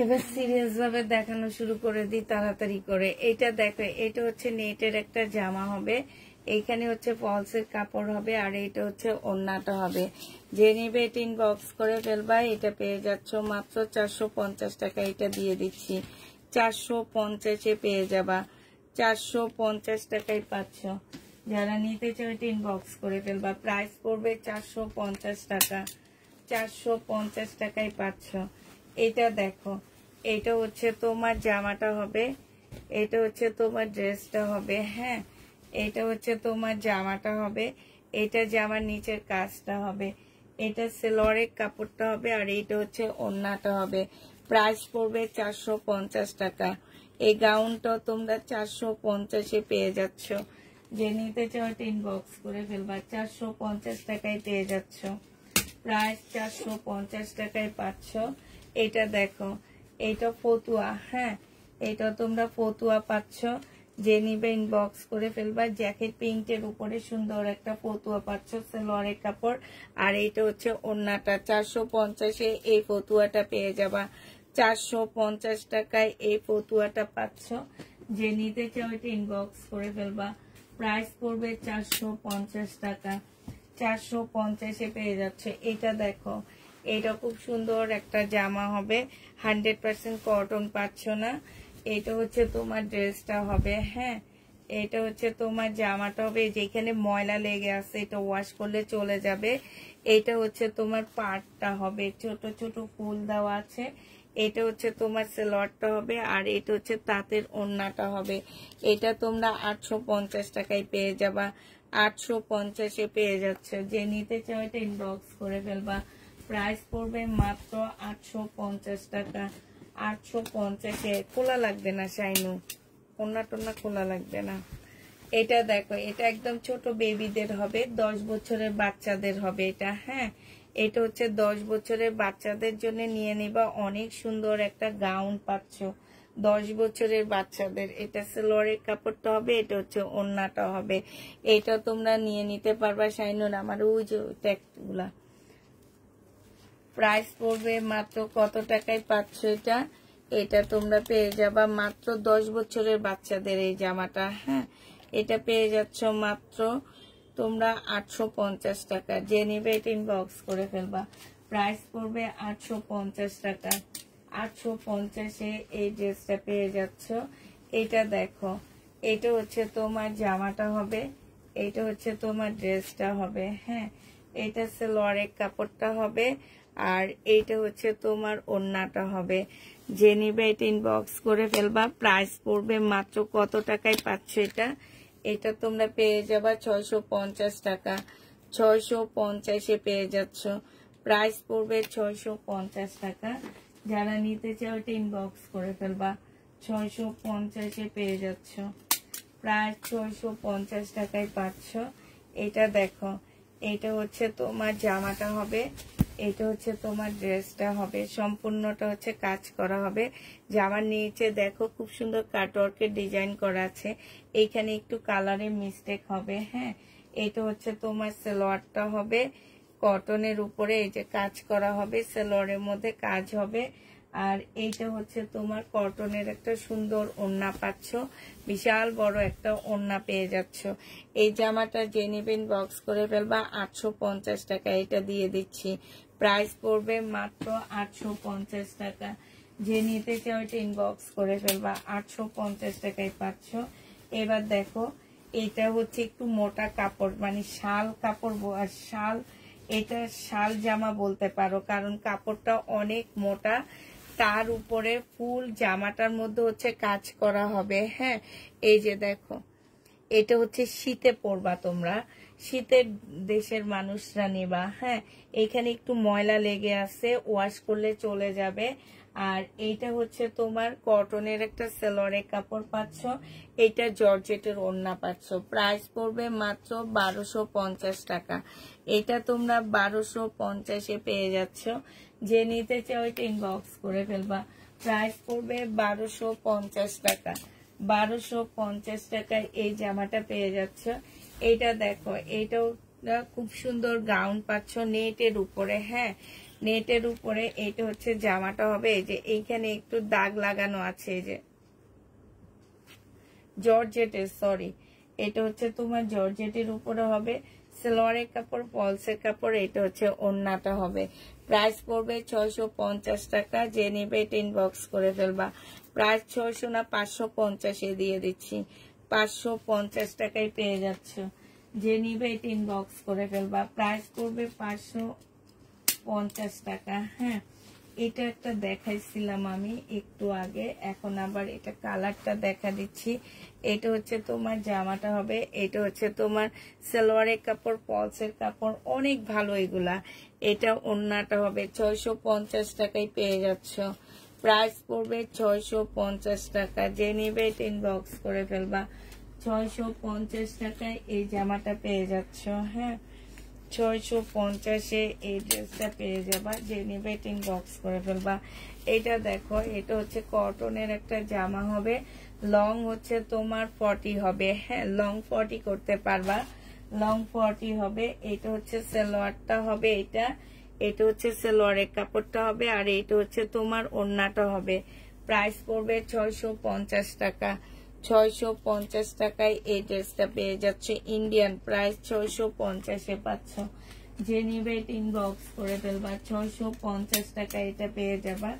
এবার সিরিয়াস ভাবে দেখানো শুরু করে দিই তাড়াতাড়ি করে। এটা দেখো, এটা হচ্ছে নেটের একটা জামা হবে, এইখানে হচ্ছে ফলসের কাপড় হবে, আর এটা হচ্ছে ওড়নাটা হবে। যে নেবে এটা ইনবক্স করে ফেলবা। এটা পেয়ে যাচ্ছ মাত্র 450 টাকা, এটা দিয়ে দিচ্ছি 450-এ পেয়ে যাবা। 450 টাকায় পাচ্ছ। যারা নিতে চাও এটা ইনবক্স করে ফেলবা, প্রাইস পড়বে 450 টাকা। 450 টাকায় পাচ্ছ। এটা দেখো, এটা হচ্ছে তোমার জামাটা হবে, এটা হচ্ছে তোমার ড্রেসটা হবে। হ্যাঁ, এটা হচ্ছে তোমার জামাটা হবে, এটা জামার নিচের কাজটা হবে, এটা সেলোয়ারের কাপড়টা হবে, আর এইটা হচ্ছে ওড়নাটা হবে। প্রাইস পড়বে 450 টাকা। এই গাউনটা তোমরা 450-এ পেয়ে যাচ্ছ। যে নিতে চাও এটা ইনবক্স করে ফেলবা, 450 টাকায় পেয়ে যাচ্ছ। প্রাইস 450 টাকায় পাচ্ছ। এটা দেখো, এটা ফতুয়া। হ্যাঁ, এটা তোমরা ফতুয়া পাচ্ছ। যে নিবে ইনবক্স করে ফেলবা। জ্যাকেট প্রিন্টের উপরে সুন্দর একটা ফতুয়া পাচ্ছ, সালোয়ারের কাপড়। আর এইটা হচ্ছে ওড়নাটা। 450-এ এই ফতুয়াটা পেয়ে যাবা। 450 টাকায় এই ফতুয়াটা পাচ্ছ। যে নিতে চাও এটা ইনবক্স করে ফেলবা। প্রাইস পড়বে 450 টাকা। 450-এ পেয়ে যাচ্ছে। এটা দেখো, এটা খুব সুন্দর একটা জামা হবে, 100% কটন পাচ্ছ না। এটা হচ্ছে তোমার ড্রেসটা হবে। হ্যাঁ, এটা হচ্ছে তোমার জামাটা হবে। যেখানে ময়লা লেগে আছে এটা ওয়াশ করলে চলে যাবে। এটা হচ্ছে তোমার পাড়টা হবে, ছোট ছোট ফুল দেওয়া আছে। এটা হচ্ছে তোমার সালোয়ারটা হবে, আর এটা হচ্ছে তাঁতের ওড়নাটা হবে। এটা তোমরা 850 টাকায় পেয়ে যাবা। 850-এ পেয়ে যাচ্ছে। যে নিতে চাও এটা ইনবক্স করে ফেলবা। প্রাইস পড়বে মাত্র 850 টাকা। 850-এ খোলা লাগবে না শাইনু, ওড়না টোনা খোলা লাগবে না। এটা দেখো, এটা একদম ছোট বেবিদের হবে, 10 বছরের বাচ্চাদের হবে এটা। হ্যাঁ, এটা হচ্ছে 10 বছরের বাচ্চাদের জন্য নিয়ে নিবা। অনেক সুন্দর একটা গাউন পাচ্ছ 10 বছরের বাচ্চাদের। এটা সালোয়ারের কাপড়টা হবে, এটা হচ্ছে ওড়নাটা হবে। এটা তোমরা নিয়ে নিতে পারবা শাইনুর, আমার ওই যে ট্যাগগুলা। প্রাইস পড়বে মাত্র কত টাকায় পাচ্ছ এটা? এটা তোমরা পেয়ে যাবা মাত্র 10 বছরের বাচ্চাদের এই জামাটা। হ্যাঁ, এটা পেয়ে যাচ্ছ মাত্র তোমরা 850 টাকা। যে নিবে এটা ইনবক্স করে ফেলবা। প্রাইস পড়বে 850 টাকা। 850-এ এই ড্রেসটা পেয়ে যাচ্ছ। এটা দেখো, এটা হচ্ছে তোমার জামাটা হবে, এটা হচ্ছে তোমার ড্রেসটা হবে। হ্যাঁ, এটা সালোয়ারের কাপড়টা হবে, আর এইটা হচ্ছে তোমার ওড়নাটা হবে। যে নিবে এটা ইনবক্স করে ফেলবা। প্রাইস পড়বে মাত্র কত টাকায় পাচ্ছ এটা? এটা তোমরা পেয়ে যাবা 650 টাকা। 650-এ পেয়ে যাচ্ছ। প্রাইস পড়বে 650 টাকা। যারা নিতে চাও এটা ইনবক্স করে ফেলবা। 650-এ পেয়ে যাচ্ছ। প্রায় 650 টাকায় পাচ্ছ। এটা দেখো, এটা হচ্ছে তোমার জামাটা হবে, এটা হচ্ছে তোমার ড্রেসটা হবে। সম্পূর্ণটা হচ্ছে কাজ করা হবে। জামার নিচে দেখো খুব সুন্দর কাটওয়ার্কের ডিজাইন করা আছে। এইখানে একটু কালারের মিস্টেক হবে। হ্যাঁ, এটা হচ্ছে তোমার সালোয়ারটা হবে, কটনের উপরে এই যে কাজ করা হবে, সালোয়ারের মধ্যে কাজ হবে। আর এইটা হচ্ছে তোমার কটনের একটা সুন্দর ওড়না পাচ্ছ, বিশাল বড় একটা ওড়না পেয়ে যাচ্ছ। এই জামাটা যে নেবেন বক্স করে ফেলবা। 850 টাকা এটা দিয়ে দিচ্ছি। প্রাইস পড়বে মাত্র 850 টাকা। যে নিতে চাও এটা ইনবক্স করে ফেলবা। 850 টাকায় পাচ্ছ। এবার দেখো, এটা হচ্ছে একটু মোটা কাপড়, মানে শাল কাপড়, শাল, এটা শাল জামা বলতে পারো, কারণ কাপড়টা অনেক মোটা। তার উপরে ফুল জামাটার মধ্যে হচ্ছে কাজ করা হবে। হ্যাঁ, এই যে দেখো, এটা হচ্ছে শীতে পরবা তোমরা, শীতের দেশের মানুষরা নিবা। হ্যাঁ, এখানে একটু ময়লা লেগে আছে, ওয়াশ করলে চলে যাবে। আর এইটা হচ্ছে তোমার কটনের একটা সালোয়ারের কাপড় পাচ্ছ, এইটা জর্জেটের ওড়না পাচ্ছ। প্রাইস পড়বে মাত্র 1250 টাকা। এটা তোমরা 1250-এ পেয়ে যাচ্ছ। যে নিতে চাও এটা ইনবক্স করে ফেলবা। প্রাইস পড়বে 1250 টাকা। 1250 টাকায় এই জামাটা পেয়ে যাচ্ছ। এইটা দেখো, এইটাও খুব সুন্দর গাউন পাচ্ছ নেটের উপরে। হ্যাঁ, নেটের উপরে এইটা হচ্ছে জামাটা হবে। এই যে এইখানে একটু দাগ লাগানো আছে, এই যে জর্জেটের, সরি, এটা হচ্ছে তোমার জর্জেটের উপরে হবে। সালোয়ারের কাপড়, পলসের কাপড়, এটা হচ্ছে ওড়নাটা হবে। প্রাইস পড়বে 650 টাকা। যে নেবে এটা ইনবক্স করে ফেলবা। প্রাইস 600 না 550-এ দিয়ে দিচ্ছি। 550 টাকায় পেয়ে যাচ্ছ। যে নিবে এটা ইনবক্স করে ফেলবা। প্রাইস পড়বে 550 টাকা। হ্যাঁ, এটা একটা দেখাইছিলাম আমি একটু আগে, এখন আবার এটা কালারটা দেখা দিচ্ছি। এটা হচ্ছে তোমার জামাটা হবে, এটা হচ্ছে তোমার সালোয়ারের কাপড়, পলসের কাপড়, অনেক ভালো এগুলা। এটা ওড়নাটা হবে। 650 টাকায় পেয়ে যাচ্ছ। প্রাইস পড়বে 650 টাকা। যে নিবে এটা ইনবক্স করে ফেলবা। 650 টাকায় এই জামাটা পেয়ে যাচ্ছ। হ্যাঁ, 650-এ এই ড্রেসটা পেয়ে যাবা, যে নেবে ইনবক্স করে ফেলবা। এটা দেখো, এটা হচ্ছে কটনের একটা জামা হবে, লং হচ্ছে তোমার 40 হবে, হ্যাঁ লং 40 করতে পারবা, লং 40 হবে। এটা হচ্ছে সালোয়ারটা হবে, এটা হচ্ছে সালোয়ারের কাপড়টা হবে, আর এটা হচ্ছে তোমার ওড়নাটা হবে। প্রাইস পড়বে 650 টাকা। 650 টাকায় এই ড্রেসটা পেয়ে যাচ্ছে, ইন্ডিয়ান প্রাইস 650-এ পাচ্ছ। যে নিবে ইনবক্স করে ফেলবা, 650 টাকা এটা পেয়ে যাবা।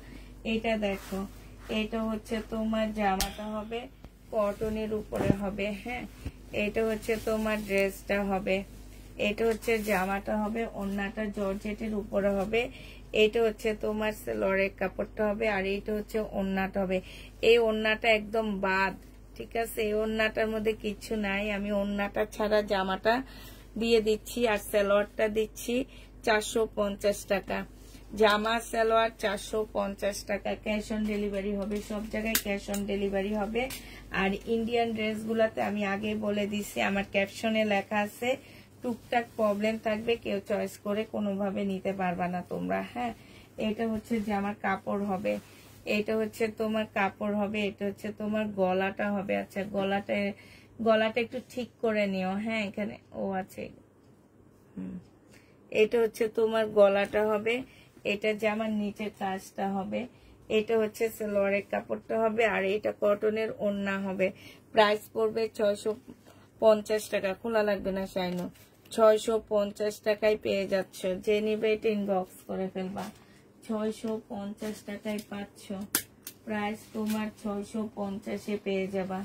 এটা দেখো, এটা হচ্ছে তোমার জামাটা হবে, কটনের উপরে হবে, হ্যাঁ এটা হচ্ছে তোমার ড্রেসটা হবে, এটা হচ্ছে জামাটা হবে, ওড়নাটা জর্জেটের উপরে হবে, এটা হচ্ছে তোমার সালোয়ারের কাপড়টা হবে, আর এটা হচ্ছে ওড়নাটা হবে। এই ওড়নাটা একদম বাদ, ঠিক আছে, এই ওড়নাটার মধ্যে কিছু নাই। আমি ওড়নাটা ছাড়া জামাটা দিয়ে দিচ্ছি, আর সালোয়ারটা দিচ্ছি 450 টাকা। জামা সালোয়ার 450 টাকা, ক্যাশ অন ডেলিভারি হবে, সব জায়গায় ক্যাশ অন ডেলিভারি হবে। আর ইন্ডিয়ান ড্রেসগুলোতে আমি আগে বলে দিচ্ছি, আমার ক্যাপশনে লেখা আছে টুকটাক প্রবলেম থাকবে, কেউ চয়েস করে কোনোভাবে নিতে পারবা না তোমরা, হ্যাঁ। এটা হচ্ছে জামার কাপড় হবে, এটা হচ্ছে তোমার কাপড় হবে, এটা হচ্ছে তোমার গলাটা হবে। আচ্ছা, গলাটা একটু ঠিক করে নিও, হ্যাঁ এখানে ও আছে। এটা হচ্ছে তোমার গলাটা হবে, এটা জামার নিচের কাজটা হবে, এটা হচ্ছে সালোয়ারের কাপড়টা হবে, আর এটা কটনের ওড়না হবে। প্রাইস পড়বে 650 টাকা। খোলা লাগবে না শাইনু, 650 টাকায় পেয়ে যাচ্ছ। যে নিবে এটা ইনবক্স করে ফেলবা, 650 টাকায় পাচ্ছ। প্রাইস তোমার 650-এ পেয়ে যাবা,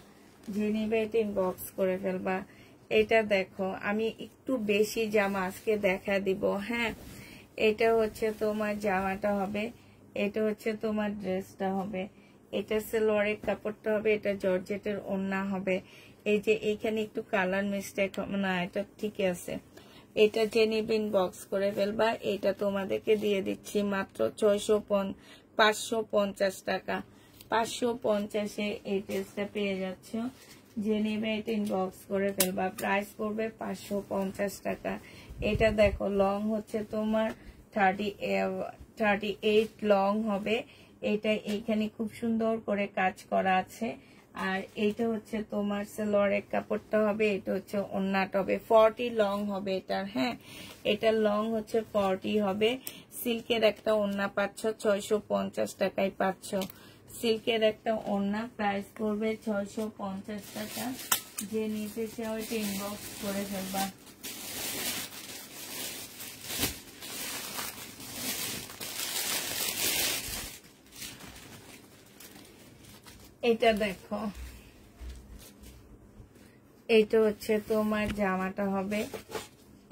যে নিবে এটা ইনবক্স করে ফেলবা। এটা দেখো, আমি একটু বেশি জামা আজকে দেখা দিব, হ্যাঁ। এটা হচ্ছে তোমার জামাটা হবে, এটা হচ্ছে তোমার ড্রেসটা হবে, এটা সালোয়ারের কাপড়টা হবে, এটা জর্জেটের ওড়না হবে। এই যে এইখানে একটু কালার মিস্টেক না, এটা ঠিক আছে। এটা যে নিবে ইনবক্স করে ফেলবা। এটা তোমাদেরকে দিয়ে দিচ্ছি মাত্র 550 টাকা। 550-এ এই ড্রেসটা পেয়ে যাচ্ছ। যে নেবে এটা ইনবক্স করে ফেলবা। প্রাইস পড়বে 550 টাকা। এটা দেখো, লং হচ্ছে তোমার 38 লং হবে। এটা এইখানে খুব সুন্দর করে কাজ করা আছে। আর এইটা হচ্ছে তোমার সালোয়ারের কাপড়টা হবে, এটা হচ্ছে ওড়নাটা হবে। 40 লং হবে এটার, হ্যাঁ এটার লং হচ্ছে 40 হবে। সিল্কের একটা ওড়না পাচ্ছ, 650 টাকায় পাচ্ছ। সিল্কের একটা ওড়না, প্রাইস পড়বে 650 টাকা। যে নিতে চাও এটা ইনবক্স করে ফেলবা। এটা দেখো, এটা হচ্ছে তোমার জামাটা হবে,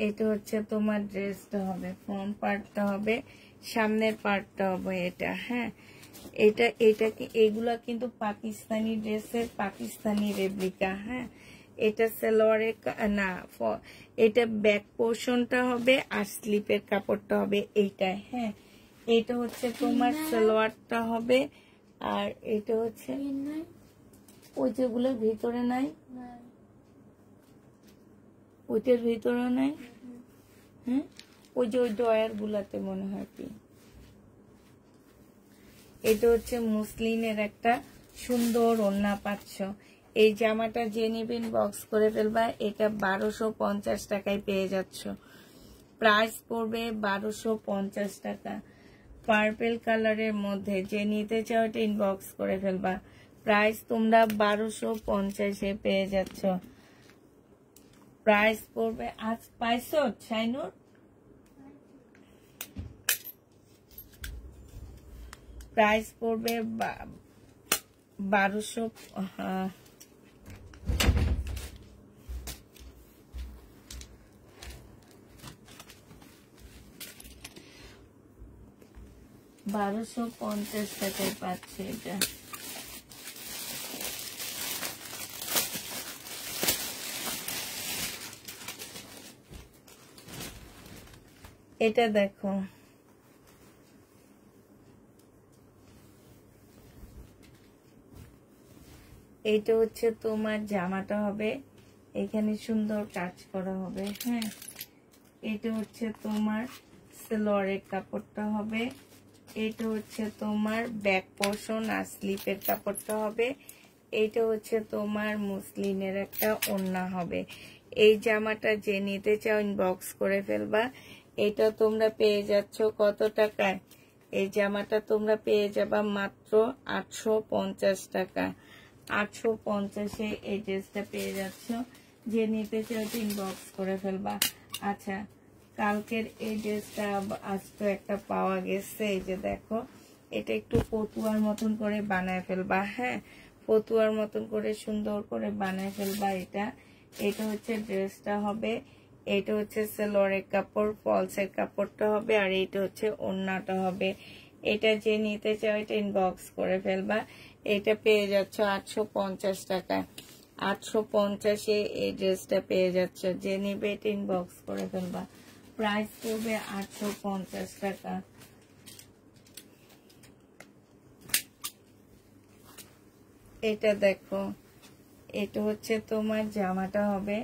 এটা হচ্ছে তোমার ড্রেসটা হবে, ফ্রন্ট পার্টটা হবে, সামনের পার্টটা হবে এটা, হ্যাঁ এটা কি এগুলা কিন্তু পাকিস্তানি ড্রেসের পাকিস্তানি রেপ্লিকা, হ্যাঁ। এটা সালোয়ারের না, এটা ব্যাক পোর্শনটা হবে, আর স্লিপের কাপড়টা হবে এইটাই, হ্যাঁ। এটা হচ্ছে তোমার সালোয়ারটা হবে, আর এটা হচ্ছে ওই যেগুলোর ভিতরে নাই, ওইটার ভিতরে নাই, হ্যাঁ ওই যে ওই ডয়ার গুলাতে মনে হয় কি। এটা হচ্ছে মুসলিনের একটা সুন্দর ওড়না পাচ্ছ। এই জামাটা যে নিবেন বক্স করে ফেলবা। এটা 1250 টাকায় পেয়ে যাচ্ছ। প্রাইস পড়বে 1250 টাকা। পার্পেল কালারের মধ্যে যে নিতে চাও এটা ইনবক্স করে ফেলবা। প্রাইস তোমরা 1250-এ পেয়ে যাচ্ছ। প্রাইস পড়বে, আজ পাইছো শাইনুর? প্রাইস পড়বে 1200। $1250 টাকায় পাচ্ছে এটা। এটা দেখো, এইটা হচ্ছে তোমার জামাটা হবে, এখানে সুন্দর কাজ করা হবে, হ্যাঁ এটা হচ্ছে তোমার সেলোয়ারের কাপড়টা হবে, এটা হচ্ছে তোমার ব্যাক পোর্শন আর স্লিপের কাপড়টা হবে, এইটা হচ্ছে তোমার মুসলিনের একটা ওড়না হবে। এই জামাটা যে নিতে চাও ইনবক্স করে ফেলবা। এটা তোমরা পেয়ে যাচ্ছ কত টাকায়? এই জামাটা তোমরা পেয়ে যাবা মাত্র 850 টাকা। 850-এ এই ড্রেসটা পেয়ে যাচ্ছ। যে নিতে চাও ইনবক্স করে ফেলবা। আচ্ছা, কালকের এই ড্রেসটা আজ তো একটা পাওয়া গেছে। এই যে দেখো, এটা একটু পতুয়ার মতন করে বানায় ফেলবা। হ্যাঁ, পতুয়ার মতন করে সুন্দর করে বানায় ফেলবা। এটা হচ্ছে ড্রেসটা হবে, এটা হচ্ছে সালোয়ারের কাপড়, ফলসের কাপড়টা হবে, আর এইটা হচ্ছে ওড়নাটা হবে। এটা যে নিতে চাও এটা ইনবক্স করে ফেলবা। এটা পেয়ে যাচ্ছ 850 টাকায়। 850-এ এই ড্রেসটা পেয়ে যাচ্ছ। যে নিবে এটা ইনবক্স করে ফেলবা। প্রাইস পড়বে 850 টাকা। এটা দেখো, এটা হচ্ছে তোমার জামাটা হবে,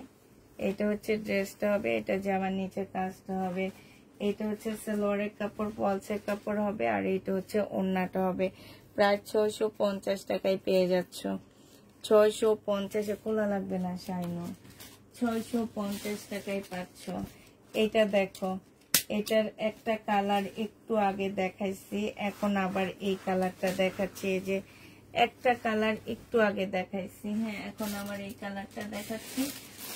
এটা হচ্ছে ড্রেসটা হবে, এটা জামার নিচে কাজটা হবে। এটা হচ্ছে সালোয়ারের কাপড়, ফলসের কাপড় হবে, আর এটা হচ্ছে ওড়নাটা হবে। প্রায় 650 টাকায় পেয়ে যাচ্ছ। 650-এ খোলা লাগবে না শাইনো, 650 টাকায় পাচ্ছ। এটা দেখো, এটার একটা কালার একটু আগে দেখাইছি, এখন আবার এই কালারটা দেখাচ্ছি। এই যে একটা কালার একটু আগে দেখাইছি, হ্যাঁ, এখন আমার এই কালারটা দেখাচ্ছি।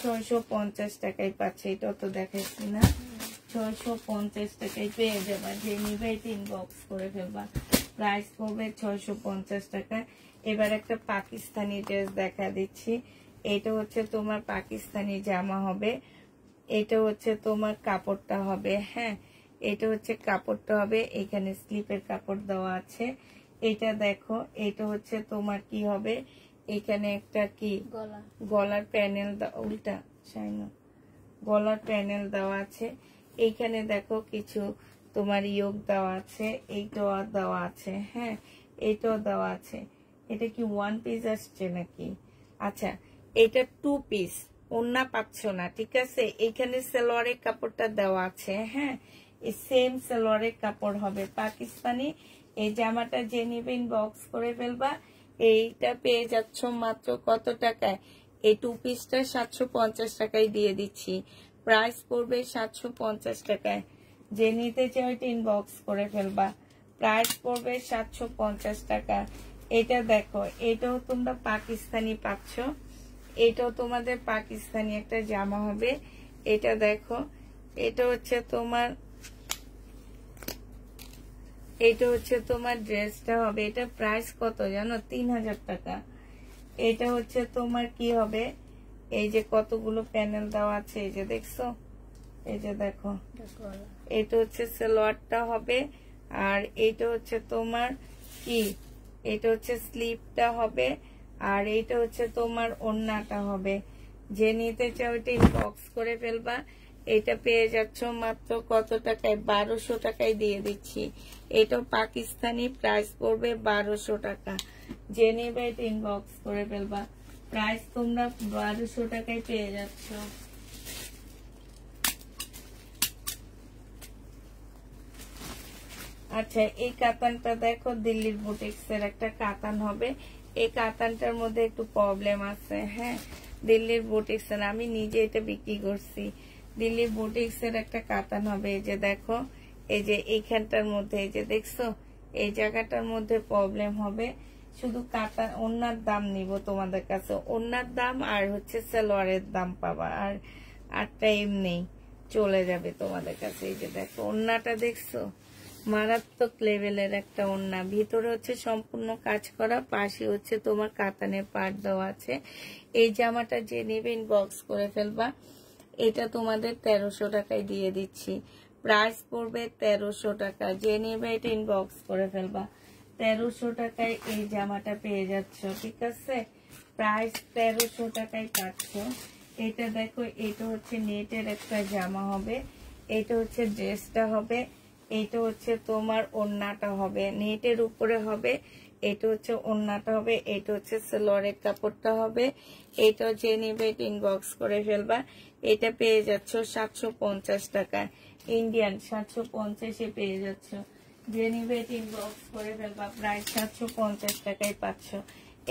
650 টাকায় পাচ্ছে। এটা তো দেখাইছি না, 650 টাকায় পেয়ে যাবা। যে নিবে এটা ইনবক্স করে ফেলবা। প্রাইস পড়বে 650 টাকায়। এবার একটা পাকিস্তানি ড্রেস দেখা দিচ্ছি। এটা হচ্ছে তোমার পাকিস্তানি জামা হবে, এটা হচ্ছে তোমার কাপড়টা হবে। হ্যাঁ, এটা হচ্ছে কাপড়টা হবে, এখানে স্লিপের কাপড় দেওয়া আছে। এটা দেখো, এটা হচ্ছে তোমার কি হবে, এখানে একটা কি গলার প্যানেল, উল্টা শাইনো, গলার প্যানেল দেওয়া আছে। এইখানে দেখো কিছু তোমার ইয়োগ দেওয়া আছে, এইটাও দেওয়া আছে। হ্যাঁ, এইটাও দেওয়া আছে। এটা কি ওয়ান পিস আসছে নাকি? আচ্ছা, এটা 2 পিস, ওড়না পাচ্ছ না, ঠিক আছে। এইখানে সালোয়ারের কাপড়টা দেওয়া আছে। হ্যাঁ, এই সেম সালোয়ারের কাপড় হবে পাকিস্তানি। এই জামাটা যে নিবে ইনবক্স করে ফেলবা। এইটা পেয়ে যাচ্ছ মাত্র কত টাকায়? এই 2 পিসটা 750 টাকায় দিয়ে দিচ্ছি। প্রাইস পড়বে 750 টাকায়। যে নিতে চাও এটা ইনবক্স করে ফেলবা। প্রাইস পড়বে 750 টাকা। এটা দেখো, এটাও তোমরা পাকিস্তানি পাচ্ছ, এটাও তোমাদের পাকিস্তানি একটা জামা হবে। এটা দেখো, এটা হচ্ছে তোমার, এটা হচ্ছে তোমার ড্রেসটা হবে। এটা প্রাইস কত জানো? 3000 টাকা। এটা হচ্ছে তোমার কি হবে, এই যে কতগুলো প্যানেল দেওয়া আছে, এই যে দেখছো, এই যে দেখো, এটা হচ্ছে সালোয়ারটা হবে, আর এইটা হচ্ছে তোমার কি, এটা হচ্ছে স্লিপটা হবে, আর এইটা হচ্ছে তোমার ওড়নাটা হবে। যে নিতে চাও এটা ইনবক্স করে ফেলবা। এটা পেয়ে যাচ্ছ মাত্র কত টাকায়? 1200 টাকায় দিয়ে দিচ্ছি। এটা পাকিস্তানি, প্রাইস পড়বে 1200 টাকা। যে নেবে এটা ইনবক্স করে ফেলবা। প্রাইস তোমরা 1200 টাকায় পেয়ে যাচ্ছ। আচ্ছা, এই কাতানটা দেখো, দিল্লির বুটিক্স এর একটা কাতান হবে। এই কাতানটার মধ্যে একটু প্রবলেম আছে। হ্যাঁ, দিল্লির বুটিক্স এর, আমি নিজে এটা বিক্রি করছি। দিল্লির বুটিক্স এর একটা কাতান হবে। এই যে দেখো, এই যে এইখানটার মধ্যে, এই যে দেখছো, এই জায়গাটার মধ্যে প্রবলেম হবে। শুধু কাতান, ওড়নার দাম নিব তোমাদের কাছে, ওড়নার দাম আর হচ্ছে সালোয়ারের দাম পাবা, আর আরটা এমনি চলে যাবে তোমাদের কাছে। এই যে দেখো, ওড়নাটা দেখছো, মারাত্মক লেভেলের একটা ওড়না। ভিতরে হচ্ছে সম্পূর্ণ কাজ করা, পাশে হচ্ছে তোমার কাতানের পাট দেওয়া আছে। এই জামাটা যে নেবে ইনবক্স করে ফেলবা। এটা তোমাদের 1300 টাকায় দিয়ে দিচ্ছি। প্রাইস পড়বে 1300 টাকা। যে নেবে এটা ইনবক্স করে ফেলবা। 1300 টাকায় এই জামাটা পেয়ে যাচ্ছ, ঠিক আছে। প্রাইস 1300 টাকায় পাচ্ছ। এটা দেখো, এটা হচ্ছে নেটের একটা জামা হবে, এটা হচ্ছে ড্রেসটা হবে। এইটা হচ্ছে তোমার ওড়নাটা হবে, নেটের উপরে হবে। এটা হচ্ছে ওড়নাটা হবে, এটা হচ্ছে সালোয়ারের কাপড়টা হবে। এটা যে নিবে ইনবক্স করে ফেলবা। এটা পেয়ে যাচ্ছ 750 টাকায়, ইন্ডিয়ান 750-এ পেয়ে যাচ্ছ। যে নিবে ইনবক্স করে ফেলবা, প্রাইস 750 টাকায় পাচ্ছ।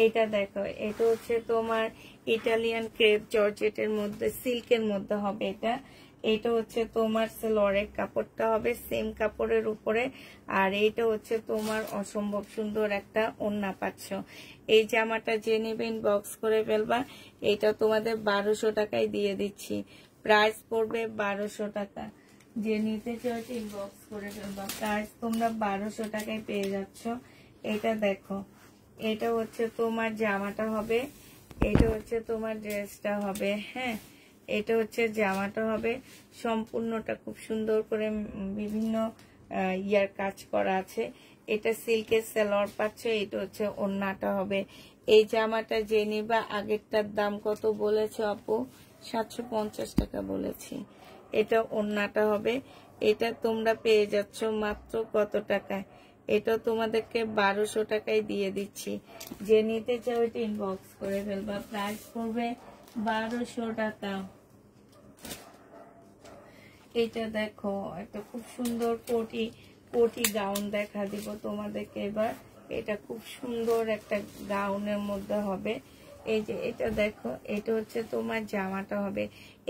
এটা দেখো, এটা হচ্ছে তোমার ইটালিয়ান ক্রেপ জর্জেটের মধ্যে, সিল্কের মধ্যে হবে এটা। এটা হচ্ছে তোমার সালোয়ারের কাপড়টা হবে সেম কাপড়ের উপরে, আর এইটা হচ্ছে তোমার অসম্ভব সুন্দর একটা ওড়না পাচ্ছ। এই জামাটা যে নেবে ইনবক্স করে ফেলবা। এটা তোমাদের 1200 টাকায় দিয়ে দিচ্ছি, প্রাইস পড়বে 1200 টাকা। যে নিতে চাও ইনবক্স করে ফেলবা, প্রাইস তোমরা 1200 টাকায় পেয়ে যাচ্ছ। এটা দেখো, এটা হচ্ছে তোমার জামাটা হবে, এটা হচ্ছে তোমার ড্রেসটা হবে। হ্যাঁ, এটা হচ্ছে জামাটা হবে, সম্পূর্ণটা খুব সুন্দর করে বিভিন্ন ইয়ার কাজ করা আছে। এটা সিল্কের সালোয়ার পাচ্ছ, এটা হচ্ছে ওড়নাটা হবে। এই জামাটা যে নিবা, আগেরটার দাম কত বলেছে আপু? 750 টাকা বলেছি। এটা ওড়নাটা হবে, এটা তোমরা পেয়ে যাচ্ছ মাত্র কত টাকায়? এটা তোমাদেরকে 1200 টাকায় দিয়ে দিচ্ছি। যে নিতে চাও এটা ইনবক্স করে ফেলবা, প্রাইস পড়বে 1200 টাকা। এটা দেখো, একটা খুব সুন্দর কোটি গাউন দেখা দিব তোমাদেরকে এবার। এটা খুব সুন্দর একটা গাউনের মধ্যে হবে। এই যে এটা দেখো, এটা হচ্ছে তোমার জামাটা হবে।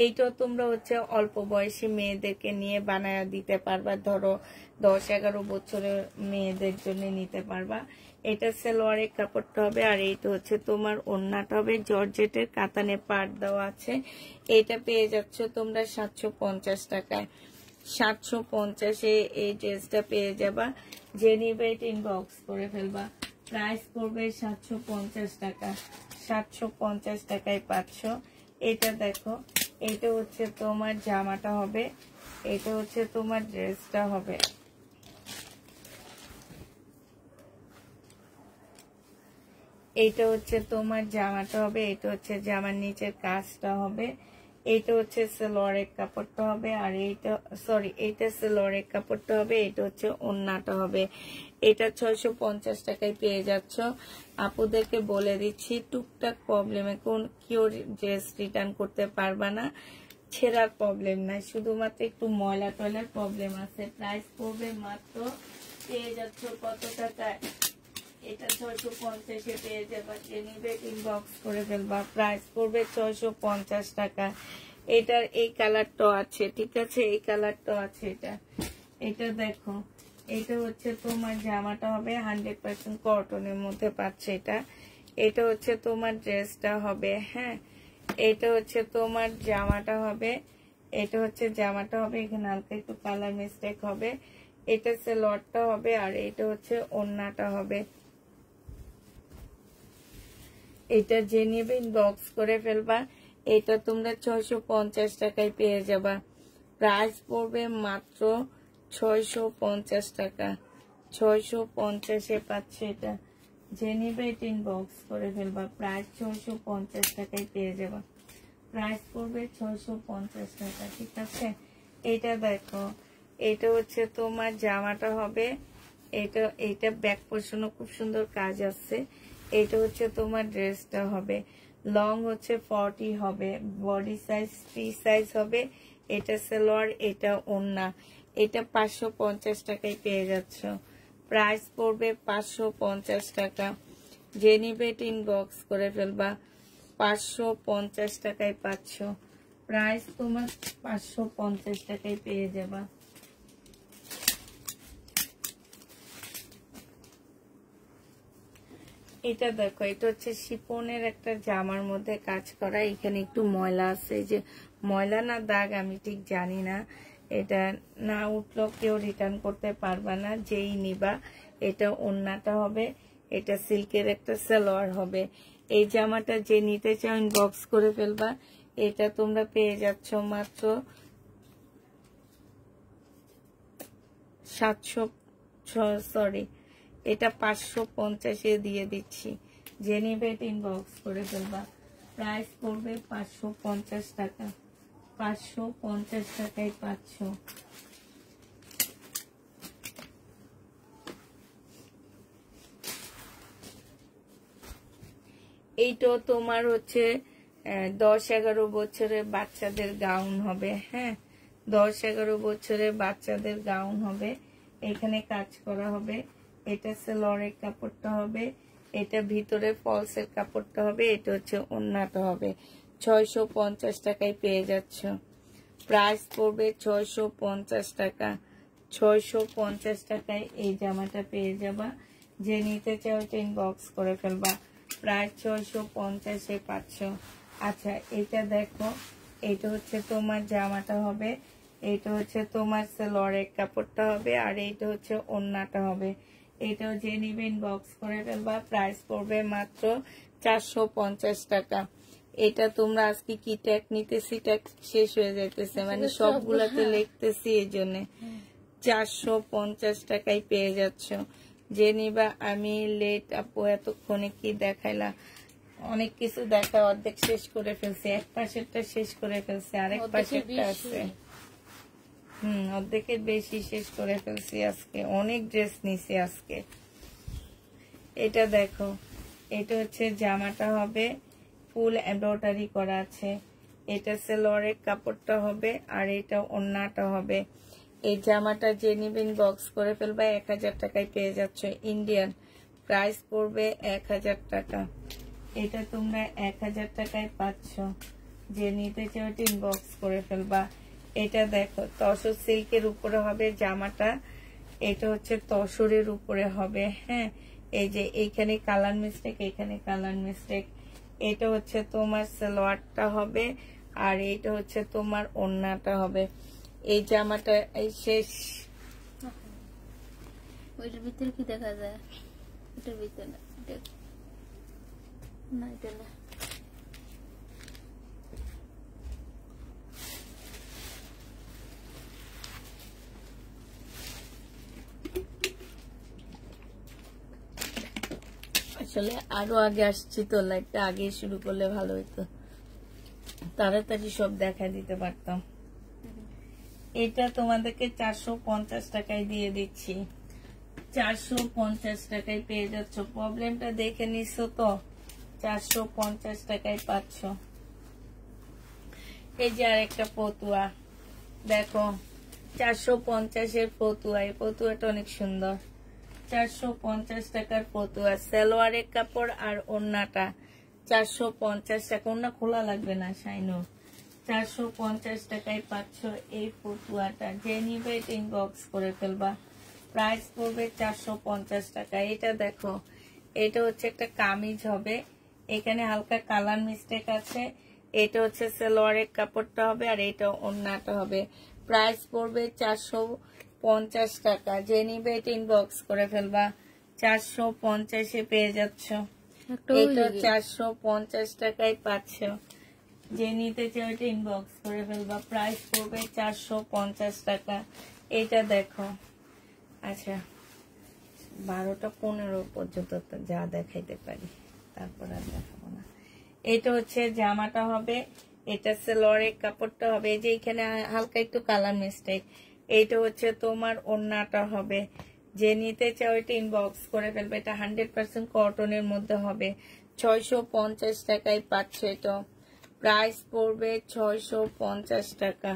এইটাও তোমরা হচ্ছে অল্প বয়সী মেয়েদেরকে নিয়ে বানায় দিতে পারবা, ধরো 10-11 বছরের মেয়েদের জন্য নিতে পারবা। এটা সালোয়ারের কাপড়টা হবে, আর এইটা হচ্ছে তোমার ওড়নাটা হবে, জর্জেটের কাতানে পাট দেওয়া আছে। এটা পেয়ে যাচ্ছ তোমরা 750 টাকায়। 750-এ এই ড্রেসটা পেয়ে যাবা। যে নিবে ইনবক্স করে ফেলবা, প্রাইস পড়বে 750 টাকা। 750 টাকায় পাচ্ছ। এটা দেখো, এটা হচ্ছে তোমার জামাটা হবে, এটা হচ্ছে তোমার ড্রেসটা হবে। এইটা হচ্ছে তোমার জামাটা হবে, এটা হচ্ছে জামার নিচের কাজটা হবে। এইটা হচ্ছে সালোয়ারের কাপড়টা হবে, আর এইটা এইটা সালোয়ারের কাপড়টা হবে, এটা হচ্ছে ওড়নাটা হবে। এটা 650 টাকায় পেয়ে যাচ্ছ। আপুদেরকে বলে দিচ্ছি, টুকটাক প্রবলেমে কেউ ড্রেস রিটার্ন করতে পারবা না, ছেঁড়ার প্রবলেম নাই, শুধুমাত্র একটু ময়লা টয়লার প্রবলেম আছে। প্রাইস পড়বে মাত্র, পেয়ে যাচ্ছ কত টাকায়? এটা 650-এ পেয়ে যাবা। যে নিবে ইনবক্স করে ফেলবা, প্রাইস পড়বে 650 টাকা। এটার এই কালারটা আছে, ঠিক আছে, এই কালারটা আছে। এটা দেখো, এটা হচ্ছে তোমার জামাটা হবে, 100% কটনের মধ্যে পাচ্ছে এটা। এটা হচ্ছে তোমার ড্রেসটা হবে। হ্যাঁ, এটা হচ্ছে তোমার জামাটা হবে, এটা হচ্ছে জামাটা হবে। এখানে হালকা একটু কালার মিস্টেক হবে। এটা সালোয়ারটা হবে, আর এটা হচ্ছে ওড়নাটা হবে। এটা যে নিবে ইনবক্স করে ফেলবা। এটা তোমরা 650 টাকায় পেয়ে যাবা। প্রাইস পড়বে মাত্র 650 টাকা। 650-এ পাচ্ছে এটা। যে নিবে এটা ইনবক্স করে ফেলবা, প্রাইস 650 টাকায় পেয়ে যাবা। প্রাইস পড়বে 650 টাকা, ঠিক আছে। এটা দেখো, এটা হচ্ছে তোমার জামাটা হবে। এটা ব্যাক পোর্শনও খুব সুন্দর কাজ আছে। এটা হচ্ছে তোমার ড্রেসটা হবে, লং হচ্ছে 40 হবে, বডি সাইজ 3 সাইজ হবে। এটা সালোয়ার, এটা ওড়না। এটা 550 টাকায় পেয়ে যাচ্ছ। প্রাইস পড়বে 550 টাকা। যে নিবে ইনবক্স করে ফেলবা, 550 টাকায় পাচ্ছ। প্রাইস তোমার 550 টাকায় পেয়ে যাবা। এটা দেখো, এটা হচ্ছে শিফনের একটা জামার মধ্যে কাজ করা। এখানে একটু ময়লা আছে, যে ময়লা না দাগ আমি ঠিক জানি না। এটা না উঠলেও কেউ রিটার্ন করতে পারবা না, যেই নিবা। এটা ওড়নাটা হবে, এটা সিল্কের একটা সালোয়ার হবে। এই জামাটা যে নিতে চাও ইনবক্স করে ফেলবা। এটা তোমরা পেয়ে যাচ্ছ মাত্র 700, এটা 550-এ দিয়ে দিচ্ছি। যে নিবে ইনবক্স করে ফেলবা, প্রাইস পড়বে 550 টাকা। 550 টাকায় পাচ্ছ। এইটাও তোমার হচ্ছে 10-11 বছরের বাচ্চাদের গাউন হবে। হ্যাঁ, 10-11 বছরের বাচ্চাদের গাউন হবে। এখানে কাজ করা হবে। এটা সেলরের কাপড়টা হবে, এটা ভিতরে ফলসের কাপড়টা হবে, এটা হচ্ছে ওড়নাটা হবে। 650 টাকায় পেয়ে যাচ্ছ। প্রাইস পড়বে 650 টাকা। 650 টাকায় এই জামাটা পেয়ে যাবা। যে নিতে চাও ইনবক্স করে ফেলবা। প্রায় 650-এ পাচ্ছ। আচ্ছা, এটা দেখো, এটা হচ্ছে তোমার জামাটা হবে, এটা হচ্ছে তোমার সেলরের কাপড়টা হবে, আর এইটা হচ্ছে ওড়নাটা হবে। এটাও যে নিবে ইনবক্স করে ফেলবা। প্রাইস পড়বে মাত্র 450 টাকা। এটা তোমরা আজকে কি ট্যাগ নিতেছি, ট্যাগ শেষ হয়ে যাইতেছে, মানে সবগুলাতে লিখতেছি, এই জন্য 450 টাকায় পেয়ে যাচ্ছ। যে নিবা। আমি লেট আপু, এতক্ষণে কি দেখাইলা? অনেক কিছু দেখা, অর্ধেক শেষ করে ফেলছি, এক পাশেরটা শেষ করে ফেলছি, আরেক পাশেরটা আছে। অর্ধেকের বেশি শেষ করে ফেলছি আজকে, অনেক ড্রেস নিছি আজকে। এটা দেখো, এটা হচ্ছে জামাটা হবে, ফুল এমব্রয়ডারি করা আছে। এটা সেলরের কাপড়টা হবে, আর এটা ওড়নাটা হবে। এই জামাটা যে নিবেন বক্স করে ফেলবা। 1000 টাকায় পেয়ে যাচ্ছ। ইন্ডিয়ান প্রাইস পড়বে 1000 টাকা। এটা তোমরা 1000 টাকায় পাচ্ছ। যে নিতে চাও ইনবক্স করে ফেলবা। এটা দেখো, তসর সিল্কের উপরে হবে জামাটা। এটা হচ্ছে তসরের উপরে হবে। হ্যাঁ, এই যে এইখানে কালার মিস্টেক, এখানে কালার মিস্টেক। এটা হচ্ছে তোমার সালোয়ারটা হবে, আর এটা হচ্ছে তোমার ওড়নাটা হবে। এই জামাটা এই শেষ। ওইটার ভিতরে কি দেখা যায়? এটার ভিতরে না, এটা না। আসলে আরো আগে আসছি তো, লাইভটা আগে শুরু করলে ভালো হতো, তাড়াতাড়ি সব দেখা দিতে পারতাম। এটা তোমাদেরকে 450 টাকায় দিয়ে দিচ্ছি। 450 টাকায় পেয়ে যাচ্ছ। প্রবলেমটা দেখে নিচ্ছ তো? 450 টাকায় পাচ্ছ। এই যে আর একটা ফতুয়া দেখো, 450-এর ফতুয়া। এই ফতুয়াটা অনেক সুন্দর। 450 টাকার ফতুয়া, সালোয়ারের কাপড় আর ওড়নাটা 450 টাকা। ওড়না খোলা লাগবে না শাইনো। 450 টাকায় পাচ্ছ এই ফতুয়াটা। যে নিবে ইনবক্স করে ফেলবা। প্রাইস পড়বে 450 টাকা। এটা দেখো, এটা হচ্ছে একটা কামিজ হবে, এখানে হালকা কালার মিস্টেক আছে। এটা হচ্ছে সালোয়ারের কাপড়টা হবে, আর এটা ওড়নাটা হবে। প্রাইস পড়বে 450 টাকা। যে নিবে ইনবক্স করে ফেলবা। 450-এ পেয়ে যাচ্ছ। এটা 450 টাকায় পাচ্ছ। যে নিতে চাও এটা ইনবক্স করে ফেলবা। প্রাইস পড়বে 450 টাকা। এটা দেখো, আচ্ছা 12টা 15 পর্যন্ত যা দেখাইতে পারি, তারপর আর দেখাবো না। এটা হচ্ছে জামাটা হবে, এটা সালোয়ারের কাপড়টা হবে। এই যে এখানে হালকা একটু কালার মিস্টেক। এইটা হচ্ছে তোমার ওড়নাটা হবে। যে নিতে চাও এটা ইনবক্স করে ফেলবে। এটা 100% কটনের মধ্যে হবে। 650 টাকায় পাচ্ছে এটা। প্রাইস পড়বে 650 টাকা।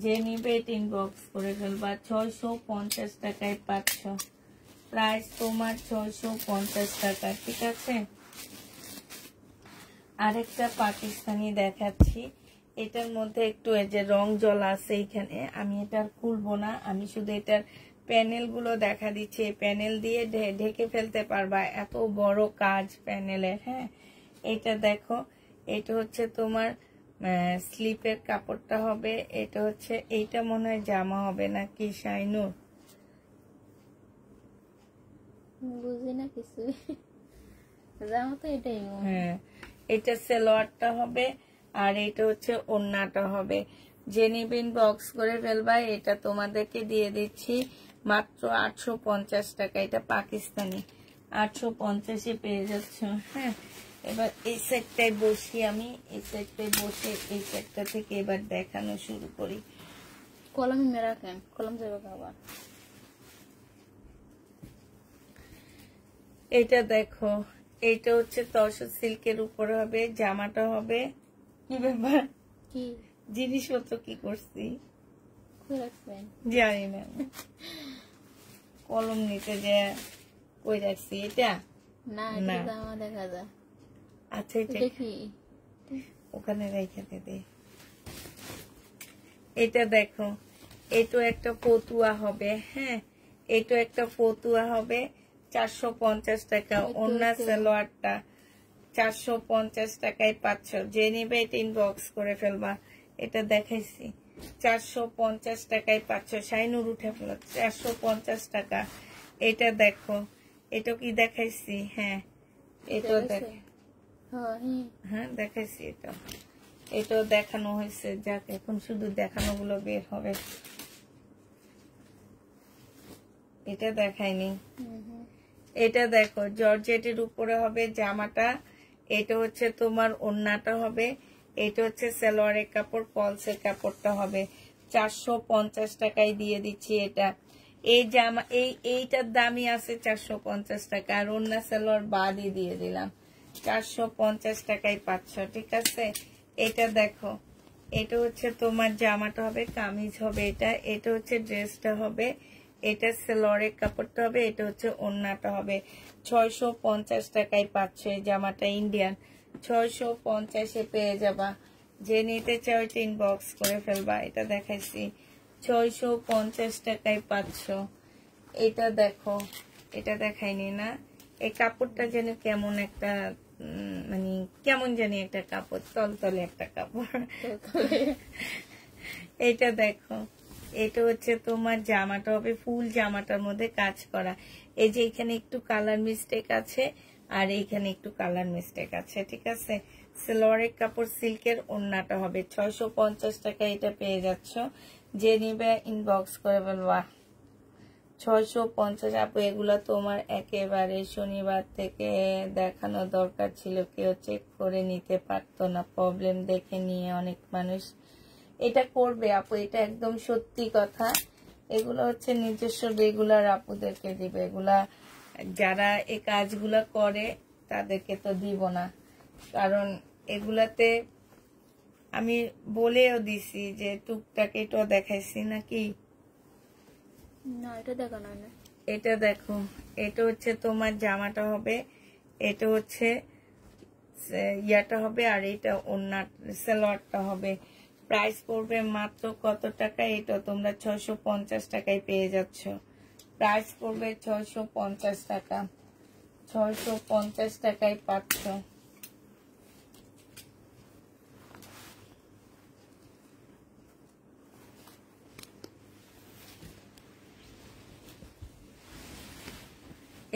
যে নিবে এটা ইনবক্স করে ফেলবা। 650 টাকায় পাচ্ছ। প্রাইস তোমার 650 টাকা। ঠিক আছে, আরেকটা পাকিস্তানি দেখাচ্ছি। এটার মধ্যে একটু এই যে রং জল আছে এইখানে, আমি এটা খুলবো না, আমি শুধু এটার প্যানেল গুলো দেখা দিচ্ছি। প্যানেল দিয়ে ঢেকে ফেলতে পারবা, এত বড় কাজ প্যানেলের। হ্যাঁ, এটা দেখো, এটা হচ্ছে তোমার স্লিপের কাপড়টা হবে। এটা হচ্ছে, এইটা মনে হয় জামা হবে নাকি শাইনুর, বুঝি না কিছু। জামা তো এটাই। হ্যাঁ, এটা সালোয়ারটা হবে, আর এটা হচ্ছে ওড়নাটা হবে। যে নিবেন বক্স করে ফেলবা। এটা তোমাদেরকে দিয়ে দিচ্ছি মাত্র 850 টাকা। এটা পাকিস্তানি, 850-এ পেয়ে যাচ্ছ। হ্যাঁ, এবার এই সাইডটায় বসি আমি, এই সাইডটায় বসে এই সাইডটা থেকে এবার দেখানো শুরু করি। কলম মেরা কেন, কলম যাবে খাবার। এটা দেখো, এইটা হচ্ছে তসর সিল্কের উপরে হবে, জামাটা হবে কি ব্যাপার, কি জিনিসপত্র কি করছি রাখবেন জানি না, কলম নিতে যে কই রাখছি এটা না, না। এটা জামা দেখা যায়। আচ্ছা এটা এটা কি ওখানে রেখে দে। এটা দেখো, এটা একটা ফতুয়া হবে, হ্যাঁ এটা একটা ফতুয়া হবে 450 টাকা। অন্য সালোয়ারটা 450 টাকায় পাচ্ছ, যে নিবে এটা ইনবক্স করে ফেলবা। এটা দেখাইছি 450 টাকায় পাচ্ছ, শাইনুর উঠে ফেল 450 টাকা। এটা দেখো, এটা কি দেখাইছি, হ্যাঁ এটা দেখ, হ্যাঁ দেখাইছি, এটাও দেখানো হয়েছে। যাক এখন শুধু দেখানো গুলো বের হবে, এটা দেখায়নি। এটা দেখো জর্জেটের উপরে হবে জামাটা, এটা হচ্ছে তোমার ওড়নাটা হবে, এটা হচ্ছে সালোয়ারের কাপড়, ফলসের কাপড়টা হবে। 450 টাকায় দিয়ে দিচ্ছি এটা। এই জামা এইটার দামই আছে 450 টাকা, আর ওড়না সালোয়ার বাদই দিয়ে দিলাম, 450 টাকায় পাচ্ছ, ঠিক আছে। এটা দেখো, এটা হচ্ছে তোমার জামাটা হবে, কামিজ হবে, এটা হচ্ছে ড্রেসটা হবে, এটা সালোয়ারের কাপড়টা হবে, এটা হচ্ছে ওড়নাটা হবে। 650 টাকায় পাচ্ছ এই জামাটা, ইন্ডিয়ান 650-এ পেয়ে যাবা। যে নিতে চাও এটা ইনবক্স করে ফেলবা। এটা দেখাইছি 650 টাকায় পাচ্ছ। এটা দেখো, এটা দেখাইনি না, এই কাপড়টা যেন কেমন একটা মানে কেমন জানি একটা কাপড়, তলতলে একটা কাপড়। এটা দেখো, এটা হচ্ছে তোমার জামাটা হবে, ফুল জামাটার মধ্যে কাজ করা। এই যে এখানে একটু কালার মিস্টেক আছে, আর এইখানে একটু কালার মিস্টেক আছে, ঠিক আছে। সালোয়ারের কাপড়, সিল্কের, ওড়নাটা হবে। 650 টাকা এটা পেয়ে যাচ্ছ, যে নিবে ইনবক্স করে বলবা। 650 আপু, এগুলা তোমার একেবারে শনিবার থেকে দেখানো দরকার ছিল, কেউ চেক করে নিতে পারতো না, প্রবলেম দেখে নিয়ে অনেক মানুষ এটা করবে আপু, এটা একদম সত্যি কথা। এগুলো হচ্ছে নিজস্ব রেগুলার আপুদেরকে দিবে, এগুলা যারা এই কাজগুলা করে তাদেরকে তো দিব না, কারণ এগুলাতে আমি বলেও দিছি যে টুকটাক এটাও দেখাইছি নাকি না, এটা দেখানো না। এটা দেখো, এটা হচ্ছে তোমার জামাটা হবে, এটা হচ্ছে ইয়াটা হবে, আর এটা ওড়না সালোয়ারটা হবে। প্রাইস পড়বে মাত্র কত টাকা, এটা তোমরা 650 টাকায় পেয়ে যাচ্ছ। প্রাইস পড়বে 650 টাকা, 650 টাকায় পাচ্ছ।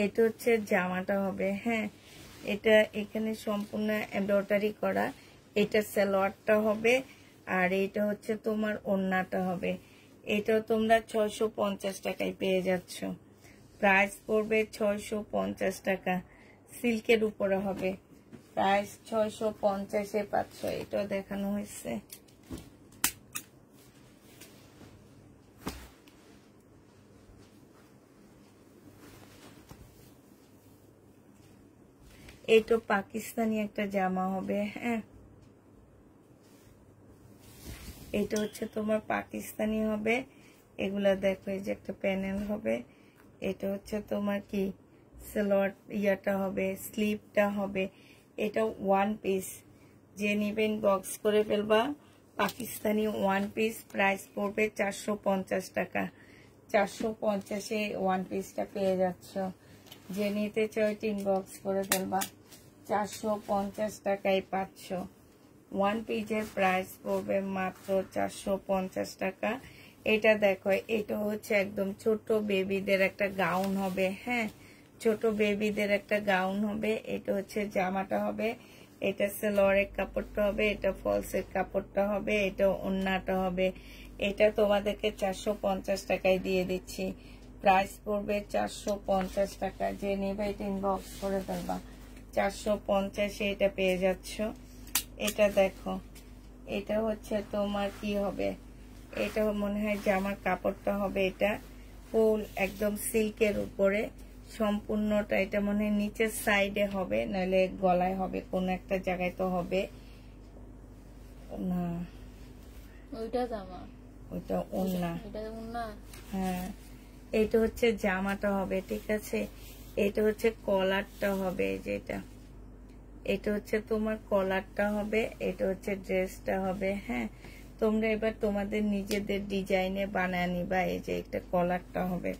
এটা হচ্ছে জামাটা হবে, হ্যাঁ এটা এখানে সম্পূর্ণ এমব্রয়ডারি করা, এটা সালোয়ারটা হবে, আর এটা হচ্ছে তোমার ওড়নাটা হবে। এটা তোমরা 650 টাকায় পেয়ে যাচ্ছ। প্রাইস পড়বে 650 টাকা, সিল্কের উপরে হবে। প্রাইস 650-এ পাচ্ছ, এটাও দেখানো হয়েছে। এটা পাকিস্তানি একটা জামা হবে, হ্যাঁ এটা হচ্ছে তোমার পাকিস্তানি হবে। এগুলা দেখো, এই যে একটা প্যানেল হবে, এটা হচ্ছে তোমার কি সালোয়ার ইয়াটা হবে, স্লিভটা হবে। এটা ওয়ান পিস, যে নিবেন বক্স করে ফেলবা। পাকিস্তানি ওয়ান পিস, প্রাইস পড়বে 450 টাকা। 450-এ ওয়ান পিসটা পেয়ে যাচ্ছ, যে নিতে চাও ইনবক্স করে ফেলবা। 450 টাকায় পাচ্ছ। ওয়ান পিসের প্রাইস পড়বে মাত্র 450 টাকা। এটা দেখো, এটা হচ্ছে একদম ছোট বেবিদের একটা গাউন হবে, হ্যাঁ ছোট বেবিদের একটা গাউন হবে। এটা হচ্ছে জামাটা হবে, এটা সালোয়ারের কাপড়টা হবে, এটা ফলসের কাপড়টা হবে, এটা ওড়নাটা হবে। এটা তোমাদেরকে 450 টাকায় দিয়ে দিচ্ছি। প্রাইস পড়বে 450 টাকা, যে নেবে এটা ইনবক্স করে ফেলবা। 450-এ এটা পেয়ে যাচ্ছ। এটা দেখো, এটা হচ্ছে তোমার কি হবে, এটা মনে হয় জামার কাপড়টা হবে, এটা ফুল একদম সিল্কের উপরে সম্পূর্ণটা এটা মনে হয় নিচের সাইডে হবে, নাহলে গলায় হবে, কোন একটা জায়গায় তো হবে না। ওইটা জামা, ওইটা ওড়না। এটা ওড়না। হ্যাঁ, এটা হচ্ছে জামাটা হবে, ঠিক আছে। এটা হচ্ছে কলারটা হবে, যেটা এটা হচ্ছে তোমার কলারটা হবে, এটা হচ্ছে ড্রেসটা হবে। হ্যাঁ, তোমরা এবার তোমাদের নিজেদের ডিজাইনে বানায় নিবা। এই যে একটা কলারটা হবে,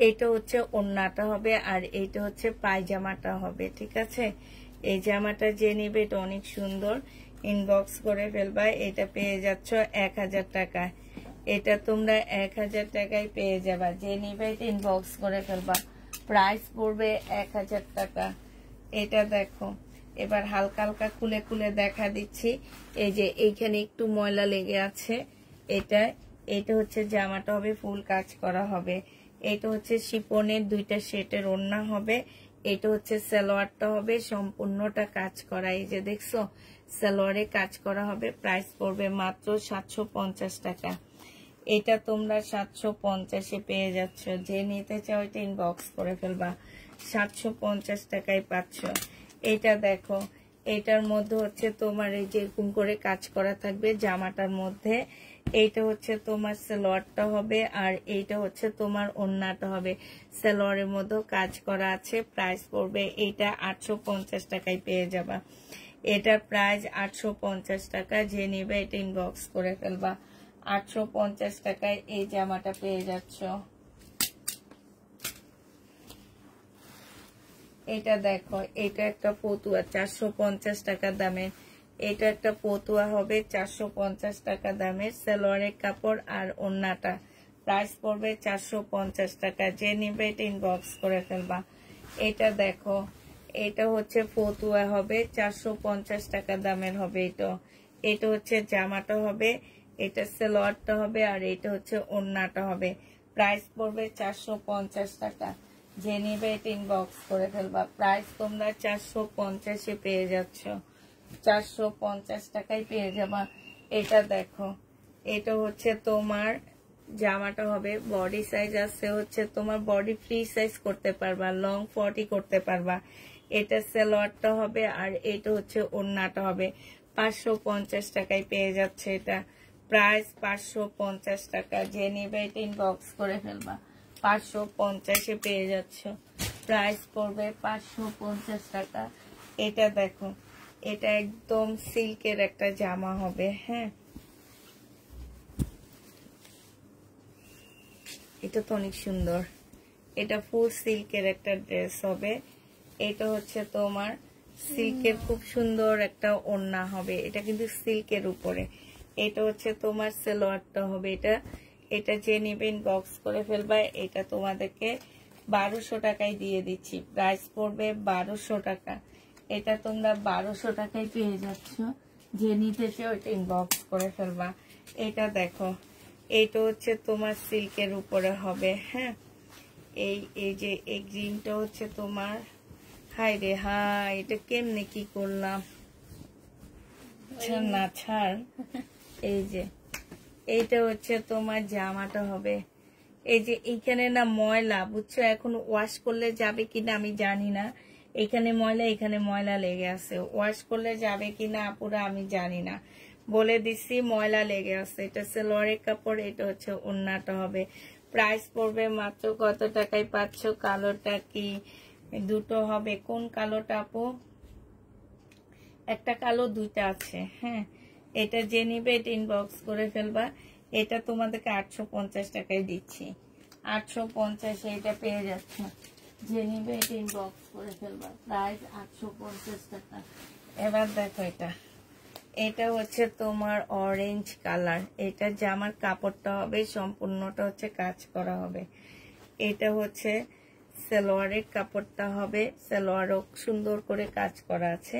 এটা হচ্ছে ওড়নাটা হবে, আর এইটা হচ্ছে পায়জামাটা হবে, ঠিক আছে। এই জামাটা যে নিবে এটা অনেক সুন্দর, ইনবক্স করে ফেলবা। এটা পেয়ে যাচ্ছ 1000 টাকায়। এটা তোমরা 1000 টাকায় পেয়ে যাবা। যে নিবে এটা ইনবক্স করে ফেলবা। প্রাইস পড়বে 1000 টাকা। এটা দেখো, এবার হালকা হালকা খুলে খুলে দেখা দিচ্ছি। এই যে এইখানে একটু ময়লা লেগে আছে, এটা হচ্ছে জামাটা হবে, ফুল কাজ করা হবে। এটা হচ্ছে শিপনের 2টা সেটের ওড়না হবে। এটা হচ্ছে সালোয়ারটা হবে, সম্পূর্ণটা কাজ করা। এই যে দেখছো, সালোয়ারে কাজ করা হবে। প্রাইস পড়বে মাত্র 750 টাকা। এটা তোমরা 750-এ পেয়ে যাচ্ছ। যে নিতে চাও এটা ইনবক্স করে ফেলবা। 750 টাকায় পাচ্ছ। এটা দেখো, এটার মধ্যে হচ্ছে তোমার এই যে এরকম করে কাজ করা থাকবে জামাটার মধ্যে। এইটা হচ্ছে তোমার সালোয়ারটা হবে, আর এইটা হচ্ছে তোমার ওড়নাটা হবে। সালোয়ারের মধ্যেও কাজ করা আছে। প্রাইস পড়বে এইটা 850 টাকায় পেয়ে যাবা। এটার প্রাইস 850 টাকা। যে নিবে এটা ইনবক্স করে ফেলবা। 850 টাকায় এই জামাটা পেয়ে যাচ্ছ। এটা দেখো, এটা একটা পতুয়া 450 টাকা দামের। এটা একটা পতুয়া হবে 450 টাকা দামের। সালোয়ারের কাপড় আর ওড়নাটা। প্রাইস পড়বে 450 টাকা। যে নিবে এটা ইনবক্স করে ফেলবা। এটা দেখো, এটা হচ্ছে ফতুয়া হবে 450 টাকা দামের হবে। এটা হচ্ছে জামাটা হবে, এটা সালোয়ারটা হবে, আর এটা হচ্ছে ওড়নাটা হবে। প্রাইস পড়বে 450 টাকা। যে নিবে এটা ইনবক্স করে ফেলবা। প্রাইস তোমরা 450-এ পেয়ে যাচ্ছ। 450 টাকায় পেয়ে যাবা। এটা দেখো, এটা হচ্ছে তোমার জামাটা হবে, বডি সাইজ আছে হচ্ছে তোমার, বডি ফ্রি সাইজ করতে পারবা, লং 40 করতে পারবা। এটা সালোয়ারটা হবে, আর এটা হচ্ছে ওড়নাটা হবে। 550 টাকায় পেয়ে যাচ্ছে এটা। প্রাইস 550 টাকা। যে নিবে এটা ইনবক্স করে ফেলবা। 550-এ পেয়ে যাচ্ছ। প্রাইস পড়বে 550 টাকা। এটা দেখো, এটা একদম সিল্কের একটা জামা হবে। হ্যাঁ, এটা তো অনেক সুন্দর। এটা ফুল সিল্কের একটা ড্রেস হবে। এটা হচ্ছে তোমার সিল্কের খুব সুন্দর একটা ওড়না হবে। এটা কিন্তু সিল্কের উপরে। এটা হচ্ছে তোমার সালোয়ারটা হবে। এটা যে নিবে ইনবক্স করে ফেলবা। এটা তোমাদেরকে 1200 টাকায় দিয়ে দিচ্ছি। প্রাইস পড়বে 1200 টাকা। এটা তোমরা 1200 টাকায় পেয়ে যাচ্ছ। যে নিতে চাও এটা ইনবক্স করে ফেলবা। এটা দেখো, এইটা হচ্ছে তোমার সিল্কের উপরে হবে। হ্যাঁ, এই যে এই গ্রিনটা হচ্ছে তোমার, হাই রে হাই, এটা কেমনে কি করলাম, না ছাড়। এই যে এইটা হচ্ছে তোমার জামাটা হবে। এই যে এইখানে না ময়লা, বুঝছো, এখন ওয়াশ করলে যাবে কিনা আমি জানি না। এখানে ময়লা, এখানে ময়লা লেগে আছে। ওয়াশ করলে যাবে কিনা আপুরা আমি জানি না, বলে দিচ্ছি ময়লা লেগে আছে। এটা সালোয়ারের কাপড়, এটা হচ্ছে ওড়নাটা হবে। প্রাইস পড়বে মাত্র কত টাকায় পাচ্ছ? কালোটা কি দুটো হবে? কোন কালোটা আপু? একটা কালো, 2টা আছে। হ্যাঁ, এটা যে নিবে এটা ইনবক্স করে ফেলবা। এটা তোমাদেরকে 850 টাকায় দিচ্ছি। 850-এ এটা পেয়ে যাচ্ছে। যে নিবে এটা ইনবক্স করে ফেলবা। প্রাইস 850 টাকা। এবার দেখো, এটা হচ্ছে তোমার অরেঞ্জ কালার। এটা জামার কাপড়টা হবে, সম্পূর্ণটা হচ্ছে কাজ করা হবে। এটা হচ্ছে সালোয়ারের কাপড়টা হবে, সালোয়ারও সুন্দর করে কাজ করা আছে।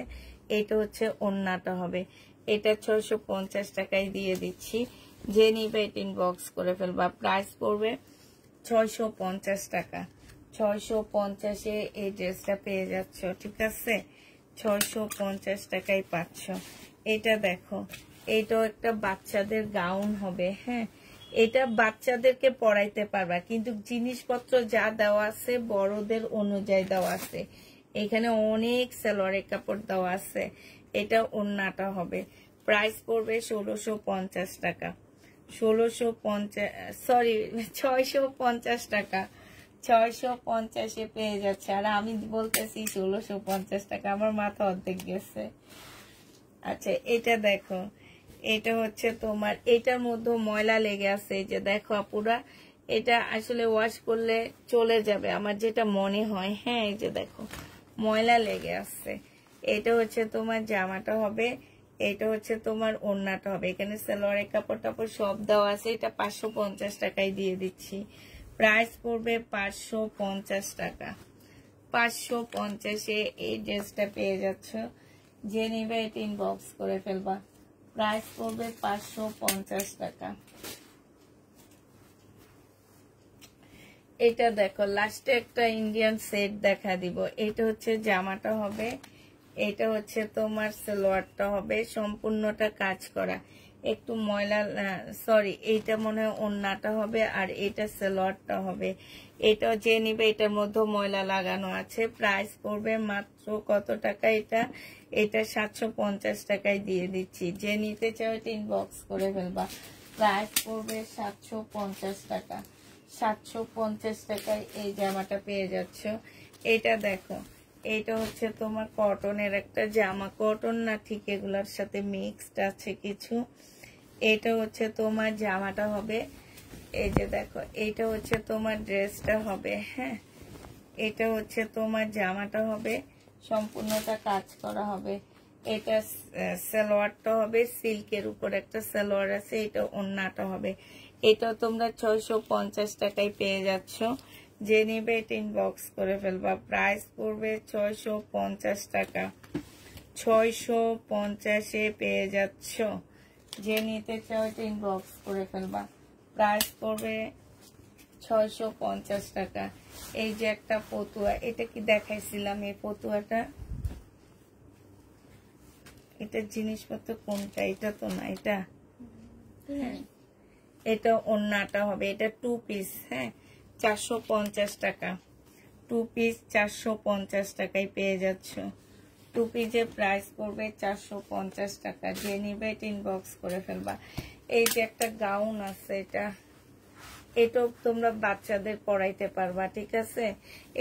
এটা হচ্ছে ওড়নাটা হবে। এটা 650 টাকায় দিয়ে দিচ্ছি। যে নিবে এটা ইনবক্স করে ফেলবা। প্রাইস পড়বে 650 টাকা। 650-এ এই ড্রেসটা পেয়ে যাচ্ছ, ঠিক আছে। 650 টাকায় পাচ্ছ। এটা দেখো, এইটাও একটা বাচ্চাদের গাউন হবে। হ্যাঁ, এটা বাচ্চাদেরকে পড়াইতে পারবা, কিন্তু জিনিসপত্র যা দেওয়া আছে বড়দের অনুযায়ী দেওয়া আছে। এখানে অনেক সালোয়ারের কাপড় দেওয়া আছে। এটা ওন্নাটা হবে, প্রাইস পড়বে 1650 টাকা। 650 টাকা, 650 পেয়ে যাচ্ছে। আর আমি বলতেছি 1650 টাকা, আমার মাথা অর্ধেক গেছে। আচ্ছা এটা দেখো, এটা হচ্ছে তোমার, এটার মধ্যে ময়লা লেগে আছে। এই যে দেখো আপুরা, এটা আসলে ওয়াশ করলে চলে যাবে আমার যেটা মনে হয়। হ্যাঁ এই যে দেখো ময়লা লেগে আছে। এটা হচ্ছে তোমার জামাটা হবে, এটা হচ্ছে তোমার ওড়নাটা হবে। এখানে সালোয়ারের কাপড় টাপড় সব দেওয়া আছে। এটা 550 টাকায় দিয়ে দিচ্ছি, প্রাইস পড়বে 550 টাকা। 550-এ এই ড্রেসটা পেয়ে যাচ্ছ। যে নিবে এটা ইনবক্স করে ফেলবা, প্রাইস পড়বে 550 টাকা। এটা দেখো লাস্টে একটা ইন্ডিয়ান সেট দেখা দিব। এটা হচ্ছে জামাটা হবে, এটা হচ্ছে তোমার সালোয়ারটা হবে, সম্পূর্ণটা কাজ করা। একটু ময়লা, সরি এইটা মনে হয় ওড়নাটা হবে, আর এটা সালোয়ারটা হবে। এটা যে নিবে এটার মধ্যে ময়লা লাগানো আছে। প্রাইস পড়বে মাত্র কত টাকা? এটা 750 টাকায় দিয়ে দিচ্ছি। যে নিতে চাও এটা ইনবক্স করে ফেলবা, প্রাইস পড়বে 750 টাকা। 750 টাকায় এই জামাটা পেয়ে যাচ্ছ। এটা দেখো, এটা হচ্ছে তোমার কটনের একটা জামা, কটন না ঠিক এগুলার সাথে মিক্সড আছে কিছু। এটা হচ্ছে তোমার জামাটা হবে, এই যে দেখো এটা হচ্ছে তোমার ড্রেসটা হবে। হ্যাঁ এটা হচ্ছে তোমার জামাটা হবে, সম্পূর্ণটা কাজ করা হবে। এটা সালোয়ারটা হবে, সিল্কের উপর একটা সালোয়ার আছে। এটা ওড়নাটা হবে। এটা তোমরা 650 টাকায় পেয়ে যাচ্ছ। যে নিবে এটা ইনবক্স করে ফেলবা, প্রাইস পড়বে 650 টাকা। 650-এ পেয়ে যাচ্ছ। যে নিতে চাও এটা ইনবক্স করে ফেলবা, প্রাইস পড়বে 650 টাকা। এই যে একটা পতুয়া, এটা কি দেখাইছিলাম এই পতুয়াটা, এটা জিনিসপত্র কোনটা? এটা তো না, এটা হ্যাঁ এটা ওড়নাটা হবে। এটা 2 পিস, হ্যাঁ 450 টাকা। 2 পিস 450 টাকায় পেয়ে যাচ্ছ। 2 পিসের প্রাইস পড়বে 450 টাকা। যে নিবে এটা ইনবক্স করে ফেলবা। এই যে একটা গাউন আছে, এটাও তোমরা বাচ্চাদের পরাইতে পারবা, ঠিক আছে।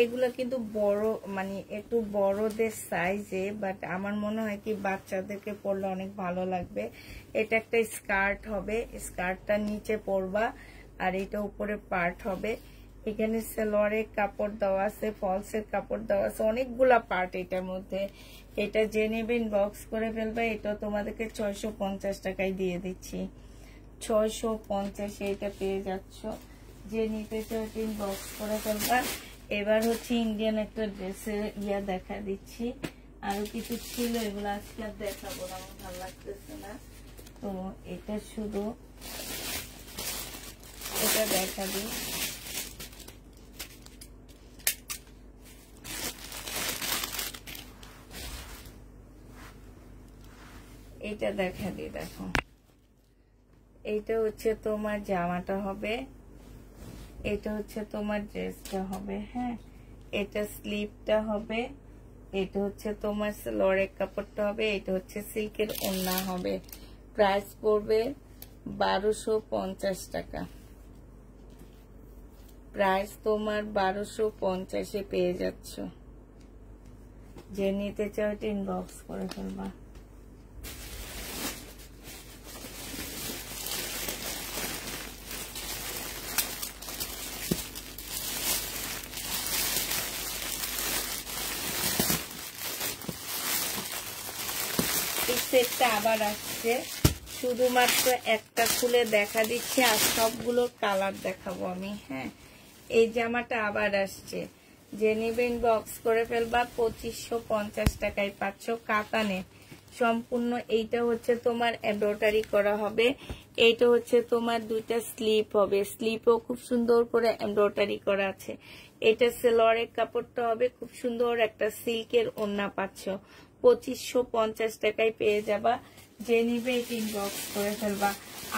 এগুলো কিন্তু বড়, মানে একটু বড়দের সাইজে, বাট আমার মনে হয় কি বাচ্চাদেরকে পরলে অনেক ভালো লাগবে। এটা একটা স্কার্ট হবে, স্কার্টটা নিচে পরবা, আর এটা উপরে পার্ট হবে। এখানে সালোয়ারের কাপড় দেওয়া আছে, ফলসের কাপড় দেওয়া আছে, অনেকগুলা পার্ট এটার মধ্যে। এটা যে নেবে ইনবক্স করে ফেলবে। এটা তোমাদেরকে 650 টাকায় দিয়ে দিচ্ছি। 650-এ এটা পেয়ে যাচ্ছ। যে নিতে চাও ইনবক্স করে ফেলবা। এবার হচ্ছে ইন্ডিয়ান একটা ড্রেসের দেখা দিচ্ছি। আরো কিছু ছিল, এগুলো আজকে আর দেখাবো না, আমার ভালো লাগতেছে না। তো এটা শুধু এটা দেখা দিই। এটা দেখা দিই, দেখো এইটা হচ্ছে তোমার জামাটা হবে, এটা হচ্ছে তোমার ড্রেসটা হবে। হ্যাঁ এটা স্লিভটা হবে, এটা হচ্ছে তোমার সালোয়ারের কাপড়টা হবে, এটা হচ্ছে সিল্কের ওড়না হবে। প্রাইস পড়বে 1250 টাকা। প্রাইস তোমার 1250-এ পেয়ে যাচ্ছ। যে নিতে চাও এটা ইনবক্স করে ফেলবা। সেটটা আবার আসছে, শুধুমাত্র একটা খুলে দেখা দিচ্ছি, আর সবগুলো কালার দেখাবো আমি। হ্যাঁ এই জামাটা আবার আসছে। যে নিবে ইনবক্স করে ফেলবা। 2550 টাকায় পাচ্ছ, কাতানে সম্পূর্ণ। এইটা হচ্ছে তোমার এমব্রয়ডারি করা হবে। এইটা হচ্ছে তোমার দুইটা স্লিপ হবে, স্লিপও খুব সুন্দর করে এমব্রয়ডারি করা আছে। এটা সালোয়ারের কাপড়টা হবে, খুব সুন্দর একটা সিল্কের ওড়না পাচ্ছ। 2550 টাকায় পেয়ে যাবা। যে নিবে ইনবক্স করে ফেলবা।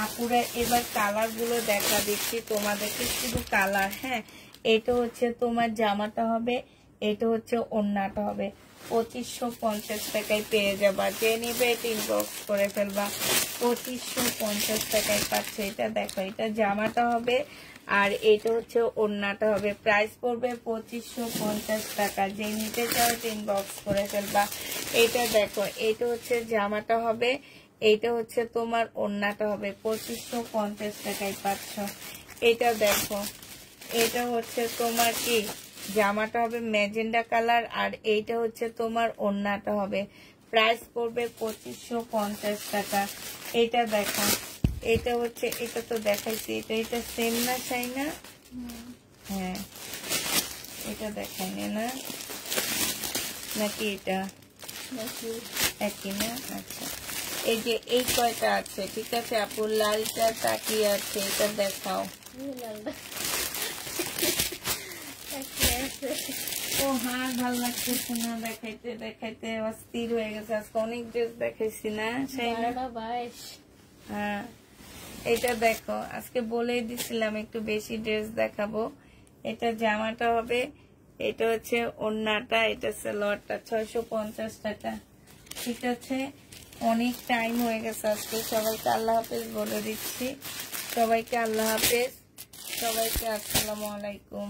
আপুরা এবার কালার গুলো দেখা দিচ্ছি তোমাদেরকে, শুধু কালার। হ্যাঁ, এটা হচ্ছে তোমার জামাটা হবে, এটা হচ্ছে ওড়নাটা হবে। 2550 টাকায় পেয়ে যাবা। যে নিবে এটা ইনবক্স করে ফেলবা। 2550 টাকায় পাচ্ছে। এটা দেখো, এটা জামাটা হবে আর এটা হচ্ছে ওড়নাটা হবে। প্রাইস পড়বে 2550 টাকা। যে নিতে চাও এটা ইনবক্স করে ফেলবা। এটা দেখো, এটা হচ্ছে জামাটা হবে, এইটা হচ্ছে তোমার ওড়নাটা হবে। 2550 টাকায় পাচ্ছ। এটা দেখো, এটা হচ্ছে তোমার কি জামাটা হবে ম্যাজেন্ডা কালার আর এইটা হচ্ছে তোমার ওড়নাটা হবে। প্রাইস পড়বে 2550 টাকা। এটা দেখো, এটা হচ্ছে, এটা তো দেখাইছি, এটা সেম না চাই না? হ্যাঁ, এটা দেখাইনি না নাকি? এটা একই না? আচ্ছা, এই যে এই কয়টা আছে, ঠিক আছে আপু। লালটা তাকিয়ে আছে, এটা দেখাও। ও হ্যাঁ, ভালো লাগতেছে না দেখাইতে দেখাইতে, অস্থির হয়ে গেছে। আজকে অনেক ড্রেস দেখাইছি না? হ্যাঁ, এটা দেখো, আজকে বলেই দিছিলাম একটু বেশি ড্রেস দেখাবো। এটা জামাটা হবে, এটা হচ্ছে ওড়নাটা, এটা সালোয়ারটা। 650 টাকা। ঠিক আছে, অনেক টাইম হয়ে গেছে আজকে। সবাইকে আল্লাহ হাফেজ বলে দিচ্ছি। সবাইকে আল্লাহ হাফেজ, সবাইকে আসসালামু আলাইকুম।